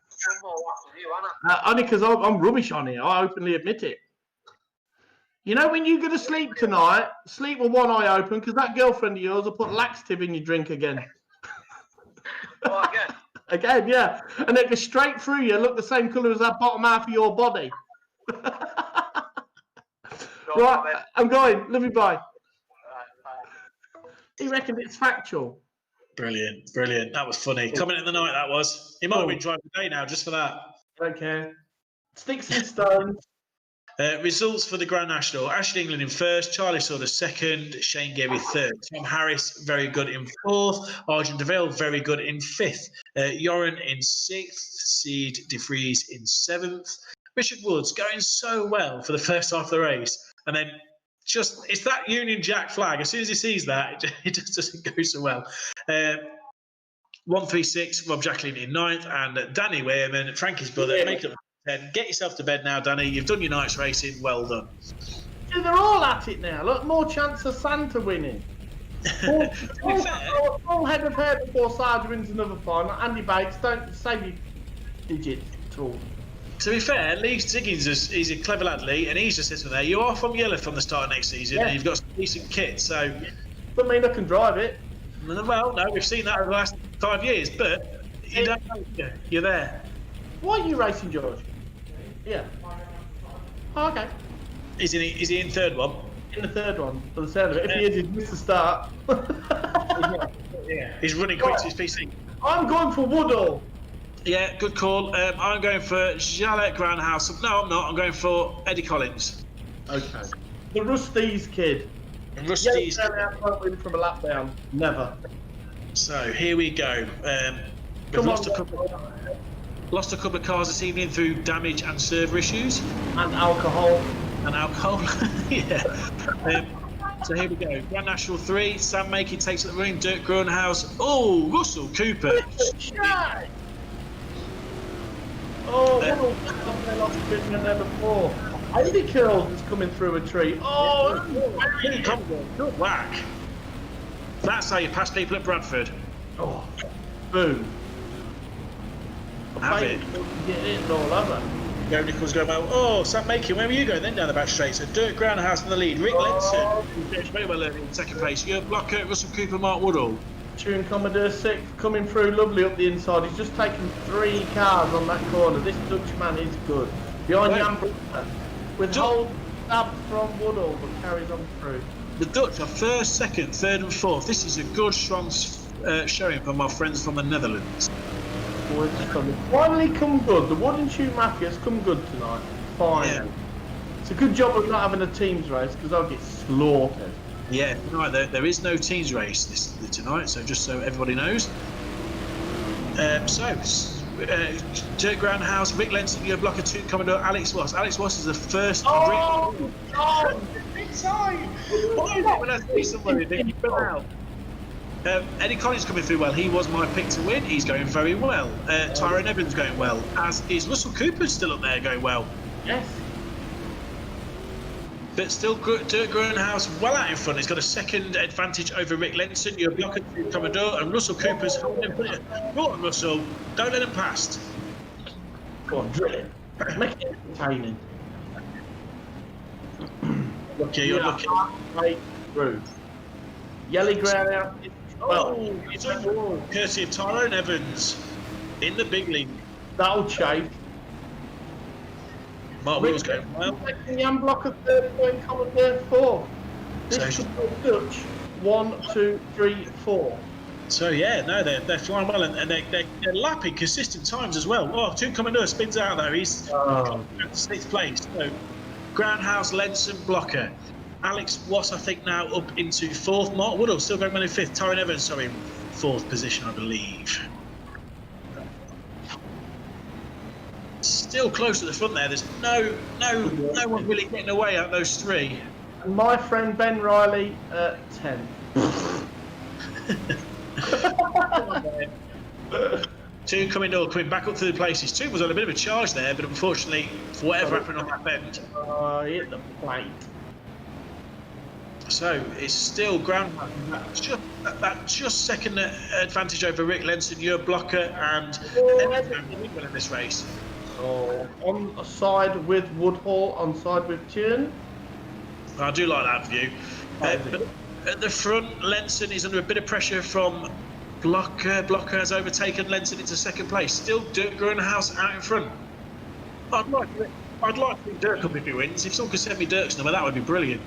Some more laps with you, Anna. Only because I'm rubbish on here. I openly admit it. You know, when you go to sleep tonight, sleep with one eye open because that girlfriend of yours will put laxative in your drink again. Oh, again. Again, yeah. And it goes straight through you, look the same colour as that bottom half of your body. Right, I'm going. Love you, bye. He reckoned it's factual. Brilliant, brilliant. That was funny. Comment of the night, that was. He might have been driving the day now just for that. Don't care. Sticks and stones. Results for the Grand National. Ashley England in first, Charlie Sauter second, Shane Geary third, Tom Harris very good in fourth, Argent DeVille very good in fifth, Joran in sixth, Seed DeFries in seventh, Richard Woods going so well for the first half of the race, and then just it's that Union Jack flag. As soon as he sees that, it just doesn't go so well. 136, Rob Jacqueline in ninth, and Danny Wehrman, Frankie's brother, make it up 10. Get yourself to bed now, Danny. You've done your night's racing. Well done. Yeah, they're all at it now. Look, more chance of Santa winning. Full head of hair before Sargent wins another final. Andy Bates, don't save your digits at all. To be fair, Lee Diggins he's a clever lad, Lee, and he's just sitting there. You are from Yellow from the start of next season, and you've got some decent kit, so. Doesn't mean I can drive it. Well, no, we've seen that over the last 5 years, but you don't know. You're there. Why are you racing, George? Yeah. Oh, okay. Is he in third one? In the third one, for the sound of it. If he is, he's missed the start. Yeah. He's running quick to his PC. I'm going for Woodall. Yeah, good call. I'm going for Jalette Grandhouse. No, I'm not. I'm going for Eddie Collins. Okay. The Rusty's kid. Rusty's. Yeah, won't win from a lap down. Never. So here we go. We've lost a couple of cars this evening through damage and server issues. And alcohol. Yeah. So here we go. Grand National 3. Sam Makey takes it the ring. Dirk Grunhaus. Oh, Russell Cooper. Oh, Woodall lost a bit in number 4. Andy Curls is coming through a tree. Oh, good whack. That's how you pass people at Bradford. Oh, boom. Have it. Get it and all over. Gary Nichols going about, oh, Sam Makin, where were you going? Then down the back straight. So Dirk Groundhouse in the lead. Rick Lenson, who finished very well in second place. Your blocker, Russell Cooper, Mark Woodall. Tune Commodore 6 coming through lovely up the inside. He's just taken 3 cars on that corner. This Dutchman is good. Behind Jan Brunner, with hold stab from Woodall, but carries on through. The Dutch are first, second, third and fourth. This is a good, strong showing from our friends from the Netherlands. Finally come good. The Wooden Shoe Mafia has come good tonight. Finally. Yeah. It's a good job of not having a teams race because I'll get slaughtered. Yeah, tonight there is no teams race tonight, so just so everybody knows. Dirk Groundhouse, Rick Lenson, your blocker 2 Commodore, Alex Wass. Alex Wass is the first. Oh, God! Big time! Why is it when I see somebody that you put out? Eddie Collins coming through well. He was my pick to win. He's going very well. Tyrone Evans going well. As is Russell Cooper still up there going well. Yes. But still, Dirk Grunhaus well out in front. He's got a second advantage over Rick Lenson, your blocker 2 Commodore, and Russell Cooper's holding him. Go on, Russell. Don't let him past. Go on, drill it. Make it entertaining. Lucky, you're lucky. Right through. Yelly ground out. Well, it's overall courtesy of Tyrone Evans in the big league. That'll chase. Mark Will's going well. Jan Blocker 3rd point, Commodore 4. This should be Dutch. 1, 2, 3, 4. So yeah, no, they're flying well and they're lapping consistent times as well. Oh, 2 Commodore spins out though. He's sixth place. So Groundhouse, Lenson, Blocker. Alex Wass, I think, now up into 4th. Mark Woodall still going well in 5th. Tyrone Evans, sorry, 4th position, I believe. Still close to the front there. There's no one really getting away out those 3. And my friend Ben Riley at 10. 2 coming back up to the places. 2 was on a bit of a charge there, but unfortunately, for whatever happened on that bend, Hit the plate. So it's still ground that just second advantage over Rick Lenson. You're blocker and in this race. Oh, on side with Woodhall, on side with Tune. I do like that view. But at the front, Lenson is under a bit of pressure from Blocker. Blocker has overtaken Lenson into second place. Still Dirk Grunhaus out in front. I'd like to think Dirk up if he wins. If someone could send me Dirk's number, that would be brilliant.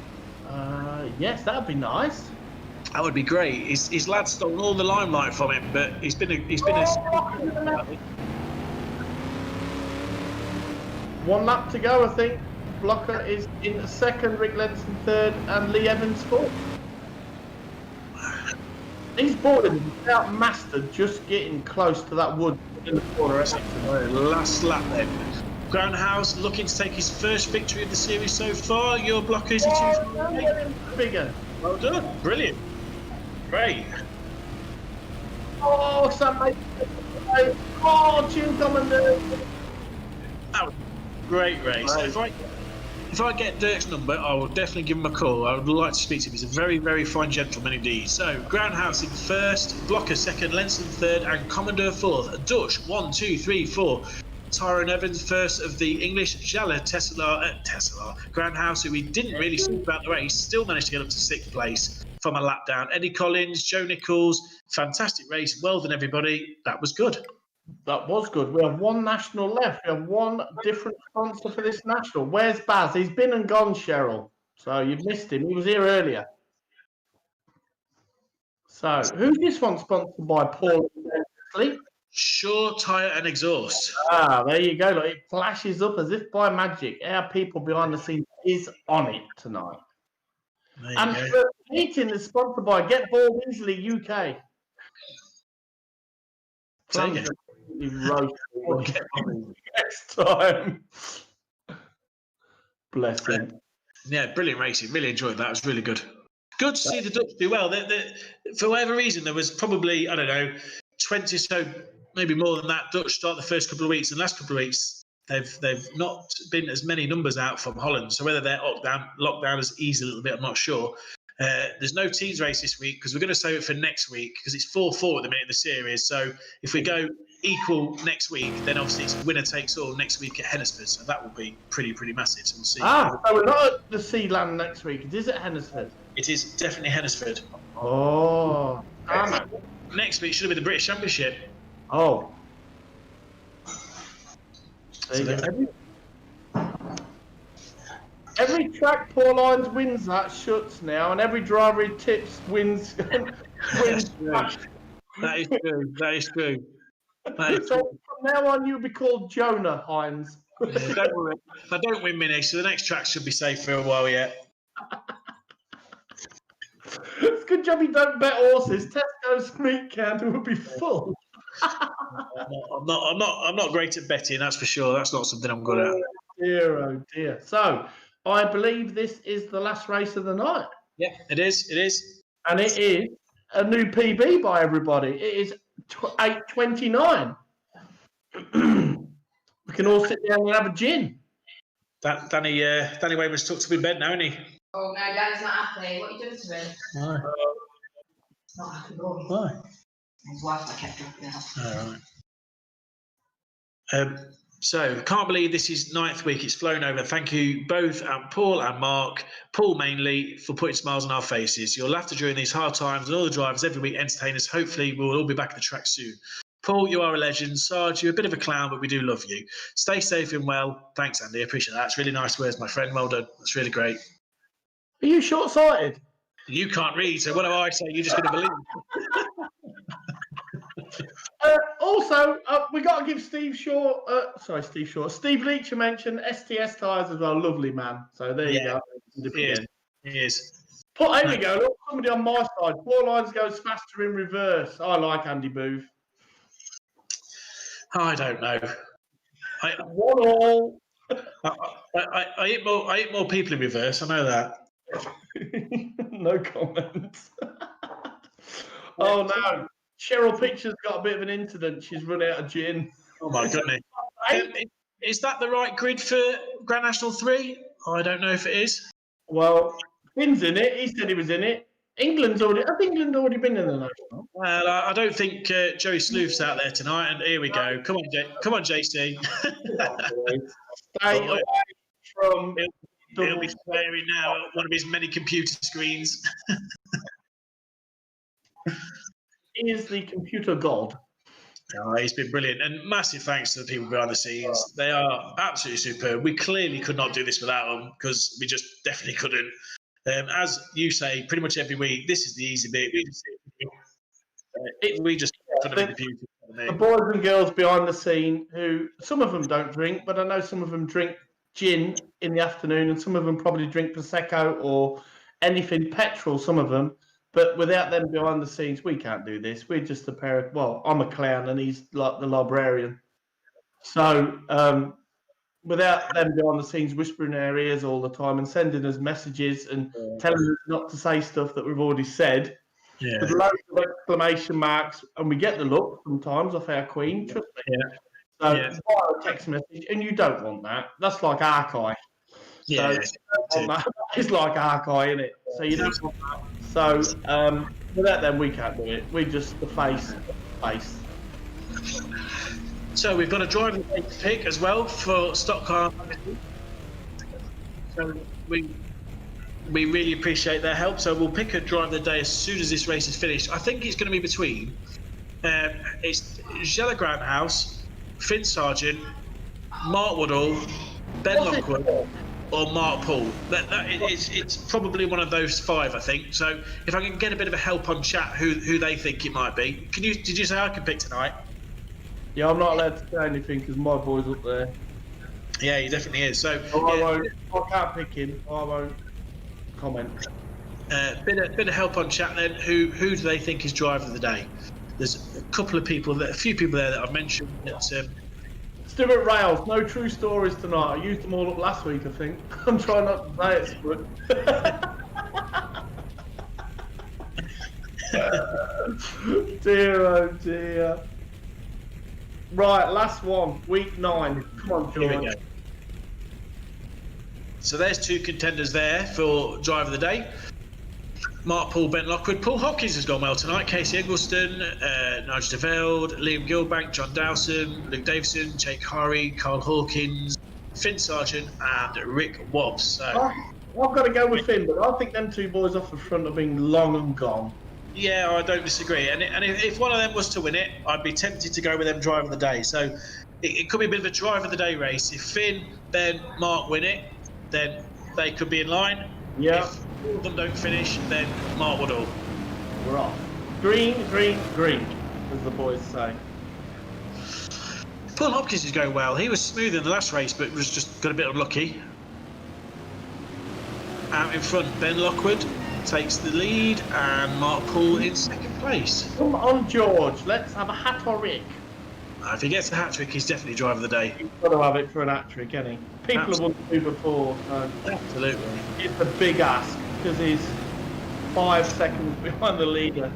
Yes, that'd be nice. That would be great. His lad stole all the limelight from him, but he's been a One lap to go, I think. Blocker is in second, Rick Lenson third, and Lee Evans fourth. These boarders without mastered, just getting close to that wood in the corner. Last lap then. Groundhouse looking to take his first victory of the series so far. Your blocker is bigger. Well done. Brilliant. Great. Oh, somebody. Oh, Tune Commander. That was a great race. Right. If I get Dirk's number, I will definitely give him a call. I would like to speak to him. He's a very, very fine gentleman indeed. So, Groundhouse in first, Blocker second, Lenson third, and Commodore fourth. Dutch, 1, 2, 3, 4. Tyrone Evans first of the English. Jala Tesla, Groundhouse, who we didn't really speak about the race, still managed to get up to sixth place from a lap down. Eddie Collins, Joe Nichols, fantastic race. Well done, everybody. That was good. That was good. We have one national left. We have one different sponsor for this national. Where's Baz? He's been and gone, Cheryl. So you've missed him. He was here earlier. So who's this one sponsored by? Paul Sleep? Sure Tyre and Exhaust. Ah, there you go. Look, it flashes up as if by magic. Our people behind the scenes is on it tonight. And for heating is sponsored by Get Bald Easily UK. Next time. Bless him. Yeah, brilliant racing. Really enjoyed that. It was really good. Good to see the Dutch do well. For whatever reason, there was probably, I don't know, 20 so, maybe more than that, Dutch start the first couple of weeks. And the last couple of weeks, they've not been as many numbers out from Holland. So whether their lockdown has eased a little bit, I'm not sure. There's no teams race this week because we're going to save it for next week because it's 4-4 at the minute in the series. So if we go equal next week, then obviously it's winner takes all next week at Hennesford. So that will be pretty massive. So we'll see. So we're not at the Sealand next week. It is at Hennesford. It is definitely Hennesford. Oh. Next week should have been the British Championship. Oh. Every track Paul Hines wins that shuts now, and every driver he tips wins. Wins. That is true. That is true. So from now on, you'll be called Jonah Hines. Don't worry. I don't win many, so the next track should be safe for a while yet. It's a good job you don't bet horses. Tesco's meat counter will be full. I'm not great at betting, that's for sure. That's not something I'm good at. Oh dear. So I believe this is the last race of the night. Yeah, it is. It is. And it is a new PB by everybody. It is 8:29. We can all sit down and have a gin. Danny Wayman's tucked up in bed now, isn't he? Oh no, Danny's not happy. What are you doing to him? Why? Not happy boy. Why? His wife I kept dropping out. All right. So, can't believe this is 9th week. It's flown over. Thank you both, Paul and Mark. Paul mainly for putting smiles on our faces. Your laughter during these hard times and all the drivers every week entertain us. Hopefully, we'll all be back at the track soon. Paul, you are a legend. Sarge, you're a bit of a clown, but we do love you. Stay safe and well. Thanks, Andy. I appreciate that. It's really nice words, my friend. Well done. That's really great. Are you short-sighted? You can't read, so whatever I say, you're just going to believe. Also, we got to give Steve Leach a mention. STS tyres as well, lovely man. So there you go. He is. But there we go. Look, somebody on my side. 4 lines goes faster in reverse. I like Andy Booth. I don't know. 1-1. I hit more people in reverse. I know that. No comments. Oh no. Cheryl Picture's got a bit of an incident. She's run out of gin. Oh my goodness. Is that the right grid for Grand National 3? I don't know if it is. Well, Finn's in it. He said he was in it. England's already. I think England already been in the national. Well, I don't think Joey Sleuth's out there tonight. And here we go. Come on, JC. Stay away from. He'll be staring now at one of his many computer screens. He is the computer god. Oh, he's been brilliant, and massive thanks to the people behind the scenes. They are absolutely superb. We clearly could not do this without them because we just definitely couldn't. As you say, pretty much every week, this is the easy bit. We just couldn't be the boys and girls behind the scene, who some of them don't drink, but I know some of them drink gin in the afternoon, and some of them probably drink prosecco or anything petrol. Some of them. But without them behind the scenes, we can't do this. We're just a pair of, well, I'm a clown and he's like the librarian. So without them behind the scenes whispering in our ears all the time and sending us messages and telling us not to say stuff that we've already said, with loads of exclamation marks, and we get the look sometimes off our queen, trust me. So fire a text message, and you don't want that. That's like archive. Yeah, it's like archive, isn't it? So you don't want that. So without them, we can't do it. We're just the face. So we've got a driver to pick as well for stock car. So we really appreciate their help. So we'll pick a driver of the day as soon as this race is finished. I think it's going to be between it's Jella Granthouse, Finn Sargent, Mark Woodall, Ben Lockwood, or Mark Paul. It's probably one of those five, I think. So if I can get a bit of a help on chat who they think it might be. Did you say I can pick tonight? Yeah, I'm not allowed to say anything because my boy's up there. Yeah, he definitely is. So I can't pick him. I won't comment. Bit of help on chat then. Who do they think is driver of the day? There's a few people there that I've mentioned. Stuart Rails, no true stories tonight. I used them all up last week, I think. I'm trying not to say it, Stuart. Dear, oh dear. Right, last one, week 9. Come on, George. Here we go. So there's two contenders there for driver of the day. Mark Paul, Ben Lockwood. Paul Hopkins has gone well tonight. Casey Eggleston, Nigel de Velde, Liam Gilbank, John Dowson, Luke Davison, Jake Harry, Carl Hawkins, Finn Sargent, and Rick Wobbs. So I've got to go with Finn, but I think them two boys off the front have been long and gone. Yeah, I don't disagree. And if one of them was to win it, I'd be tempted to go with them driver of the day. So it could be a bit of a driver of the day race. If Finn, Ben, Mark win it, then they could be in line. Yeah. If all of them don't finish, then Mark Woodall. We're off. Green, green, green, as the boys say. Paul Hopkins is going well. He was smooth in the last race, but was just got a bit unlucky. Out in front, Ben Lockwood takes the lead, and Mark Paul in second place. Come on, George. Let's have a hat-trick. If he gets a hat-trick, he's definitely driver of the day. He's got to have it for an hat-trick, hasn't he? People have won 2 before. So absolutely. It's a big ask, because he's 5 seconds behind the leader.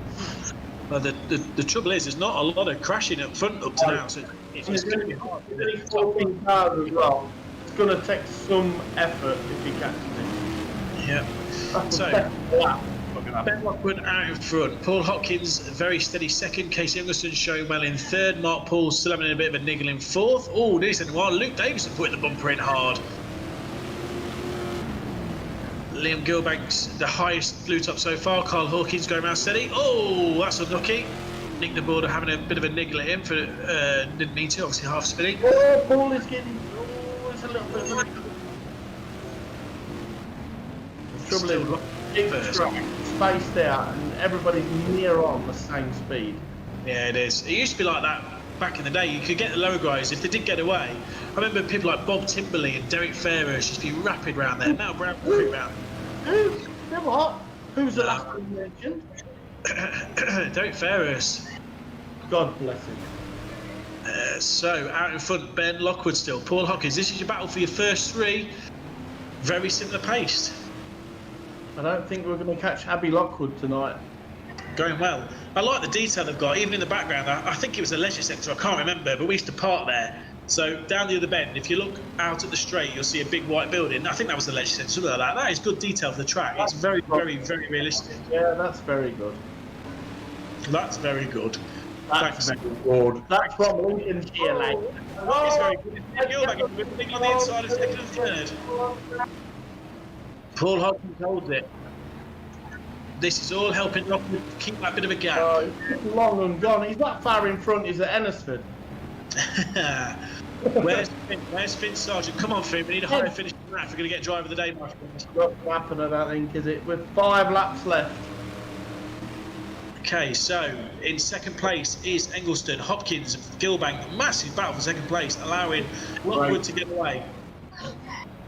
Well, the trouble is, there's not a lot of crashing up front up to now, so it's going to be hard. 14 cars as well. It's going to take some effort if he catches it. Yeah. So, Ben Lockwood out in front. Paul Hopkins, very steady second. Casey Eggleston showing well in third. Mark Paul still having a bit of a niggle in fourth. Oh, nearly second while. Luke Davison putting the bumper in hard. Liam Gilbank's the highest blue top so far. Carl Hawkins going around steady. Oh, that's unlucky. Nick de Border having a bit of a niggle at him for didn't mean to, obviously half spinning. Oh, Paul is getting. Oh, it's a little bit of a niggle. The trouble is, it's spaced out and everybody's near on the same speed. Yeah, it is. It used to be like that back in the day. You could get the lower guys if they did get away. I remember people like Bob Timberley and Derek Ferris used to be rapid round there. Now Brown quick round. Who? What? Who's the last one you mentioned? Derek Ferris. God bless him. So out in front, Ben Lockwood still. Paul Hopkins. This is your battle for your first 3. Very similar paced. I don't think we're going to catch Abby Lockwood tonight. Going well. I like the detail they've got, even in the background. I think it was a leisure centre, I can't remember, but we used to park there. So down the other bend, if you look out at the straight, you'll see a big white building. I think that was the leisure centre, something like that. That is good detail for the track. It's very, very, very realistic. Yeah, that's very good. That's very good. That's Thanks. very good. That's from Lincolnshire, like. That is very good. Big on the inside of second and third. Paul Hodgins holds it. This is all helping Lockwood keep that bit of a gap. He's long and gone. He's not far in front. He's at Ennisford. Where's Finn Sargent? Come on, Finn. We need a higher finish than that if we're going to get driver of the day, my friends. Not happen, I don't think, is it? With 5 laps left. Okay, so in second place is Engelston, Hopkins, Gilbank. Massive battle for second place, allowing Lockwood to get away.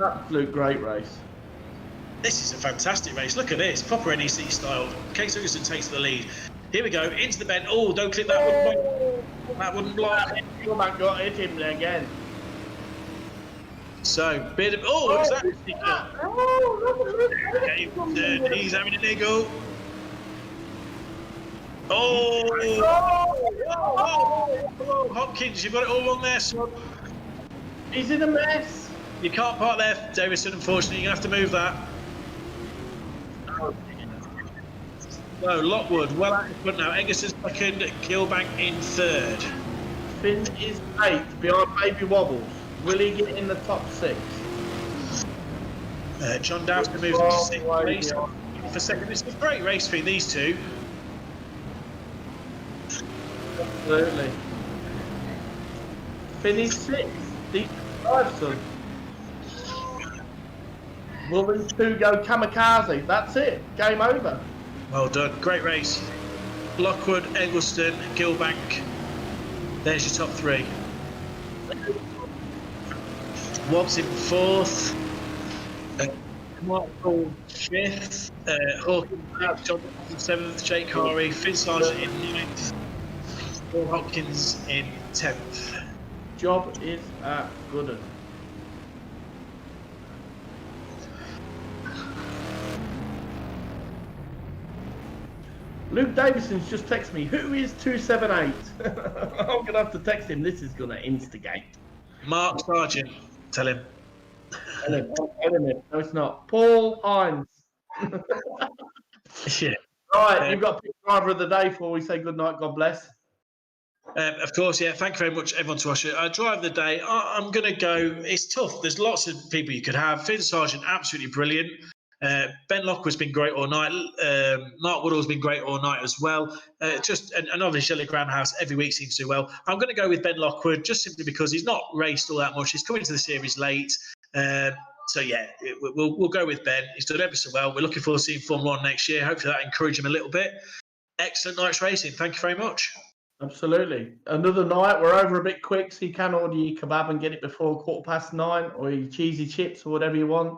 Absolute great race. This is a fantastic race. Look at this, proper NEC style. Case Ferguson takes the lead. Here we go, into the bend. Oh, don't clip that wooden block. That wooden block. Gilbank got hit him again. So, bit of. Oh, what was that? Okay, he's having a niggle. Oh, Hopkins, you've got it all wrong there, son. He's in a mess. You can't park there, Davison, unfortunately. You're going to have to move that. So, Lockwood, well out in front now. Eggerson's second, Gilbank in third. Finn is 8th behind Baby Wobbles. Will he get in the top 6? John Dow's going to move into sixth race for second. It's a great race between these two. Absolutely. Finish 6th. Deep 5, son. Will these two go kamikaze? That's it. Game over. Well done. Great race. Lockwood, Eggleston, Gilbank. There's your top 3. Wobbs in 4th. Michael 5th. Hawkins, John 7th. Jake Harvey, Finn Sargent in 9th. Paul Hopkins in 10th. Job is at Gooden. Luke Davison's just texted me, who is 278? I'm going to have to text him. This is going to instigate. Mark Sargent. Tell him. Tell him. No, it's not. Paul Hines. Yeah. Right, you've got to pick driver of the day before we say good night. God bless. Of course, yeah. Thank you very much, everyone, to watch it. Drive of the day. I'm going to go. It's tough. There's lots of people you could have. Finn Sargent, absolutely brilliant. Ben Lockwood's been great all night. Mark Woodall's been great all night as well. And obviously Shelley Groundhouse every week seems to do well. I'm going to go with Ben Lockwood just simply because he's not raced all that much. He's coming to the series late. So yeah, we'll go with Ben. He's done ever so well. We're looking forward to seeing Formula 1 next year. Hopefully that encourage him a little bit. Excellent night's racing. Thank you very much. Absolutely. Another night. We're over a bit quick, so you can order your kebab and get it before 9:15, or your cheesy chips or whatever you want.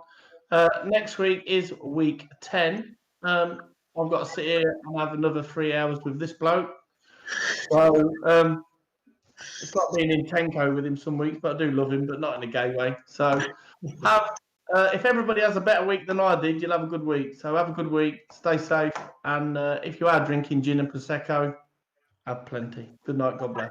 Next week is week 10. I've got to sit here and have another 3 hours with this bloke. So it's like being in Tenko with him some weeks, but I do love him, but not in a gay way. So if everybody has a better week than I did, you'll have a good week. So have a good week, stay safe, and if you are drinking gin and Prosecco, have plenty. Good night, God bless.